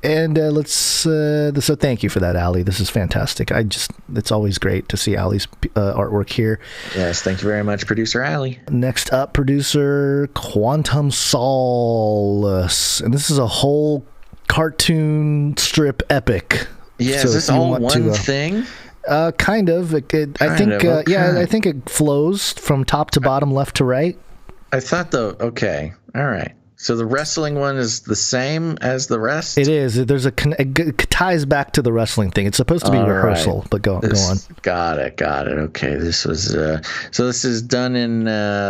and let's. So thank you for that, Ali. This is fantastic. It's always great to see Ali's artwork here. Yes, thank you very much, producer Ali. Next up, producer Quantum Solace, and this is a whole cartoon strip epic. Yeah, so is this all one thing? Kind of. I think it flows from top to bottom, left to right. I thought okay, all right. So the wrestling one is the same as the rest? It is. There's it ties back to the wrestling thing. It's supposed to be rehearsal, but go on. Got it. Okay, this was so this is done in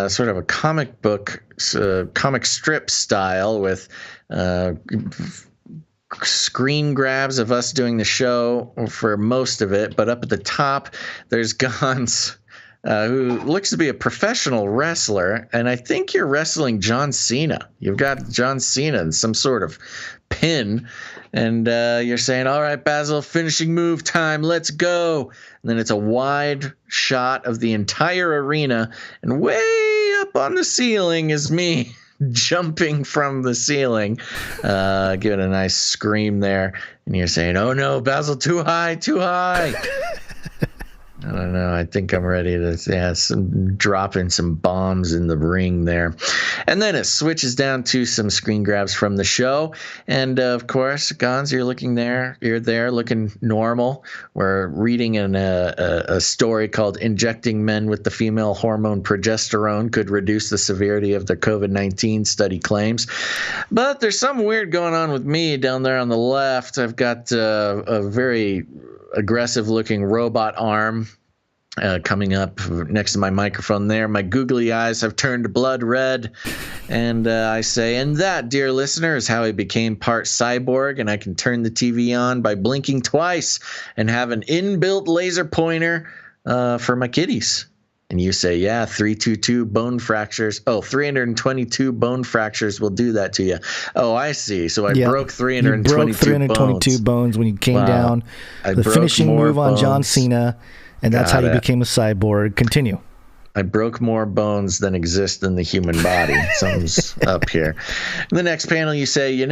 sort of a comic book, comic strip style with screen grabs of us doing the show for most of it, but up at the top there's Gons, who looks to be a professional wrestler, and I think you're wrestling John Cena. You've got John Cena in some sort of pin, and you're saying, all right, Basil, finishing move time, let's go. And then it's a wide shot of the entire arena, and way up on the ceiling is me jumping from the ceiling, giving a nice scream there, and you're saying, oh no, Basil, too high. I don't know. I think I'm ready to dropping some bombs in the ring there. And then it switches down to some screen grabs from the show. And of course, Gons, you're there looking normal. We're reading a story called Injecting Men with the Female Hormone Progesterone Could Reduce the Severity of Their COVID-19 Study Claims. But there's something weird going on with me down there on the left. I've got a very aggressive looking robot arm coming up next to my microphone there. My googly eyes have turned blood red, and I say, and that, dear listener, is how I became part cyborg, and I can turn the TV on by blinking twice and have an inbuilt laser pointer for my kitties. And you say, yeah, 322 bone fractures. Oh, 322 bone fractures will do that to you. Oh, I see. So I broke 322 bones when you came down. The finishing move on John Cena, and that's how you became a cyborg. Continue. I broke more bones than exist in the human body. Something's up here. In the next panel, you say, you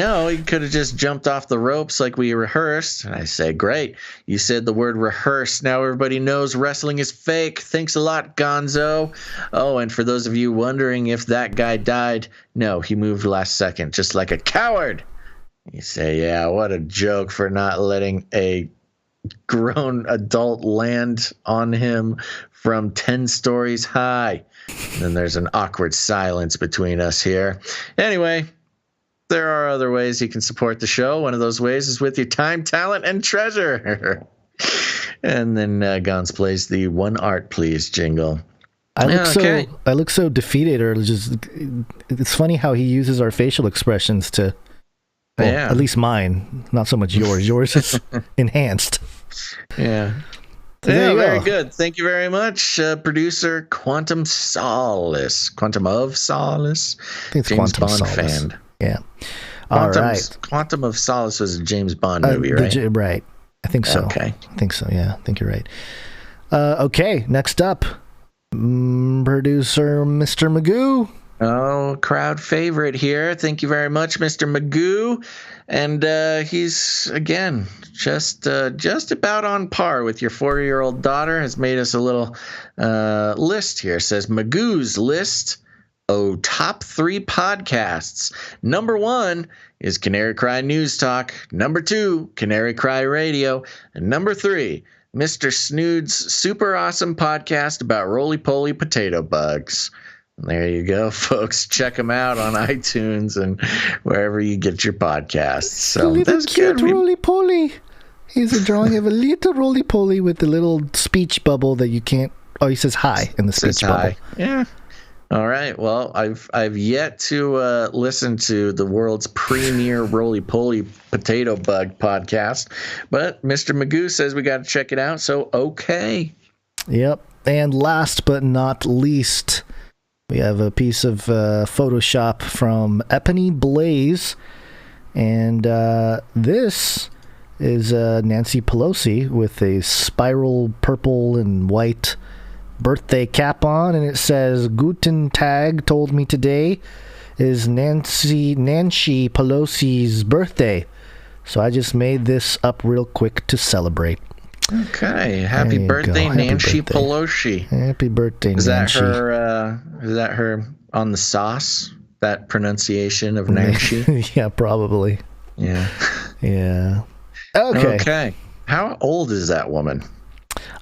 could have just jumped off the ropes like we rehearsed. And I say, great. You said the word rehearse. Now everybody knows wrestling is fake. Thanks a lot, Gonzo. Oh, and for those of you wondering if that guy died, no, he moved last second, just like a coward. You say, yeah, what a joke for not letting a grown adult land on him from 10 stories high. And then there's an awkward silence between us here. Anyway, there are other ways you can support the show. One of those ways is with your time, talent, and treasure. And then Gons plays the One Art Please jingle. I look so defeated, or it's funny how he uses our facial expressions to, at least mine, not so much yours. Yours is enhanced. Yeah. Yeah, very good. Thank you very much, producer Quantum of Solace. I think it's James Quantum Bond Solace. fan. Yeah. All right. Quantum of Solace was a James Bond movie, right? Right. I think so. Okay. I think so. Yeah, I think you're right. Okay. Next up, producer Mr. Magoo. Oh, crowd favorite here. Thank you very much, Mr. Magoo. And he's, again, just about on par with your 4-year-old daughter. Has made us a little list here. It says Magoo's list top 3 podcasts. Number 1 is Canary Cry News Talk. Number 2, Canary Cry Radio. And number 3, Mr. Snood's super awesome podcast about roly-poly potato bugs. There you go, folks. Check them out on iTunes and wherever you get your podcasts. So that's cute roly-poly. He's a drawing of a little roly-poly with the little speech bubble that you can't. Oh, he says hi in the speech bubble. Hi. Yeah. All right. Well, I've yet to listen to the world's premier roly-poly potato bug podcast, but Mr. Magoo says we got to check it out. So okay. Yep. And last but not least, we have a piece of Photoshop from Epony Blaze, and this is Nancy Pelosi with a spiral purple and white birthday cap on, and it says Guten Tag told me today is Nancy Pelosi's birthday. So I just made this up real quick to celebrate. Okay, happy birthday, Nancy Pelosi. Happy birthday, Nancy. Is that her on the sauce? That pronunciation of Nancy? Yeah, probably. Yeah. Yeah. Okay. How old is that woman?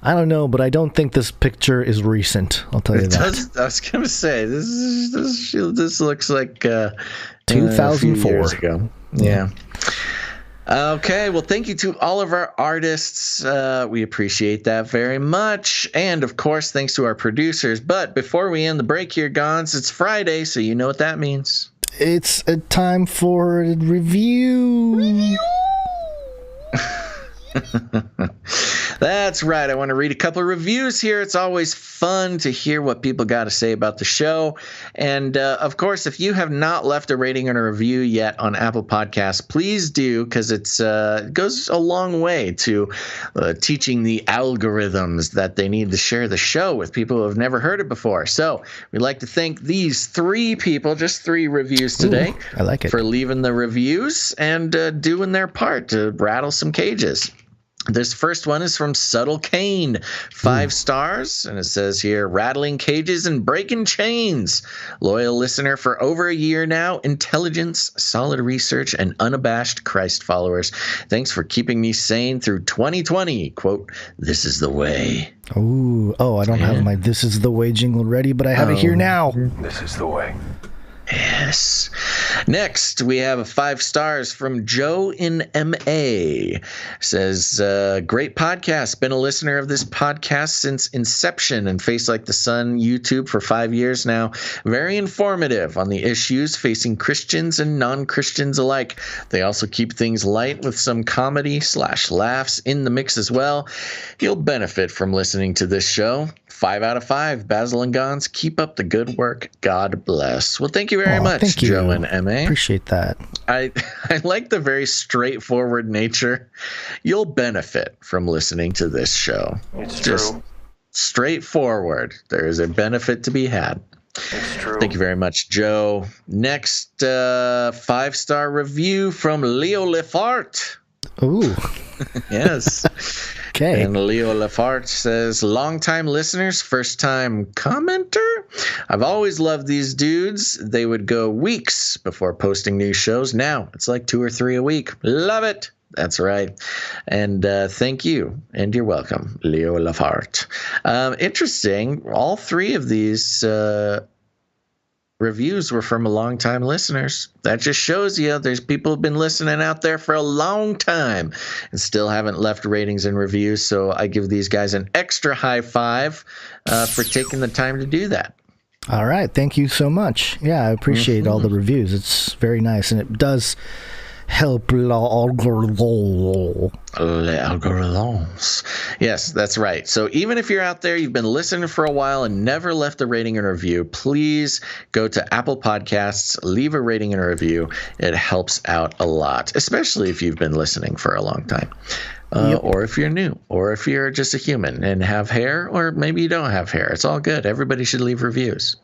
I don't know, but I don't think this picture is recent. I'll tell you that. I was gonna say this looks like 2004 a few years ago. Yeah. Okay, well, thank you to all of our artists. We appreciate that very much. And, of course, thanks to our producers. But before we end the break here, Gons, it's Friday, so you know what that means. It's a time for a review. That's right. I want to read a couple of reviews here. It's always fun to hear what people got to say about the show. And, of course, if you have not left a rating and a review yet on Apple Podcasts, please do, because it goes a long way to teaching the algorithms that they need to share the show with people who have never heard it before. So we'd like to thank these 3 people, just 3 reviews today. Ooh, I like it. For leaving the reviews and doing their part to rattle some cages. This first one is from Subtle Kane, 5 stars, and it says here, rattling cages and breaking chains. Loyal listener for over a year now. Intelligence, solid research, and unabashed Christ followers. Thanks for keeping me sane through 2020. Quote, this is the way. Ooh, I don't have my This is the Way jingle ready, but I have it here now. This is the way. Yes. Next, we have a 5 stars from Joe in MA. Says, great podcast. Been a listener of this podcast since inception and Face Like the Sun YouTube for 5 years now. Very informative on the issues facing Christians and non-Christians alike. They also keep things light with some comedy/laughs in the mix as well. You'll benefit from listening to this show. 5 out of 5. Basil and Gons, keep up the good work. God bless. Well, thank you very much, Joe and MA. Appreciate that. I like the very straightforward nature. You'll benefit from listening to this show. It's just true. Straightforward. There is a benefit to be had. It's true. Thank you very much, Joe. Next, 5-star review from Leo Lefart. Ooh. Yes. Okay. And Leo Lafart says, long-time listeners, first-time commenter. I've always loved these dudes. They would go weeks before posting new shows. Now it's like 2 or 3 a week. Love it. That's right. And thank you. And you're welcome, Leo Lafart. Interesting. All 3 of these reviews were from long-time listeners. That just shows you there's people who've been listening out there for a long time and still haven't left ratings and reviews. So I give these guys an extra high 5 for taking the time to do that. All right. Thank you so much. Yeah, I appreciate all the reviews. It's very nice, and it does help algorithms. Yes, that's right. So even if you're out there, you've been listening for a while and never left a rating and review, please go to Apple Podcasts, leave a rating and a review. It helps out a lot, especially if you've been listening for a long time. Or if you're new, or if you're just a human and have hair, or maybe you don't have hair. It's all good. Everybody should leave reviews.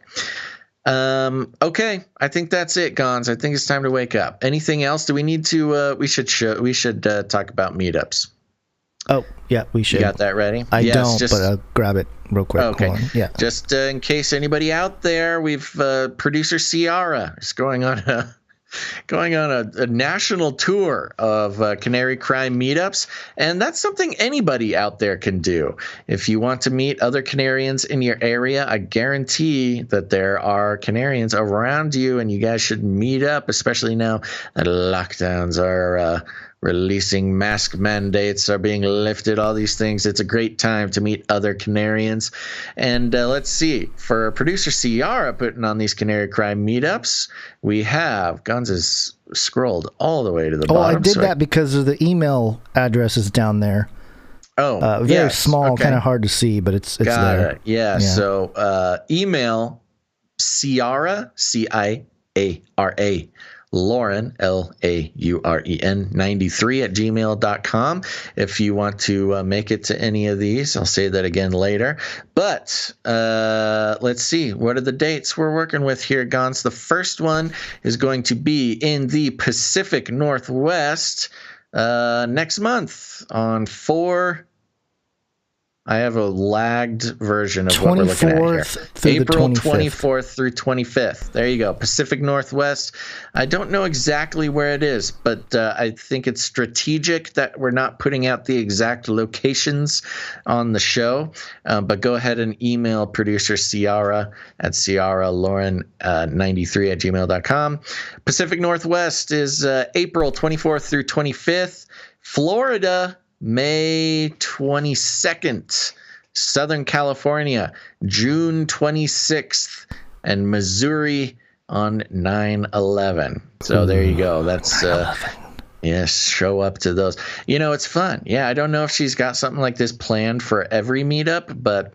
Okay, I think that's it, Gons. I think it's time to wake up. Anything else? Do we need to? We should talk about meetups. Oh, yeah, we should. You got that ready? I don't, but I'll grab it real quick. Okay. Yeah. Just in case anybody out there, we've producer Ciara is going on a national tour of Canary Crime meetups, and that's something anybody out there can do. If you want to meet other Canarians in your area, I guarantee that there are Canarians around you, and you guys should meet up, especially now that lockdowns are releasing, mask mandates are being lifted, all these things. It's a great time to meet other Canarians. And let's see, for producer Ciara putting on these Canary Crime meetups, we have, Guns has scrolled all the way to the bottom. I did that because of the email addresses down there. Oh, very small, kind of hard to see, but it's there. Yeah, so email Ciara, Ciara, Lauren, Lauren, 93 at gmail.com. If you want to make it to any of these, I'll say that again later. But let's see, what are the dates we're working with here, Gons? The first one is going to be in the Pacific Northwest next month on I have a lagged version of what we're looking at here. April 24th through 25th. There you go. Pacific Northwest. I don't know exactly where it is, but I think it's strategic that we're not putting out the exact locations on the show. But go ahead and email producer Ciara at ciaralauren93 at gmail.com. Pacific Northwest is April 24th through 25th. Florida, May 22nd, Southern California, June 26th, and Missouri on 9/11. So there you go. That's yes, show up to those. It's fun. Yeah, I don't know if she's got something like this planned for every meetup, but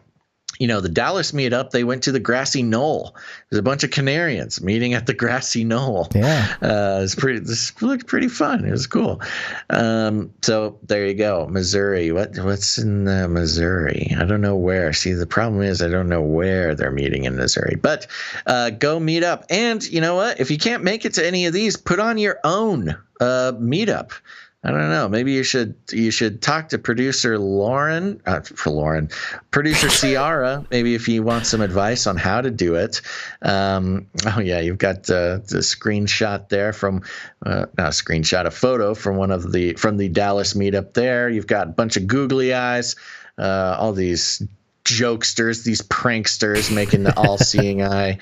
the Dallas meetup, they went to the grassy knoll. There's a bunch of Canarians meeting at the grassy knoll. Yeah. This looked pretty fun. It was cool. So there you go. Missouri. What's in Missouri? I don't know where. See, the problem is I don't know where they're meeting in Missouri. But go meet up. And you know what? If you can't make it to any of these, put on your own meetup. I don't know. Maybe you should talk to producer producer Ciara. Maybe if you want some advice on how to do it. You've got the screenshot there from not a screenshot, a photo from from the Dallas meetup. There, you've got a bunch of googly eyes, all these jokesters, these pranksters making the all-seeing eye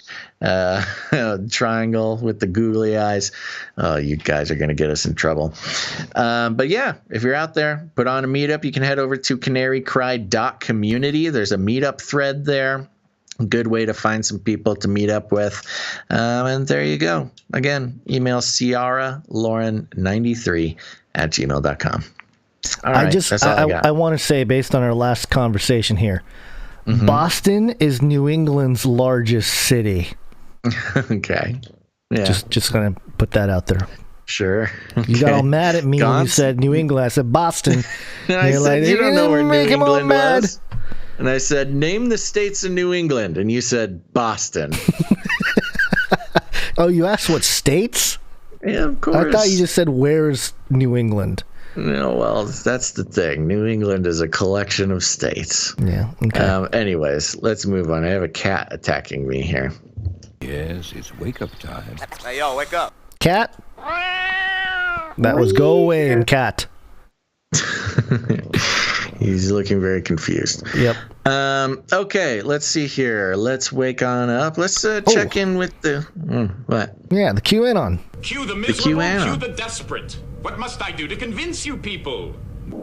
triangle with the googly eyes. Oh, you guys are going to get us in trouble. But yeah, if you're out there, put on a meetup. You can head over to canarycry.community. There's a meetup thread there. Good way to find some people to meet up with. And there you go. Again, email ciaralauren93 at gmail.com. All right, I want to say, based on our last conversation here, Boston is New England's largest city. Okay. Yeah. Just gonna put that out there. Sure. Okay. You got all mad at me when you said New England. I said Boston. I said, you don't know where New England was. And I said, name the states in New England. And you said Boston. Oh, you asked what states? Yeah, of course. I thought you just said, where's New England? No, well, that's the thing. New England is a collection of states. Yeah, okay. Anyways, let's move on. I have a cat attacking me here. Yes, it's wake-up time. Hey, yo, wake up. Cat? That was go away and cat. He's looking very confused. Yep. Okay, let's see here. Let's wake on up. Let's check in with the... what? Yeah, the QAnon. Cue the miserable, cue the desperate. What must I do to convince you people?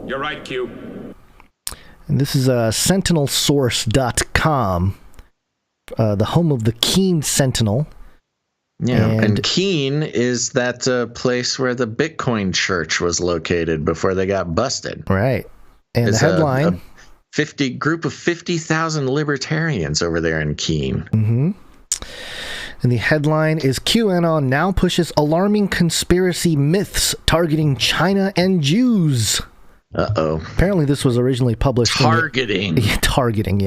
You're right, Q. And this is sentinelsource.com, the home of the Keene Sentinel. Yeah, and Keene is that place where the Bitcoin church was located before they got busted. Right. And it's the headline... a group of 50,000 libertarians over there in Keene. Mm-hmm. And the headline is QAnon now pushes alarming conspiracy myths targeting China and Jews. Apparently, this was originally published. Targeting. Targeting.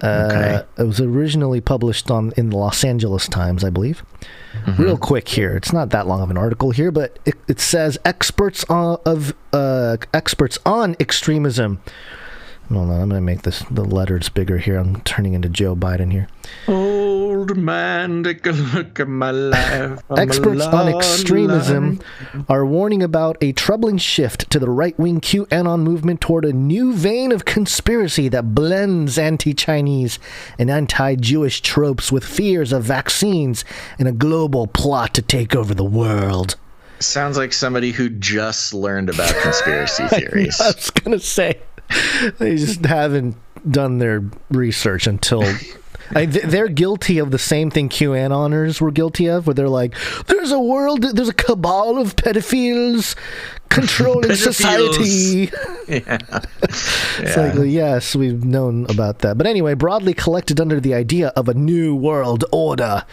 Okay. It was originally published in the Los Angeles Times, I believe. Mm-hmm. Real quick here. It's not that long of an article here, but it says experts on extremism. Hold on, I'm going to make the letters bigger here. I'm turning into Joe Biden here. Old man, take a look at my life. Experts on extremism are warning about a troubling shift to the right-wing QAnon movement toward a new vein of conspiracy that blends anti-Chinese and anti-Jewish tropes with fears of vaccines in a global plot to take over the world. Sounds like somebody who just learned about conspiracy theories. I was going to say, they just haven't done their research until... they're guilty of the same thing QAnoners were guilty of, where they're like, there's a cabal of pedophiles controlling society. It's like, well, yes, we've known about that. But anyway, broadly collected under the idea of a new world order.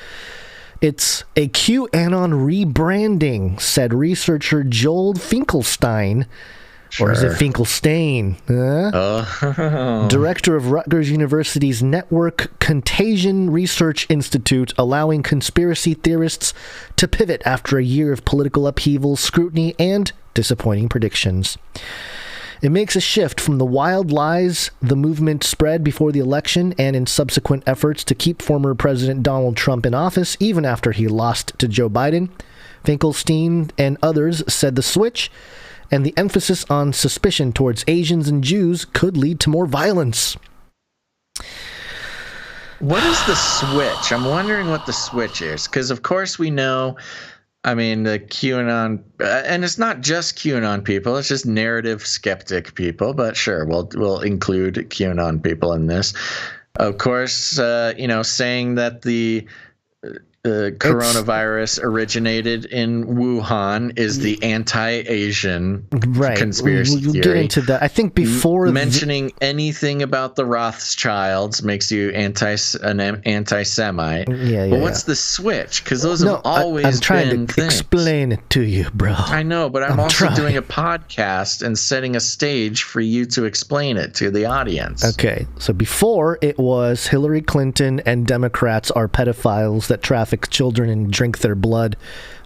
It's a QAnon rebranding, said researcher Joel Finkelstein. Sure. Or is it Finkelstein? Director of Rutgers University's Network Contagion Research Institute, allowing conspiracy theorists to pivot after a year of political upheaval, scrutiny, and disappointing predictions. It makes a shift from the wild lies the movement spread before the election and in subsequent efforts to keep former President Donald Trump in office, even after he lost to Joe Biden. Finkelstein and others said the switch and the emphasis on suspicion towards Asians and Jews could lead to more violence. What is the switch? I'm wondering what the switch is, because of course we know, I mean, the QAnon, and it's not just QAnon people, it's just narrative skeptic people, but sure, we'll include QAnon people in this. Of course, saying that the coronavirus originated in Wuhan is the anti-Asian conspiracy theory. We'll get into that. I think before mentioning anything about the Rothschilds makes you an anti-Semite. But what's the switch? Because those have always been I'm trying to explain it to you, bro. I know, but I'm also doing a podcast and setting a stage for you to explain it to the audience. Okay, so before it was Hillary Clinton and Democrats are pedophiles that traffic children and drink their blood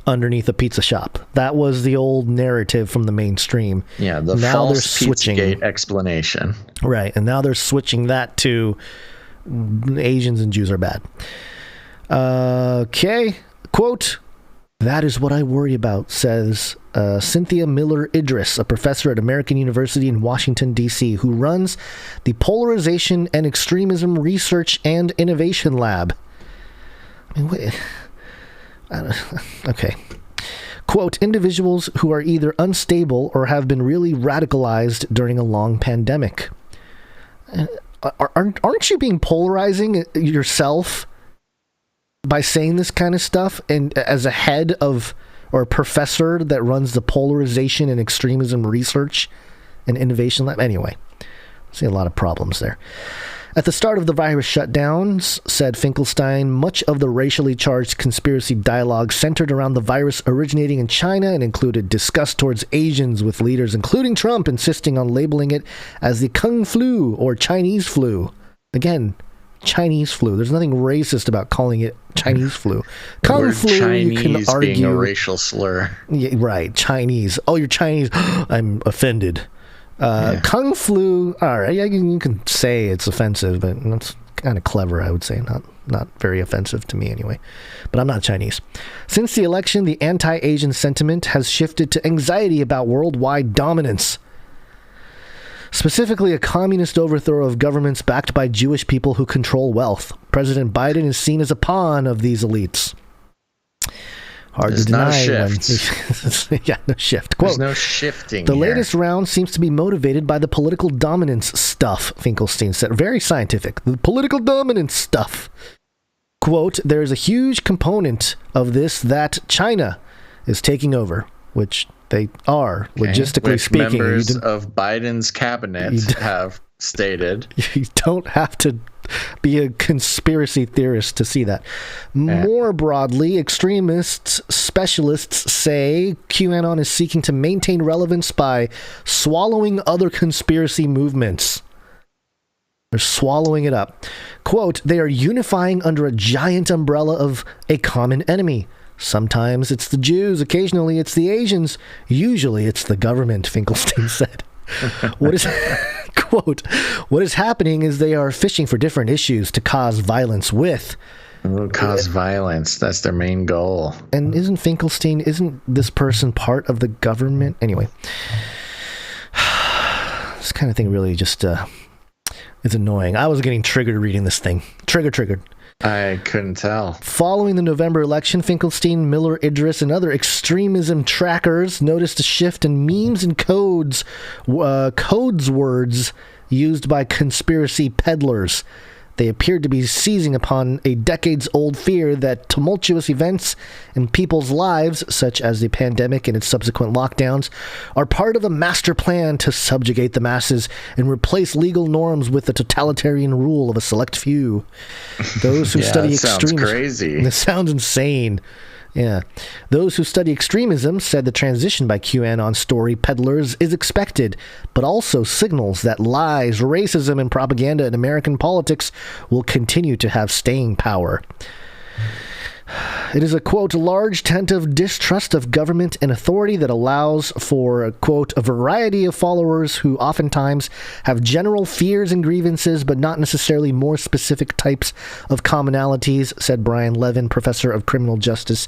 underneath a pizza shop. That was the old narrative from the mainstream. Yeah, the now false Pizzagate explanation. Right, and now they're switching that to Asians and Jews are bad. Okay, quote, "That is what I worry about," says Cynthia Miller Idris, a professor at American University in Washington, D.C., who runs the Polarization and Extremism Research and Innovation Lab. Okay. Quote, "Individuals who are either unstable or have been really radicalized during a long pandemic." Aren't you being polarizing yourself by saying this kind of stuff? And as a head of or a professor that runs the Polarization and Extremism Research and Innovation Lab? Anyway, I see a lot of problems there. At the start of the virus shutdowns, said Finkelstein, much of the racially charged conspiracy dialogue centered around the virus originating in China and included disgust towards Asians, with leaders, including Trump, insisting on labeling it as the Kung flu or Chinese flu. Again, Chinese flu. There's nothing racist about calling it Chinese flu. Kung flu, Chinese, you can argue, being a racial slur. Yeah, right, Chinese. Oh, you're Chinese. I'm offended. Kung flu, all right, you can say it's offensive, but that's kind of clever, I would say. Not very offensive to me anyway. But I'm not Chinese. Since the election, the anti-Asian sentiment has shifted to anxiety about worldwide dominance. Specifically, a communist overthrow of governments backed by Jewish people who control wealth. President Biden is seen as a pawn of these elites. Hard to deny. Yeah, no shift. Quote, there's no shifting. The latest round seems to be motivated by the political dominance stuff, Finkelstein said. Very scientific. The political dominance stuff. Quote, there is a huge component of this that China is taking over, which they are, logistically speaking. Members of Biden's cabinet have stated. You don't have to be a conspiracy theorist to see that. More broadly, extremists, specialists say QAnon is seeking to maintain relevance by swallowing other conspiracy movements. They're swallowing it up. Quote, they are unifying under a giant umbrella of a common enemy. Sometimes it's the Jews, occasionally it's the Asians, usually it's the government, Finkelstein said. Quote, what is happening is they are fishing for different issues to cause violence with. Cause violence. That's their main goal. And isn't this person part of the government? Anyway. This kind of thing really just is annoying. I was getting triggered reading this thing. Triggered. I couldn't tell. Following the November election, Finkelstein, Miller, Idris, and other extremism trackers noticed a shift in memes and words used by conspiracy peddlers. They appeared to be seizing upon a decades-old fear that tumultuous events in people's lives, such as the pandemic and its subsequent lockdowns, are part of a master plan to subjugate the masses and replace legal norms with the totalitarian rule of a select few. Those who study extremism... Sounds crazy. This sounds insane. Yeah. Those who study extremism said the transition by QAnon story peddlers is expected, but also signals that lies, racism, and propaganda in American politics will continue to have staying power. It is a, quote, large tent of distrust of government and authority that allows for, quote, a variety of followers who oftentimes have general fears and grievances, but not necessarily more specific types of commonalities, said Brian Levin, professor of criminal justice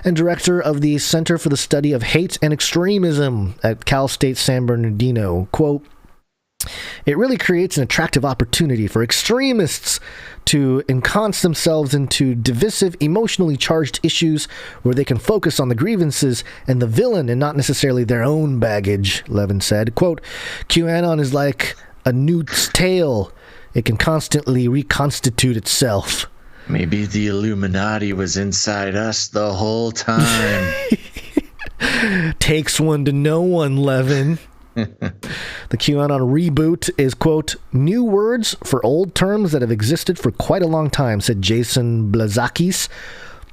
and director of the Center for the Study of Hate and Extremism at Cal State San Bernardino. Quote, it really creates an attractive opportunity for extremists to ensconce themselves into divisive, emotionally charged issues where they can focus on the grievances and the villain and not necessarily their own baggage, Levin said. Quote, QAnon is like a newt's tail. It can constantly reconstitute itself. Maybe the Illuminati was inside us the whole time. Takes one to know one, Levin. The QAnon reboot is, quote, new words for old terms that have existed for quite a long time, said Jason Blazakis,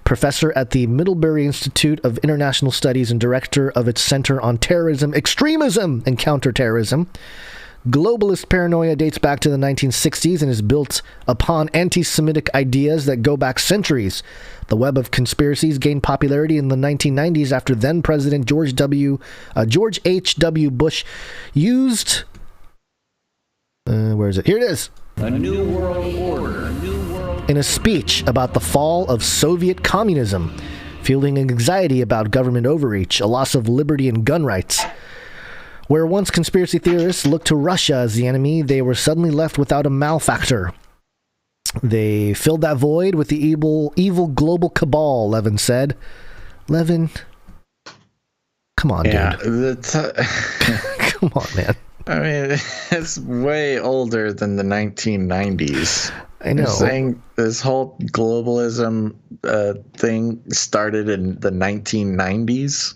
professor at the Middlebury Institute of International Studies and director of its Center on Terrorism, Extremism, and Counterterrorism. Globalist paranoia dates back to the 1960s and is built upon anti-Semitic ideas that go back centuries. The web of conspiracies gained popularity in the 1990s after then-President George H.W. Bush used... where is it? Here it is. A new world order. In a speech about the fall of Soviet communism, feeling anxiety about government overreach, a loss of liberty and gun rights. Where once conspiracy theorists looked to Russia as the enemy, they were suddenly left without a malefactor. They filled that void with the evil global cabal, Levin said. Levin, come on, dude. Come on, man. I mean, it's way older than the 1990s. I know. You're saying this whole globalism thing started in the 1990s?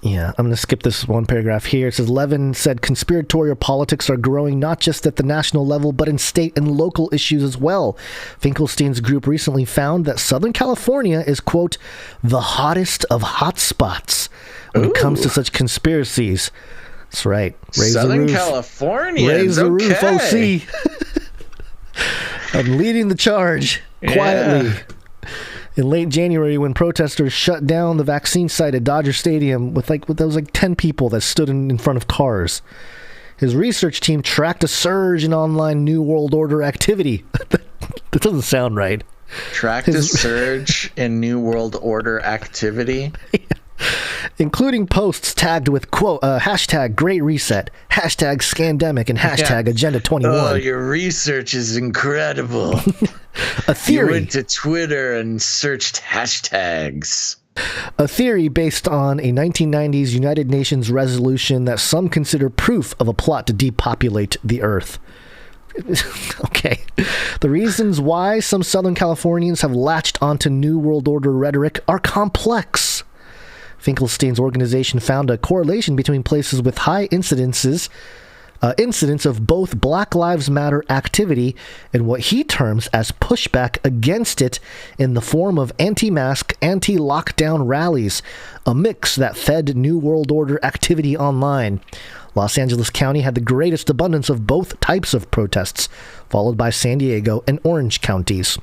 Yeah, I'm going to skip this one paragraph here. It says, Levin said conspiratorial politics are growing not just at the national level, but in state and local issues as well. Finkelstein's group recently found that Southern California is, quote, the hottest of hotspots when it comes to such conspiracies. That's right. Raise Southern the roof. California. Raise the roof, OC. I'm leading the charge quietly. Yeah. In late January, when protesters shut down the vaccine site at Dodger Stadium there was 10 people that stood in front of cars. His research team tracked a surge in online New World Order activity. That doesn't sound right. Tracked a surge in New World Order activity? Yeah. Including posts tagged with, quote, hashtag Great Reset, hashtag Scandemic, and hashtag Agenda 21. Oh, your research is incredible. A theory. You went to Twitter and searched hashtags. A theory based on a 1990s United Nations resolution that some consider proof of a plot to depopulate the Earth. Okay. The reasons why some Southern Californians have latched onto New World Order rhetoric are complex. Finkelstein's organization found a correlation between places with high incidences incidents of both Black Lives Matter activity and what he terms as pushback against it in the form of anti-mask, anti-lockdown rallies, a mix that fed New World Order activity online. Los Angeles County had the greatest abundance of both types of protests, followed by San Diego and Orange counties.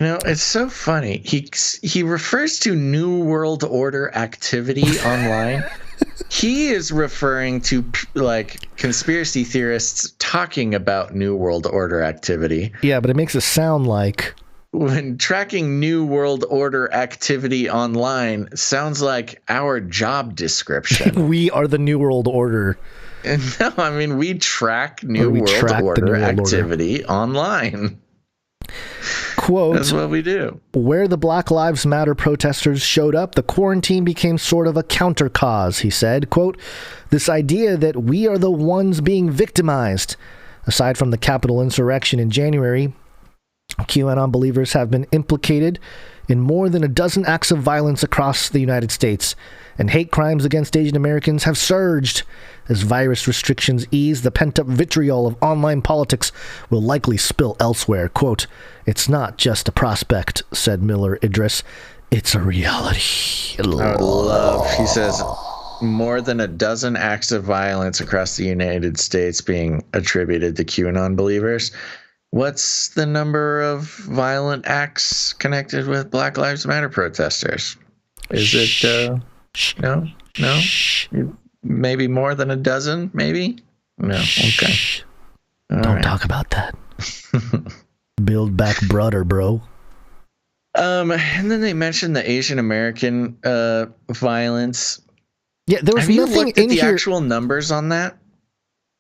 You know, it's so funny. He refers to New World Order activity online. He is referring to like conspiracy theorists talking about New World Order activity. Yeah, but it makes it sound like when tracking New World Order activity online sounds like our job description. We are the New World Order. No, I mean we track New World Order activity online. Quote, that's what we do. Where the Black Lives Matter protesters showed up, the quarantine became sort of a counter cause, he said. Quote, this idea that we are the ones being victimized. Aside from the Capitol insurrection in January, QAnon believers have been implicated in more than a dozen acts of violence across the United States, and hate crimes against Asian Americans have surged. As virus restrictions ease, the pent-up vitriol of online politics will likely spill elsewhere. Quote, it's not just a prospect, said Miller Idris. It's a reality. I love, he says, more than a dozen acts of violence across the United States being attributed to QAnon believers. What's the number of violent acts connected with Black Lives Matter protesters? Is it, no? Maybe more than a dozen, maybe? No, okay. Don't talk about that. Build back brother, bro. And then they mentioned the Asian American violence. Yeah, there was Have you nothing looked at in the here. Actual numbers on that?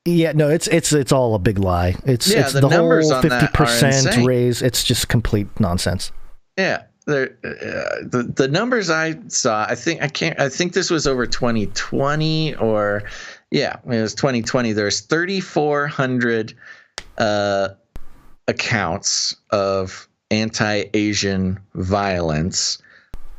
Yeah, no, it's all a big lie. It's the the numbers whole on that are 50% insane. raise. It's just complete nonsense. Yeah, the numbers I saw, I think this was over 2020 or it was 2020. There's 3,400 accounts of anti-Asian violence.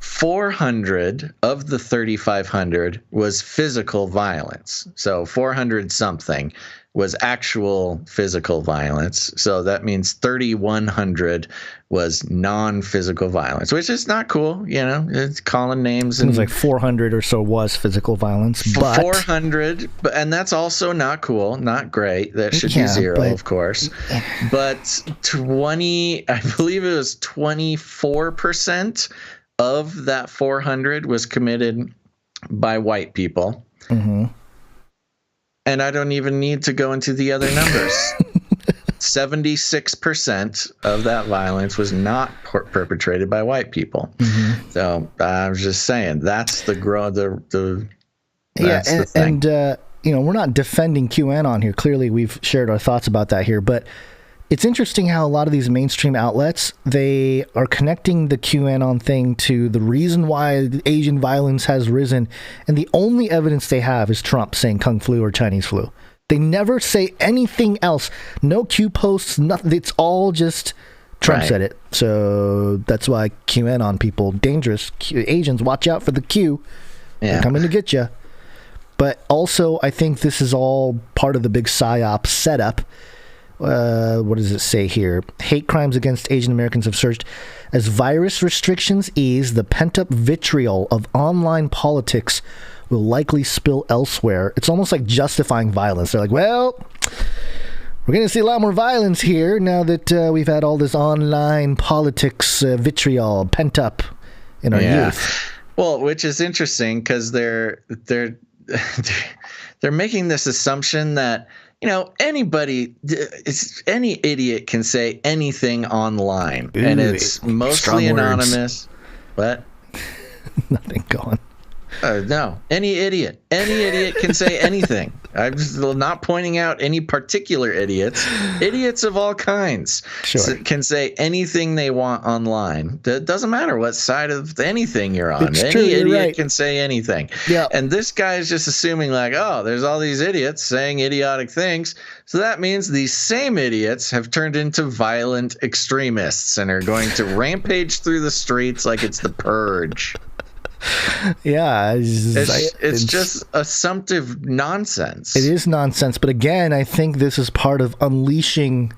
400 of the 3,500 was physical violence. So 400 something was actual physical violence. So that means 3,100 was non-physical violence, which is not cool. You know, it's calling names. It was like 400 or so was physical violence, but 400, and that's also not cool, not great. That should be zero, of course. But I believe it was 24% of that 400 was committed by white people. Mm-hmm. And I don't even need to go into the other numbers. 76% of that violence was not perpetrated by white people. Mm-hmm. So I was just saying that's the thing. And we're not defending QAnon here. Clearly, we've shared our thoughts about that here, but it's interesting how a lot of these mainstream outlets, they are connecting the QAnon thing to the reason why the Asian violence has risen. And the only evidence they have is Trump saying Kung flu or Chinese flu. They never say anything else. No Q posts, nothing. It's all just Trump said it. So that's why QAnon people, dangerous. Asians, watch out for the Q. They're coming to get you. But also, I think this is all part of the big PSYOP setup. What does it say here? Hate crimes against Asian Americans have surged. As virus restrictions ease, the pent-up vitriol of online politics will likely spill elsewhere. It's almost like justifying violence. They're like, well, we're going to see a lot more violence here now that we've had all this online politics vitriol pent up in our youth. Well, which is interesting because they're making this assumption that any idiot can say anything online. Ooh, and it's mostly anonymous. What? Nothing going. No, any idiot can say anything. I'm just not pointing out any particular idiots. Idiots of all kinds can say anything they want online. It doesn't matter what side of anything you're on. It's any true, idiot can say anything. Yeah. And this guy is just assuming like, oh, there's all these idiots saying idiotic things. So that means these same idiots have turned into violent extremists and are going to rampage through the streets like it's the purge. Yeah, it's just assumptive nonsense. It is nonsense, but again, I think this is part of unleashing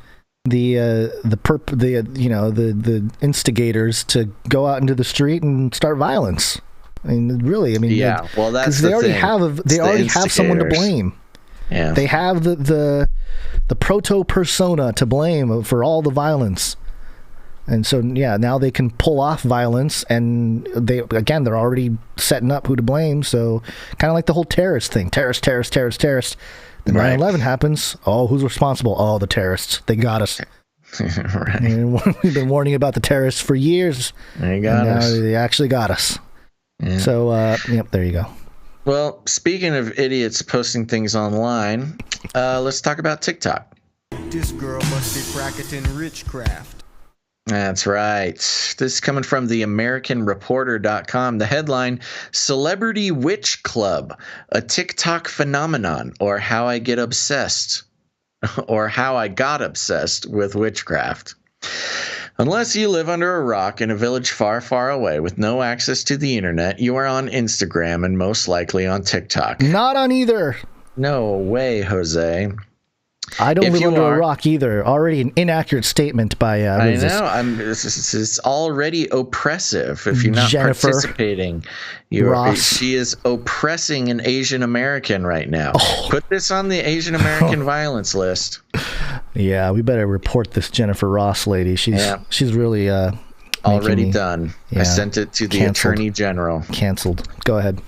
the instigators to go out into the street and start violence. I mean, really, yeah. Well, that's they already have someone to blame. Yeah, they have the proto persona to blame for all the violence. And so, yeah, now they can pull off violence, and they're already setting up who to blame. So, kind of like the whole terrorist thing. Terrorist. Then 9/11 happens. Oh, who's responsible? Oh, the terrorists. They got us. Right. We've been warning about the terrorists for years. They got us. They actually got us. Yeah. So, there you go. Well, speaking of idiots posting things online, let's talk about TikTok. This girl must be practicing witchcraft. That's right. This is coming from the AmericanReporter.com. The headline, Celebrity Witch Club, a TikTok phenomenon, or how I got obsessed with witchcraft. Unless you live under a rock in a village far, far away with no access to the internet, you are on Instagram and most likely on TikTok. Not on either. No way, Jose. I don't live under a rock either. Already an inaccurate statement by I know. It's already oppressive if you're not participating. She is oppressing an Asian American right now. Put this on the Asian American violence list. Yeah, we better report this Jennifer Ross lady. She's really already done. Yeah. I sent it to the Attorney General. Canceled. Go ahead.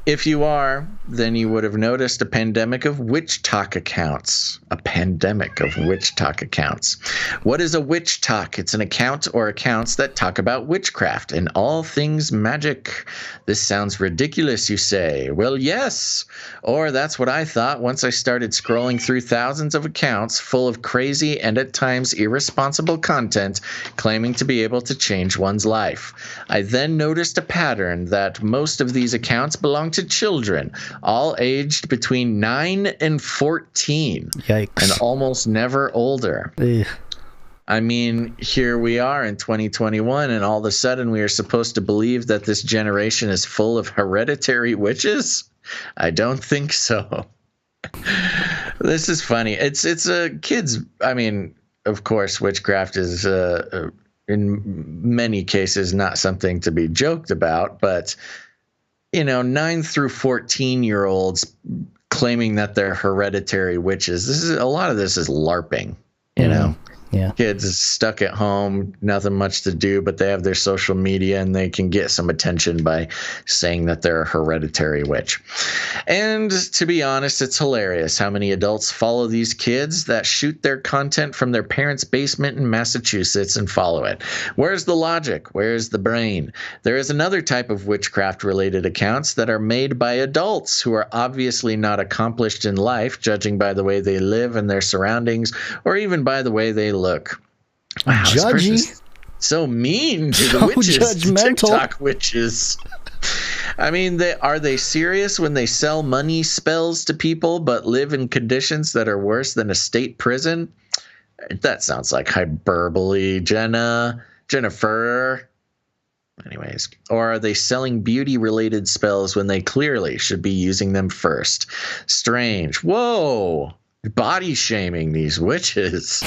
If you are, then you would have noticed a pandemic of WitchTok accounts. A pandemic of WitchTok accounts. What is a WitchTok? It's an account or accounts that talk about witchcraft and all things magic. This sounds ridiculous, you say. Well, yes. Or that's what I thought once I started scrolling through thousands of accounts full of crazy and at times irresponsible content claiming to be able to change one's life. I then noticed a pattern that most of these accounts belong to children, all aged between 9 and 14. Yikes. And almost never older. Ugh. I mean, here we are in 2021, and all of a sudden we are supposed to believe that this generation is full of hereditary witches? I don't think so. This is funny. It's kids. I mean, of course, witchcraft is in many cases not something to be joked about, but 9 through 14-year-olds claiming that they're hereditary witches. A lot of this is LARPing, Yeah. Kids stuck at home, nothing much to do, but they have their social media and they can get some attention by saying that they're a hereditary witch. And to be honest, it's hilarious how many adults follow these kids that shoot their content from their parents' basement in Massachusetts and follow it. Where's the logic? Where's the brain? There is another type of witchcraft-related accounts that are made by adults who are obviously not accomplished in life, judging by the way they live and their surroundings, or even by the way they look. Wow, judgy. So mean to the witches, judgmental. TikTok witches. I mean, are they serious when they sell money spells to people but live in conditions that are worse than a state prison? That sounds like hyperbole, Jennifer. Anyways, or are they selling beauty-related spells when they clearly should be using them first? Strange. Whoa. Body shaming these witches.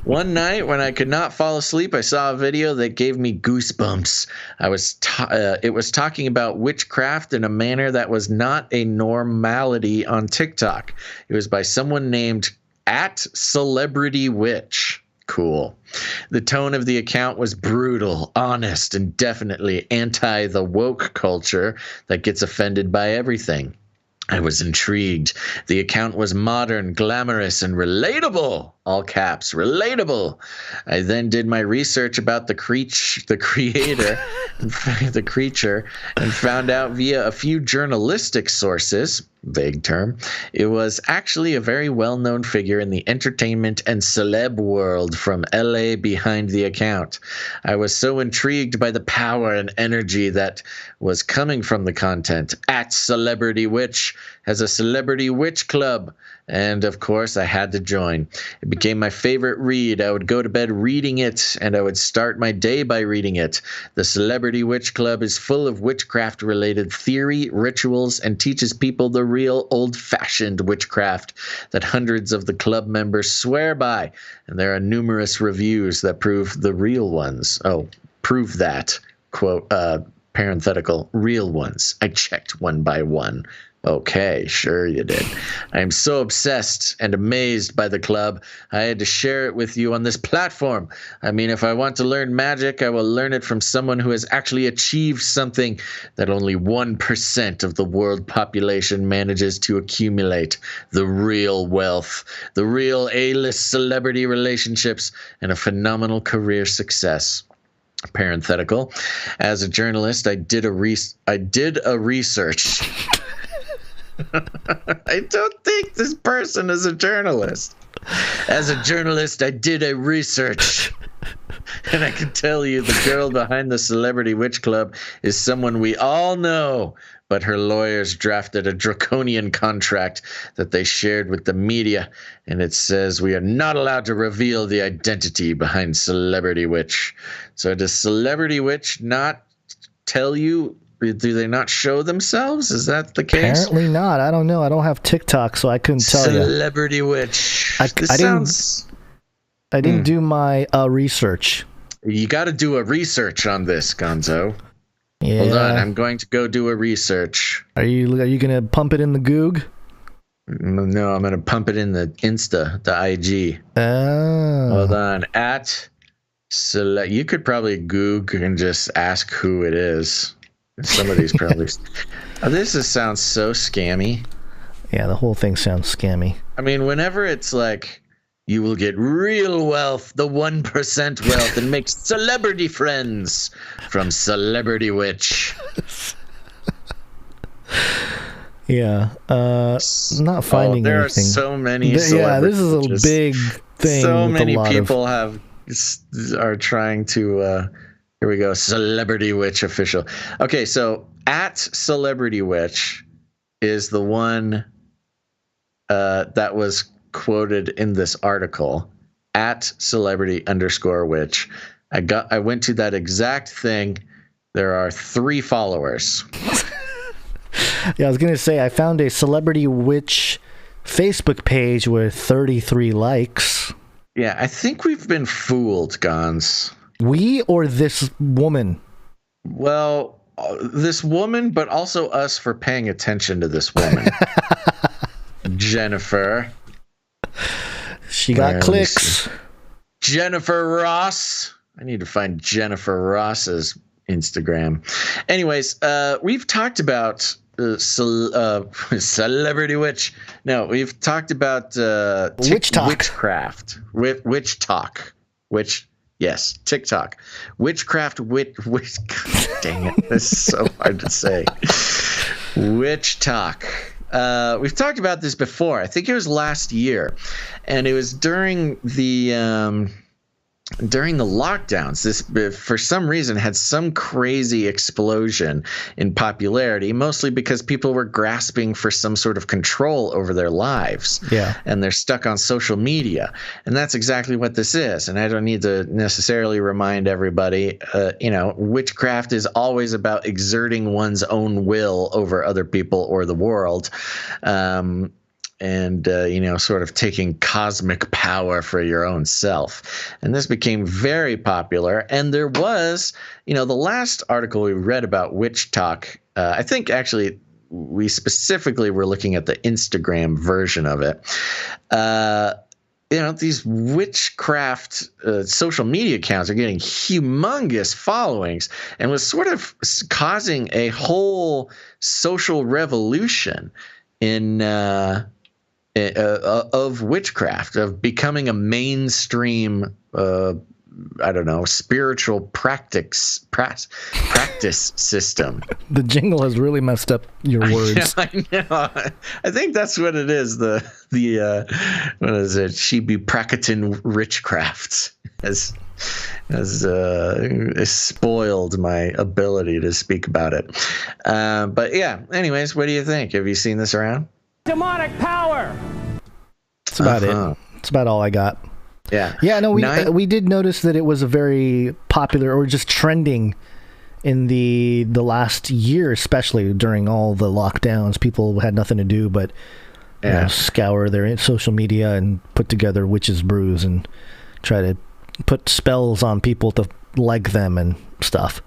One night when I could not fall asleep, I saw a video that gave me goosebumps. It was talking about witchcraft in a manner that was not a normality on TikTok. It was by someone named @CelebrityWitch. Cool. The tone of the account was brutal, honest, and definitely anti the woke culture that gets offended by everything. I was intrigued. The account was modern, glamorous, and relatable. All caps, relatable. I then did my research about the creator, the creature, and found out via a few journalistic sources vague term. It was actually a very well-known figure in the entertainment and celeb world from LA behind the account. I was so intrigued by the power and energy that was coming from the content. At Celebrity Witch has a Celebrity Witch Club, and of course I had to join. It became my favorite read. I would go to bed reading it, and I would start my day by reading it. The Celebrity Witch Club is full of witchcraft-related theory, rituals, and teaches people the real old-fashioned witchcraft that hundreds of the club members swear by, and there are numerous reviews that prove the real ones. Oh, prove that, quote, parenthetical, real ones. I checked one by one. Okay, sure you did. I am so obsessed and amazed by the club, I had to share it with you on this platform. I mean, if I want to learn magic, I will learn it from someone who has actually achieved something that only 1% of the world population manages to accumulate. The real wealth, the real A-list celebrity relationships, and a phenomenal career success. Parenthetical. As a journalist, I did a research. I don't think this person is a journalist. As a journalist, I did a research. And I can tell you the girl behind the Celebrity Witch Club is someone we all know, but her lawyers drafted a draconian contract that they shared with the media, and it says we are not allowed to reveal the identity behind Celebrity Witch. So does Celebrity Witch not tell you? Do they not show themselves? Is that the case? Apparently not. I don't know. I don't have TikTok, so I couldn't tell you. Celebrity Witch. I didn't do my research. You got to do a research on this, Gonzo. Yeah. Hold on. I'm going to go do a research. Are you going to pump it in the Goog? No, I'm going to pump it in the Insta, the IG. Oh. Hold on. You could probably Goog and just ask who it is. Somebody's probably. Sounds so scammy. Yeah, the whole thing sounds scammy. I mean, whenever it's like, you will get real wealth, the 1% wealth, and make celebrity friends from Celebrity Witch. Yeah, not finding there anything. Are so many. Yeah, this is a big thing. So many people are trying to. Here we go. Celebrity Witch official. Okay, so at Celebrity Witch is the one that was quoted in this article. At Celebrity_Witch. I went to that exact thing. There are 3 followers. Yeah, I was gonna say I found a Celebrity Witch Facebook page with 33 likes. Yeah, I think we've been fooled, Gons. We or this woman? Well, this woman, but also us for paying attention to this woman. Jennifer. She got clicks. Jennifer Ross. I need to find Jennifer Ross's Instagram. Anyways, we've talked about Celebrity Witch. No, we've talked about witchcraft. WitchTok. Yes, TikTok. Witchcraft, dang it, this is so hard to say. WitchTok. We've talked about this before. I think it was last year, and it was during the lockdowns. This, for some reason, had some crazy explosion in popularity, mostly because people were grasping for some sort of control over their lives. Yeah. And they're stuck on social media. And that's exactly what this is. And I don't need to necessarily remind everybody, witchcraft is always about exerting one's own will over other people or the world. And sort of taking cosmic power for your own self. And this became very popular. And there was, the last article we read about WitchTok, I think actually we specifically were looking at the Instagram version of it. These witchcraft social media accounts are getting humongous followings and was sort of causing a whole social revolution of witchcraft, of becoming a mainstream I don't know, spiritual practice system. The jingle has really messed up your words. I know. I think that's what it is. The what is it? She be practicing witchcraft has spoiled my ability to speak about it. But yeah. Anyways, what do you think? Have you seen this around? Demonic power. That's about it. That's about all I got. Yeah. Yeah, no, we did notice that it was a very popular, or just trending in the last year, especially during all the lockdowns. People had nothing to do but scour their social media and put together witches' brews and try to put spells on people to like them and stuff.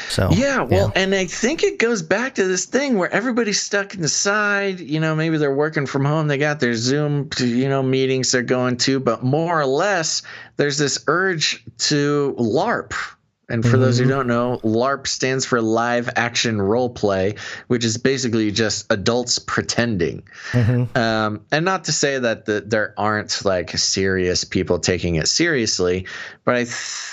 So and I think it goes back to this thing where everybody's stuck inside. Maybe they're working from home. They got their Zoom, meetings they're going to, but more or less, there's this urge to LARP. And for those who don't know, LARP stands for live action role play, which is basically just adults pretending. And not to say that there aren't like serious people taking it seriously, but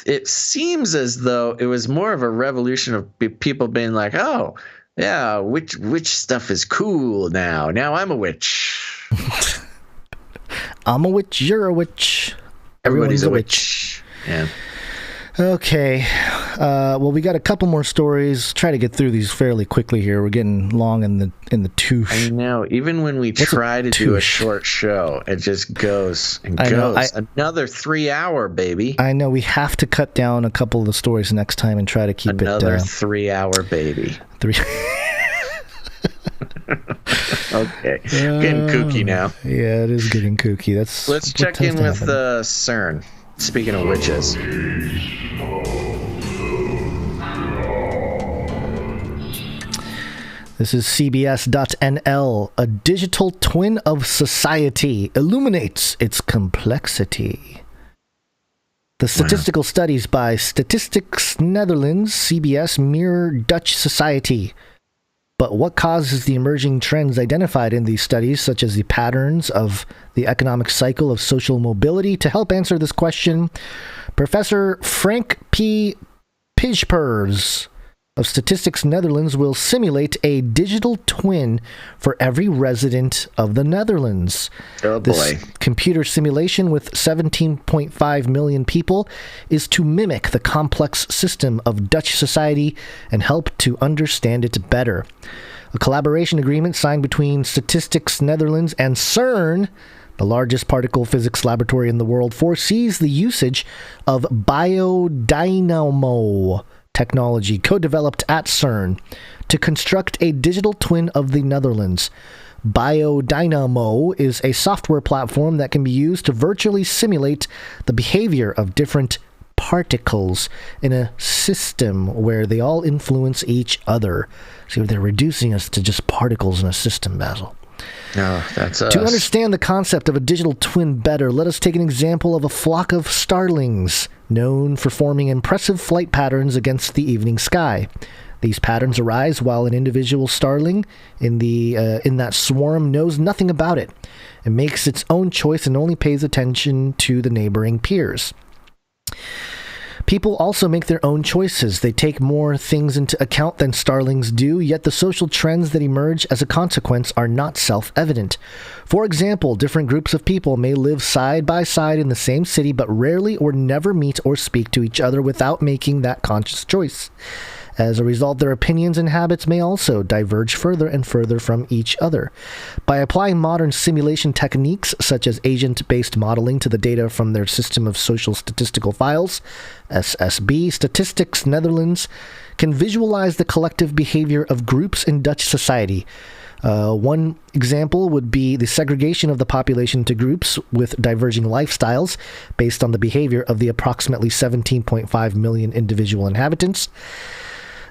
it seems as though it was more of a revolution of people being like, oh, yeah, witch stuff is cool now. Now I'm a witch. I'm a witch. You're a witch. Everybody's a witch. Yeah. Okay. Well, we got a couple more stories. Try to get through these fairly quickly here. We're getting long in the tooth. I know. Even when we try to do a short show, it just goes and goes. Another 3 hour, baby. I know. We have to cut down a couple of the stories next time and try to keep another 3 hour, baby. Okay. Getting kooky now. Yeah, it is getting kooky. Let's check in with CERN. Speaking of witches. This is CBS.NL. A digital twin of society illuminates its complexity. The statistical studies by Statistics Netherlands, CBS, mirror Dutch society. But what causes the emerging trends identified in these studies, such as the patterns of the economic cycle of social mobility? To help answer this question, Professor Frank P. Pijpers of Statistics Netherlands will simulate a digital twin for every resident of the Netherlands. Oh boy. This computer simulation with 17.5 million people is to mimic the complex system of Dutch society and help to understand it better. A collaboration agreement signed between Statistics Netherlands and CERN, the largest particle physics laboratory in the world, foresees the usage of biodynamo technology co-developed at CERN to construct a digital twin of the Netherlands. Biodynamo is a software platform that can be used to virtually simulate the behavior of different particles in a system where they all influence each other. See, they're reducing us to just particles in a system, Basil. No, that's us. To understand the concept of a digital twin better, let us take an example of a flock of starlings, known for forming impressive flight patterns against the evening sky. These patterns arise while an individual starling in that swarm knows nothing about it. It makes its own choice and only pays attention to the neighboring peers. People also make their own choices. They take more things into account than starlings do, yet the social trends that emerge as a consequence are not self-evident. For example, different groups of people may live side by side in the same city, but rarely or never meet or speak to each other without making that conscious choice. As a result, their opinions and habits may also diverge further and further from each other. By applying modern simulation techniques, such as agent-based modeling, to the data from their system of social statistical files, SSB, Statistics Netherlands can visualize the collective behavior of groups in Dutch society. One example would be the segregation of the population into groups with diverging lifestyles based on the behavior of the approximately 17.5 million individual inhabitants.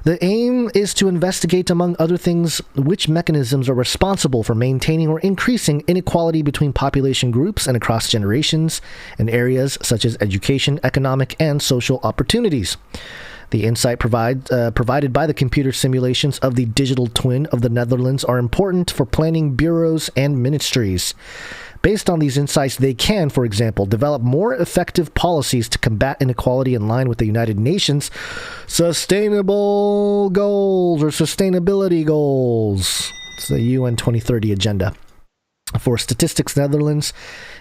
The aim is to investigate, among other things, which mechanisms are responsible for maintaining or increasing inequality between population groups and across generations in areas such as education, economic, and social opportunities. The insight provided by the computer simulations of the digital twin of the Netherlands are important for planning bureaus and ministries. Based on these insights, they can, for example, develop more effective policies to combat inequality in line with the United Nations Sustainable Goals or Sustainability Goals. It's the UN 2030 agenda. For Statistics Netherlands,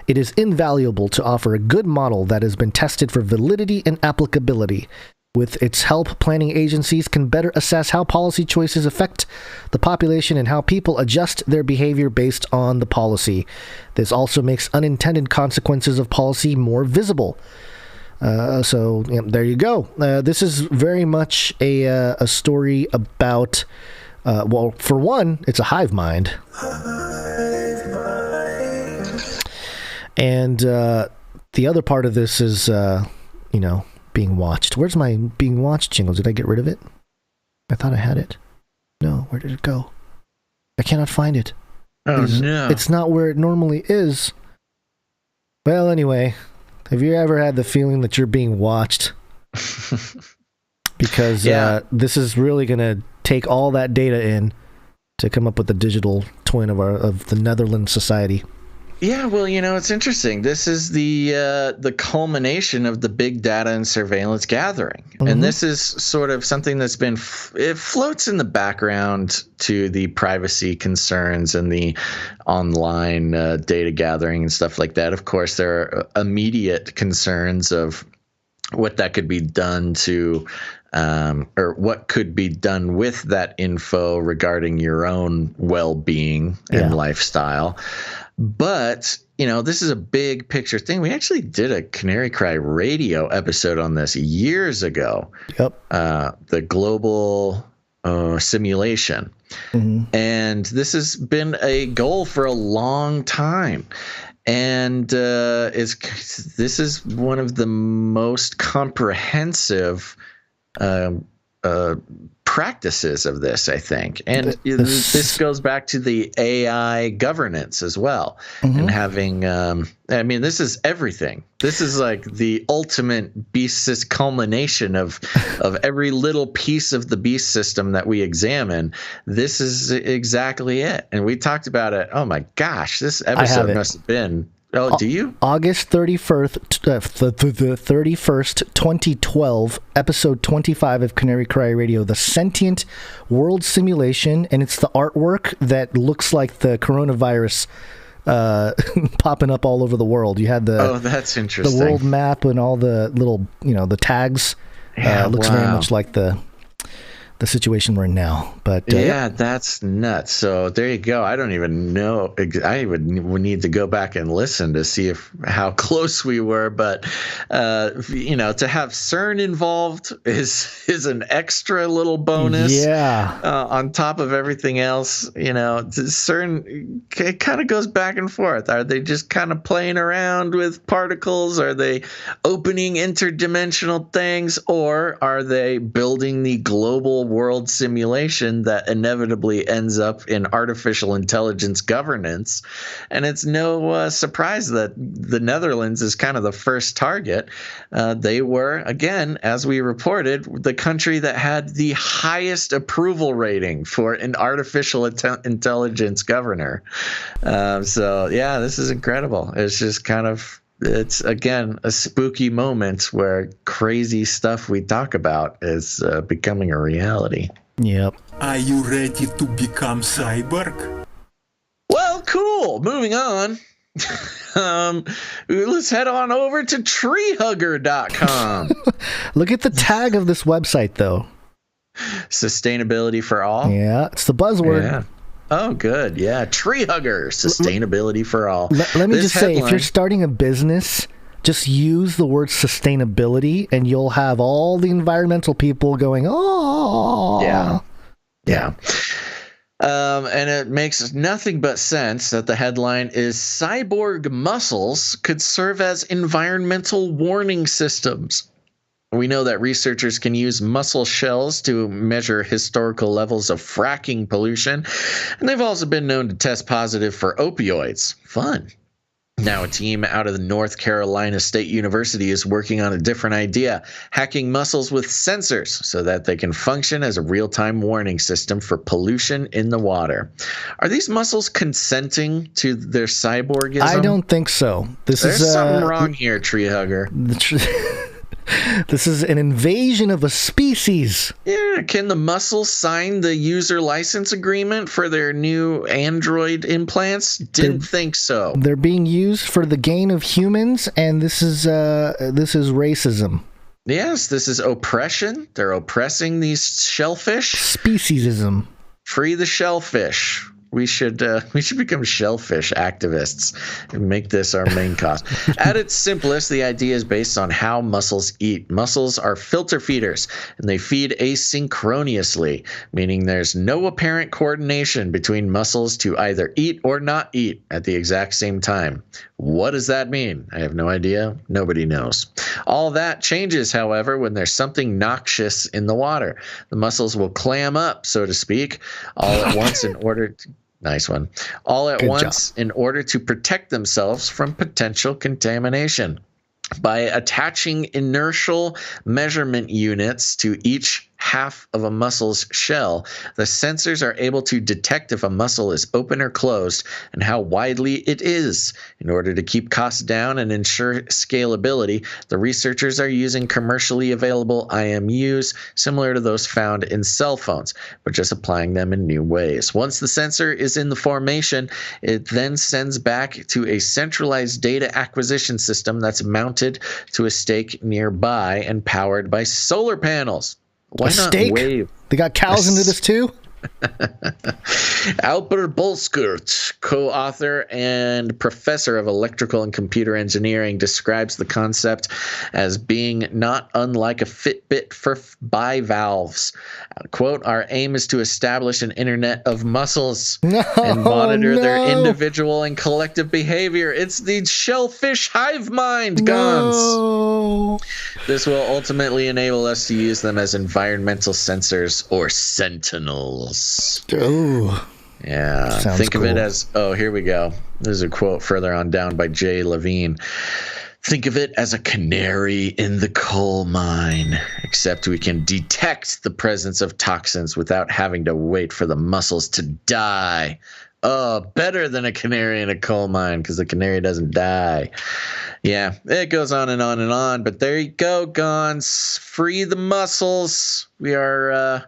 it is invaluable to offer a good model that has been tested for validity and applicability. With its help, planning agencies can better assess how policy choices affect the population and how people adjust their behavior based on the policy. This also makes unintended consequences of policy more visible. So there you go. This is very much a story about, well, for one, it's a hive mind. And the other part of this is, being watched. Where's my being watched jingle? Did I get rid of it? I thought I had it. No, where did it go? I cannot find it. Oh, no. It's not where it normally is. Well, anyway, have you ever had the feeling that you're being watched? Because this is really going to take all that data in to come up with a digital twin of the Netherlands society. Yeah, well, it's interesting. This is the culmination of the big data and surveillance gathering. Mm-hmm. And this is sort of something that's been, it floats in the background to the privacy concerns and the online data gathering and stuff like that. Of course, there are immediate concerns of what that could be done to, or what could be done with that info regarding your own well-being and lifestyle. But, this is a big picture thing. We actually did a Canary Cry radio episode on this years ago. Yep. The global simulation. Mm-hmm. And this has been a goal for a long time. And this is one of the most comprehensive practices of this, I think. And this goes back to the AI governance as well. Mm-hmm. And having, this is everything. This is like the ultimate beast culmination of every little piece of the beast system that we examine. This is exactly it. And we talked about it. Oh my gosh, this episode must have been. Oh, do you? August 31st, 2012, episode 25 of Canary Cry Radio, the Sentient World Simulation, and it's the artwork that looks like the coronavirus popping up all over the world. You had that's interesting. The world map and all the little, the tags. Looks very much like the situation we're in now. But that's nuts. So there you go. I don't even know. I would need to go back and listen to see how close we were. But to have CERN involved is an extra little bonus. Yeah. On top of everything else, CERN, it kind of goes back and forth. Are they just kind of playing around with particles? Are they opening interdimensional things, or are they building the global world simulation that inevitably ends up in artificial intelligence governance? And it's no surprise that the Netherlands is kind of the first target. They were, again, as we reported, the country that had the highest approval rating for an artificial intelligence governor. This is incredible. It's just kind of, it's, again, a spooky moment where crazy stuff we talk about is becoming a reality. Yep. Are you ready to become cyborg? Well, cool. Moving on. Let's head on over to treehugger.com. Look at the tag of this website, though. Sustainability for all? Yeah, it's the buzzword. Yeah. Oh, good. Yeah. Tree hugger, sustainability for all. Let me just say, if you're starting a business, just use the word sustainability and you'll have all the environmental people going, oh. Yeah. And it makes nothing but sense that the headline is cyborg mussels could serve as environmental warning systems. We know that researchers can use mussel shells to measure historical levels of fracking pollution, and they've also been known to test positive for opioids. Fun. Now, a team out of the North Carolina State University is working on a different idea, hacking mussels with sensors so that they can function as a real-time warning system for pollution in the water. Are these mussels consenting to their cyborgism? I don't think so. There's something wrong here, tree hugger. This is an invasion of a species. Yeah, can the mussels sign the user license agreement for their new Android implants? Didn't think so. They're being used for the gain of humans, and this is racism. Yes, this is oppression. They're oppressing these shellfish. Speciesism. Free the shellfish. We should become shellfish activists and make this our main cause. At its simplest, the idea is based on how mussels eat. Mussels are filter feeders, and they feed asynchronously, meaning there's no apparent coordination between mussels to either eat or not eat at the exact same time. What does that mean? I have no idea. Nobody knows. All that changes, however, when there's something noxious in the water. The mussels will clam up, so to speak, all at once in order to... Nice one. All at once in order to protect themselves from potential contamination. By attaching inertial measurement units to each half of a mussel's shell, the sensors are able to detect if a mussel is open or closed and how widely it is. In order to keep costs down and ensure scalability, the researchers are using commercially available IMUs similar to those found in cell phones, but just applying them in new ways. Once the sensor is in the formation, it then sends back to a centralized data acquisition system that's mounted to a stake nearby and powered by solar panels. Why not steak? wave? They got cows into this too? Albert Bolskert, co-author and professor of electrical and computer engineering, describes the concept as being not unlike a Fitbit for bivalves. Quote, our aim is to establish an internet of mussels and monitor their individual and collective behavior. It's the shellfish hive mind, Gons. This will ultimately enable us to use them as environmental sensors or sentinels. Oh, yeah. Think of it as, here we go. There's a quote further on down by Jay Levine. Think of it as a canary in the coal mine, except we can detect the presence of toxins without having to wait for the mussels to die. Oh, better than a canary in a coal mine, because the canary doesn't die. Yeah, it goes on and on and on, but there you go, Gons. Free the mussels. We are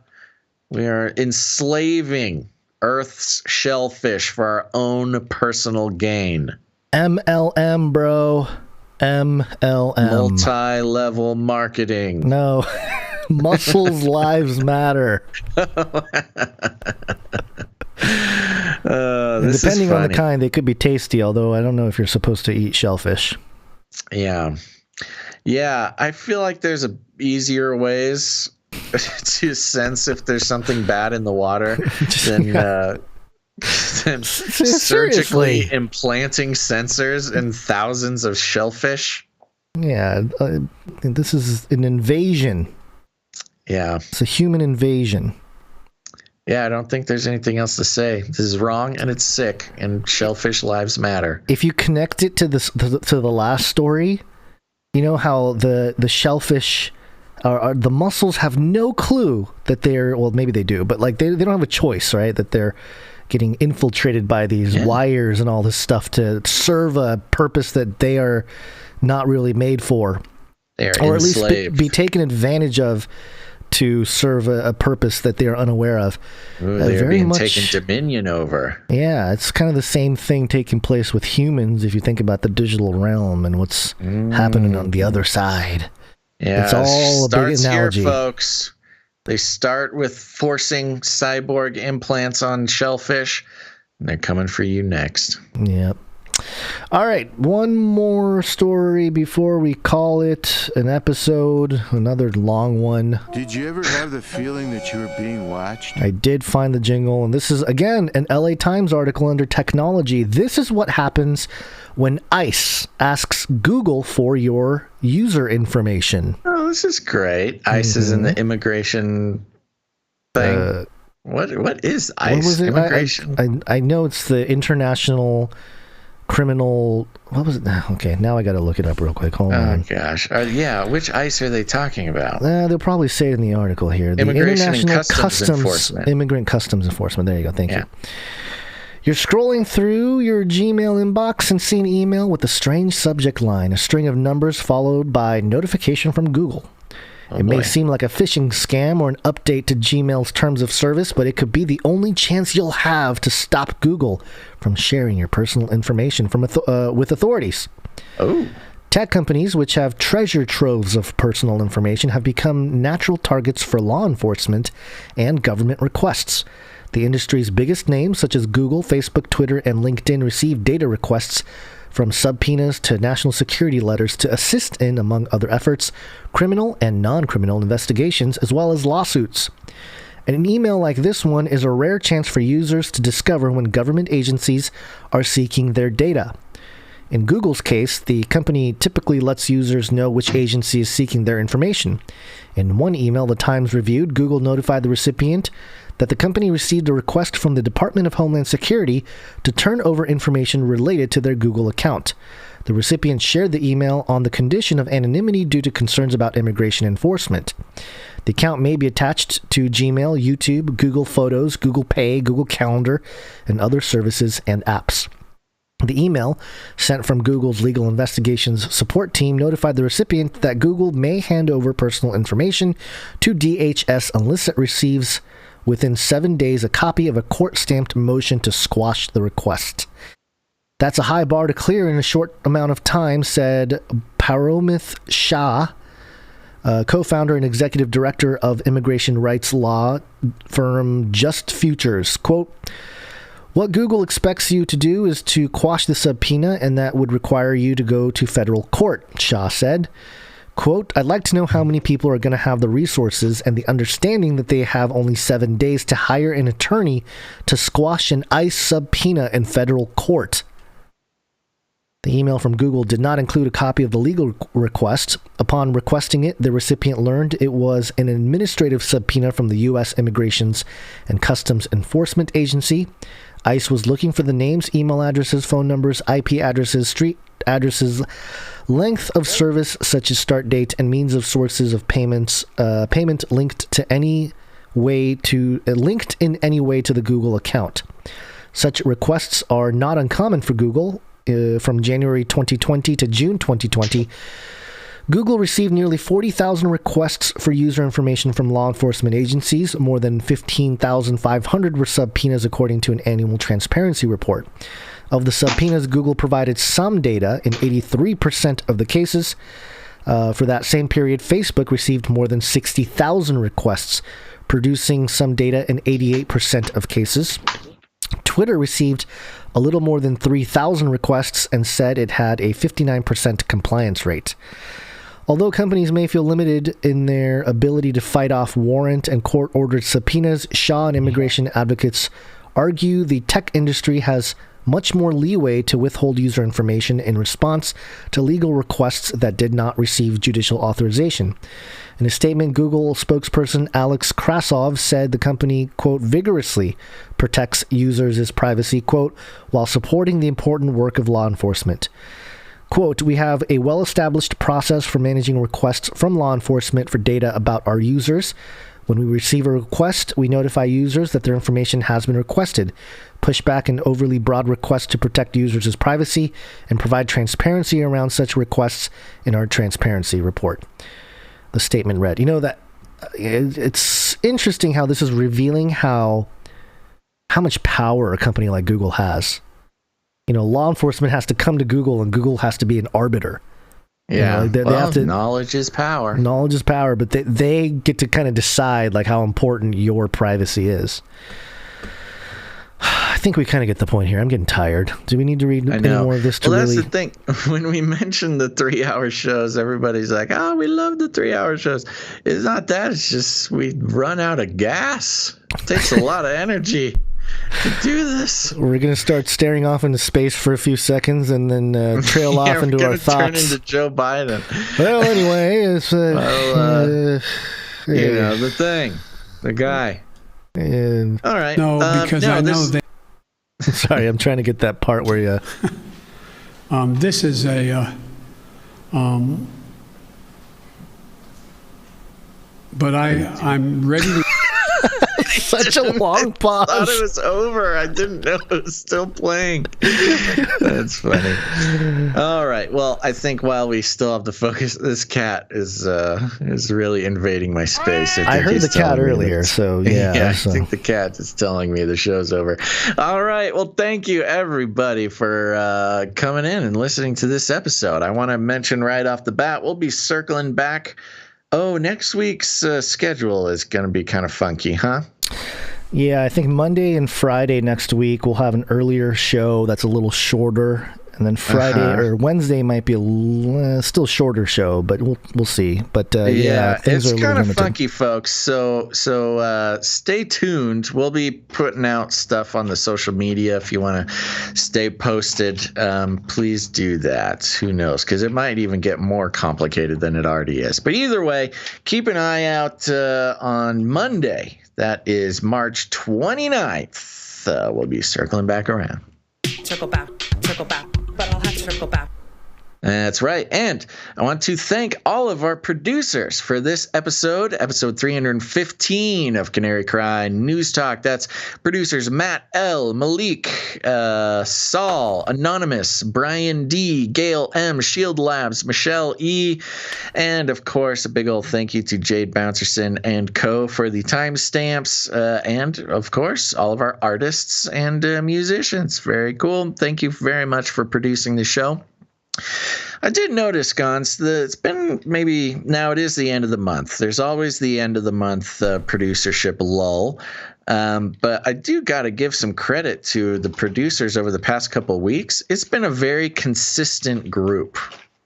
enslaving Earth's shellfish for our own personal gain. MLM, bro. MLM. Multi-level marketing. No. Mussels lives matter. Depending on the kind, they could be tasty, although I don't know if you're supposed to eat shellfish. Yeah. Yeah, I feel like there's easier ways to sense if there's something bad in the water than surgically implanting sensors in thousands of shellfish. Yeah, this is an invasion. Yeah. It's a human invasion. Yeah, I don't think there's anything else to say. This is wrong and it's sick, and shellfish lives matter. If you connect it to the last story, you know how the shellfish the mussels have no clue that they're, well, maybe they do, but like they don't have a choice, right? That they're getting infiltrated by these wires and all this stuff to serve a purpose that they are not really made for. They're or enslaved. At least be taken advantage of to serve a purpose that they are unaware of. Ooh, they're being taken dominion over. Yeah, it's kind of the same thing taking place with humans if you think about the digital realm and what's happening on the other side. Yeah, it's all a big analogy. Here, folks. They start with forcing cyborg implants on shellfish, and they're coming for you next. Yep. All right, one more story before we call it an episode, another long one. Did you ever have the feeling that you were being watched? I did find the jingle, and this is, again, an LA Times article under technology. This is what happens when ICE asks Google for your user information. Oh, this is great. ICE is in the immigration thing. What is ICE? What was it? Immigration? I know it's the International criminal. What was it? Okay, now I got to look it up real quick. Hold on. Oh gosh, yeah. Which ICE are they talking about? They'll probably say it in the article here. The Immigration and International Customs Enforcement. Immigrant Customs Enforcement. There you go. Thank you. You're scrolling through your Gmail inbox and see an email with a strange subject line, a string of numbers followed by notification from Google. It may seem like a phishing scam or an update to Gmail's terms of service, but it could be the only chance you'll have to stop Google from sharing your personal information with authorities. Oh. Tech companies, which have treasure troves of personal information, have become natural targets for law enforcement and government requests. The industry's biggest names, such as Google, Facebook, Twitter, and LinkedIn, receive data requests from subpoenas to national security letters to assist in, among other efforts, criminal and non-criminal investigations, as well as lawsuits. And an email like this one is a rare chance for users to discover when government agencies are seeking their data. In Google's case, the company typically lets users know which agency is seeking their information. In one email the Times reviewed, Google notified the recipient that the company received a request from the Department of Homeland Security to turn over information related to their Google account. The recipient shared the email on the condition of anonymity due to concerns about immigration enforcement. The account may be attached to Gmail, YouTube, Google Photos, Google Pay, Google Calendar, and other services and apps. The email, sent from Google's legal investigations support team, notified the recipient that Google may hand over personal information to DHS unless it receives within 7 days a copy of a court-stamped motion to squash the request. That's a high bar to clear in a short amount of time, said Paromith Shah, co-founder and executive director of immigration rights law firm Just Futures. Quote, "What Google expects you to do is to quash the subpoena, and that would require you to go to federal court," Shah said. Quote, "I'd like to know how many people are going to have the resources and the understanding that they have only 7 days to hire an attorney to squash an ICE subpoena in federal court." The email from Google did not include a copy of the legal request. Upon requesting it, the recipient learned it was an administrative subpoena from the U.S. Immigrations and Customs Enforcement Agency. ICE was looking for the names, email addresses, phone numbers, IP addresses, street addresses, length of service such as start date, and means of sources of payments, payment linked in any way to the Google account. Such requests are not uncommon for Google. From January 2020 to June 2020, Google received nearly 40,000 requests for user information from law enforcement agencies. More than 15,500 were subpoenas, according to an annual transparency report. Of the subpoenas, Google provided some data in 83% of the cases. For that same period, Facebook received more than 60,000 requests, producing some data in 88% of cases. Twitter received a little more than 3,000 requests and said it had a 59% compliance rate. Although companies may feel limited in their ability to fight off warrant and court-ordered subpoenas, Shaw and immigration advocates argue the tech industry has much more leeway to withhold user information in response to legal requests that did not receive judicial authorization. In a statement, Google spokesperson Alex Krasov said the company, quote, vigorously protects users' privacy, quote, while supporting the important work of law enforcement. Quote, "We have a well-established process for managing requests from law enforcement for data about our users. When we receive a request, we notify users that their information has been requested, push back an overly broad request to protect users' privacy, and provide transparency around such requests in our transparency report." The statement read. You know, that it's interesting how this is revealing how much power a company like Google has. You know, law enforcement has to come to Google, and Google has to be an arbiter. Yeah, you know, they have to, knowledge is power. Knowledge is power, but they get to kind of decide like how important your privacy is. I think we kind of get the point here. I'm getting tired. Do we need to read any more of this to that's the thing. When we mentioned the 3-hour shows, everybody's like, oh, we love the 3-hour shows. It's not that. It's just we run out of gas. It takes a lot of energy to do this. We're going to start staring off into space for a few seconds and then trail off into our thoughts. Turn into Joe Biden. Well, anyway, it's you know, the thing, the guy. And all right. No, because I know they. Sorry, I'm trying to get that part where you. This is but I'm ready to. Such a long pause. I thought it was over. I didn't know it was still playing. That's funny. All right. Well, I think while we still have to focus, this cat is really invading my space. I heard the cat earlier, so yeah. I think the cat is telling me the show's over. All right. Well, thank you everybody for coming in and listening to this episode. I want to mention right off the bat, we'll be circling back. Oh, next week's schedule is going to be kind of funky, huh? Yeah, I think Monday and Friday next week we'll have an earlier show that's a little shorter, and then Friday or Wednesday might be a still shorter show, but we'll see. But yeah, things it's kind of funky, folks. So stay tuned. We'll be putting out stuff on the social media. If you want to stay posted, please do that. Who knows? Because it might even get more complicated than it already is. But either way, keep an eye out on Monday. That is March 29th. We'll be circling back around. Circle back, but I'll have to circle back. That's right. And I want to thank all of our producers for this episode 315 of Canary Cry News Talk. That's producers Matt L., Malik, Saul, Anonymous, Brian D., Gail M., Shield Labs, Michelle E., and of course, a big old thank you to Jade Bouncerson and co. for the timestamps, and of course, all of our artists and musicians. Very cool. Thank you very much for producing the show. I did notice, Gons, it's been maybe now it is the end of the month. There's always the end of the month producership lull. But I do got to give some credit to the producers over the past couple of weeks. It's been a very consistent group.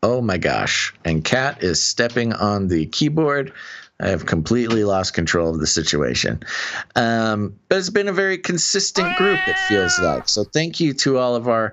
Oh, my gosh. And Kat is stepping on the keyboard. I have completely lost control of the situation. But it's been a very consistent group, it feels like. So thank you to all of our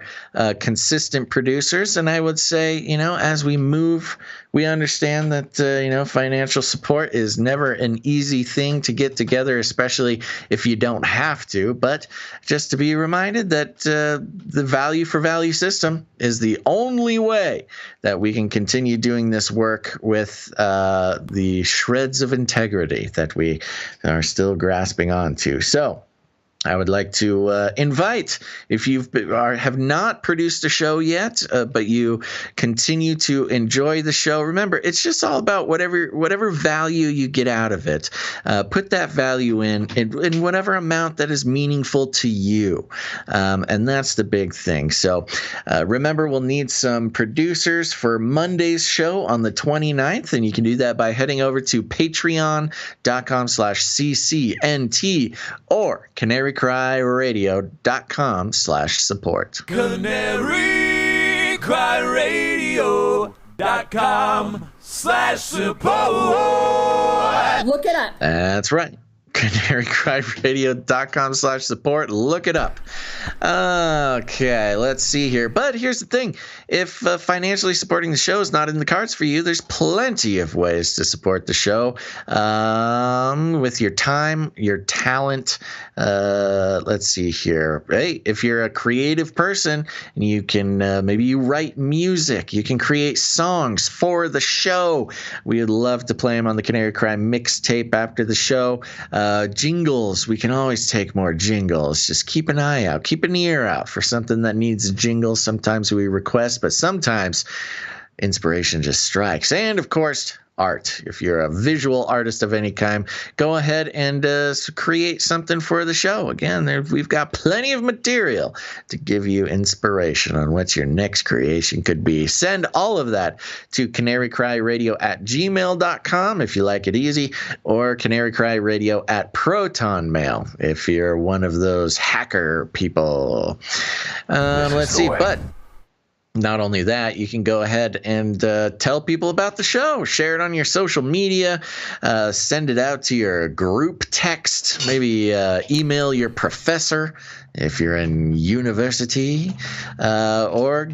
consistent producers. And I would say, as we move, we understand that, financial support is never an easy thing to get together, especially if you don't have to. But just to be reminded that the value for value system is the only way that we can continue doing this work with the shreds of integrity that we are still grasping onto. So I would like to invite, if you have not produced a show yet, but you continue to enjoy the show, remember, it's just all about whatever value you get out of it. Put that value in whatever amount that is meaningful to you. And that's the big thing. So remember, we'll need some producers for Monday's show on the 29th, and you can do that by heading over to patreon.com/CCNT or canarycryradio.com/support. canarycryradio.com/support. Look it up. That's right. canarycryradio.com/support. Look it up. Okay, let's see here. But here's the thing. If financially supporting the show is not in the cards for you, there's plenty of ways to support the show with your time, your talent. Let's see here. Hey, if you're a creative person and you can maybe you write music, you can create songs for the show. We would love to play them on the Canary Cry mixtape after the show. Jingles, we can always take more jingles. Just keep an eye out, keep an ear out for something that needs a jingle. Sometimes we request, but sometimes inspiration just strikes. And of course, art. If you're a visual artist of any kind, go ahead and create something for the show. Again, we've got plenty of material to give you inspiration on what your next creation could be. Send all of that to canarycryradio@gmail.com if you like it easy, or canarycryradio@protonmail if you're one of those hacker people. Let's see, but not only that, you can go ahead and tell people about the show. Share it on your social media. Send it out to your group text. Maybe email your professor if you're in university. Or,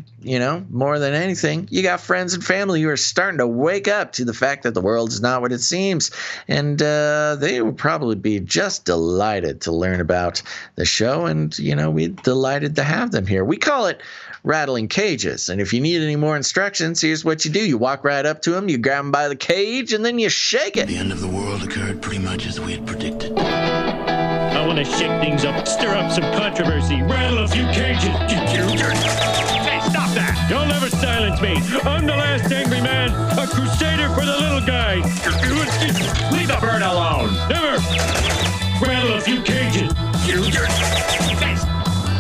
more than anything, you got friends and family who are starting to wake up to the fact that the world is not what it seems. And they will probably be just delighted to learn about the show. And, we're delighted to have them here. We call it rattling cages. And if you need any more instructions, here's what you do. You walk right up to him, you grab him by the cage, and then you shake it. The end of the world occurred pretty much as we had predicted. I want to shake things up, stir up some controversy, rattle a few cages. Hey, stop that! You'll never silence me. I'm the last angry man, a crusader for the little guy. Leave the bird alone! Never! Rattle a few cages.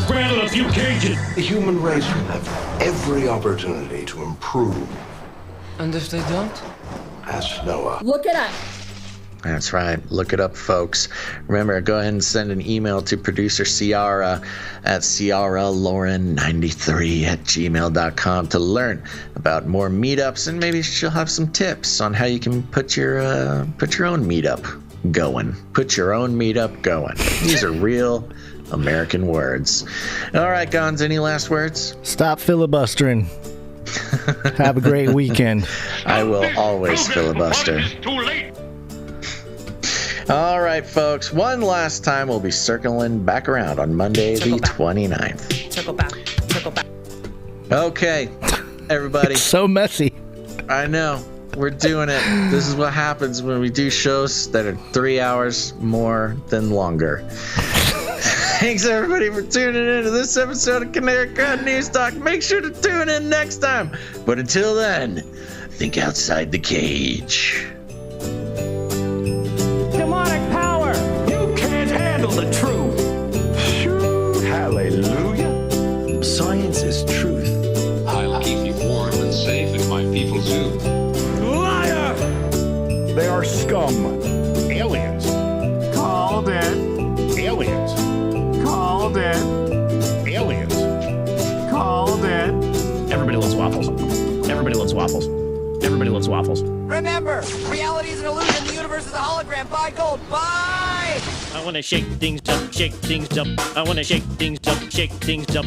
Rattle a few cages. The human race will have every opportunity to improve. And if they don't? Ask Noah. Look it up. That's right. Look it up, folks. Remember, go ahead and send an email to producer Ciara at ciaralauren93@gmail.com to learn about more meetups, and maybe she'll have some tips on how you can put your own meetup going. Put your own meetup going. These are real American words. All right, Gons, any last words? Stop filibustering. Have a great weekend. I will always filibuster. Too late! All right, folks. One last time, we'll be circling back around on Monday, the 29th. Circle back. Circle back. Okay, everybody. It's so messy. I know. We're doing it. This is what happens when we do shows that are 3 hours more than longer. Thanks, everybody, for tuning in to this episode of Canary Crowd News Talk. Make sure to tune in next time. But until then, think outside the cage. Demonic power! You can't handle the truth! Phew, hallelujah. Science is truth. I'll keep you warm and safe in my people's zoo. Liar! They are scum. Aliens. Called it. Aliens. Called it. Aliens. Called it. Everybody loves waffles. Everybody loves waffles. Everybody loves waffles. Remember, reality is an illusion. The universe is a hologram. Buy gold. Buy! I want to shake things up, shake things up. I want to shake things up, shake things up.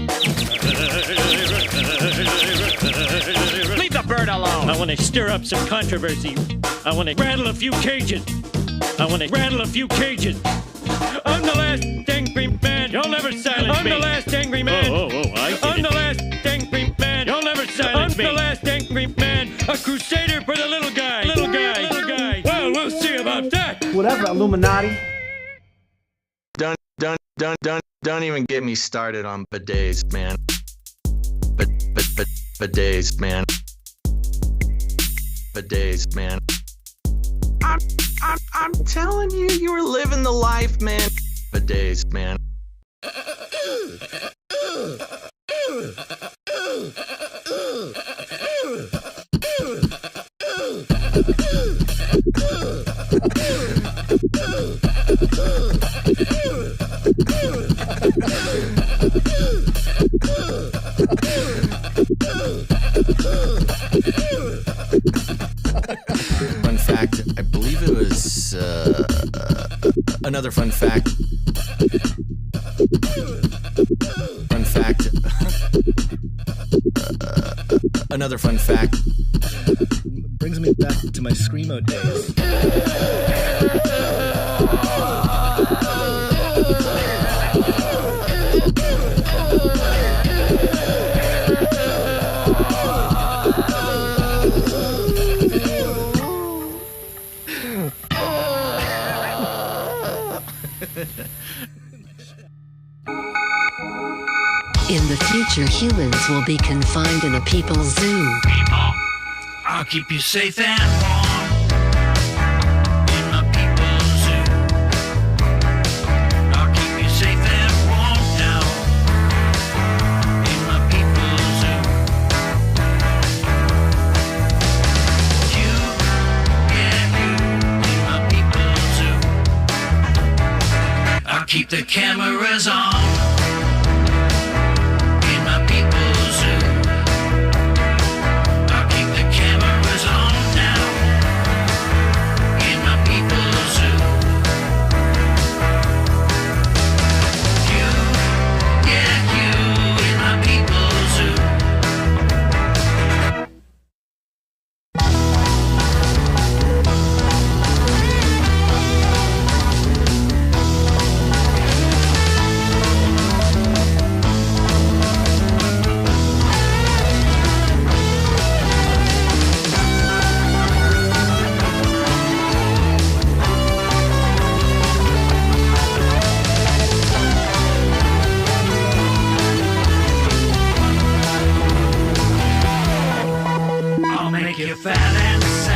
Leave the bird alone! I want to stir up some controversy. I want to rattle a few cages. I want to rattle a few cages. I'm the last angry man. You'll never silence me. I'm the last angry man. I'm the last angry man. You'll never silence me. I'm the last angry man. A crusader for the little guy. Little guy. Little guy. Well, we'll see about that. Whatever, Illuminati. Don't even get me started on bidets, man. Bidets, man. Bidets, man. I'm telling you, you were living the life, man. Bidets, man. Fun fact, I believe it was another fun fact. Fun fact. Another fun fact. Brings me back to my Screamo days. In the future, humans will be confined in a people's zoo. People, I'll keep you safe and warm in my people's zoo. I'll keep you safe and warm now in my people's zoo. You, yeah, you in my people's zoo. I'll keep the cameras on. make you fat and sad.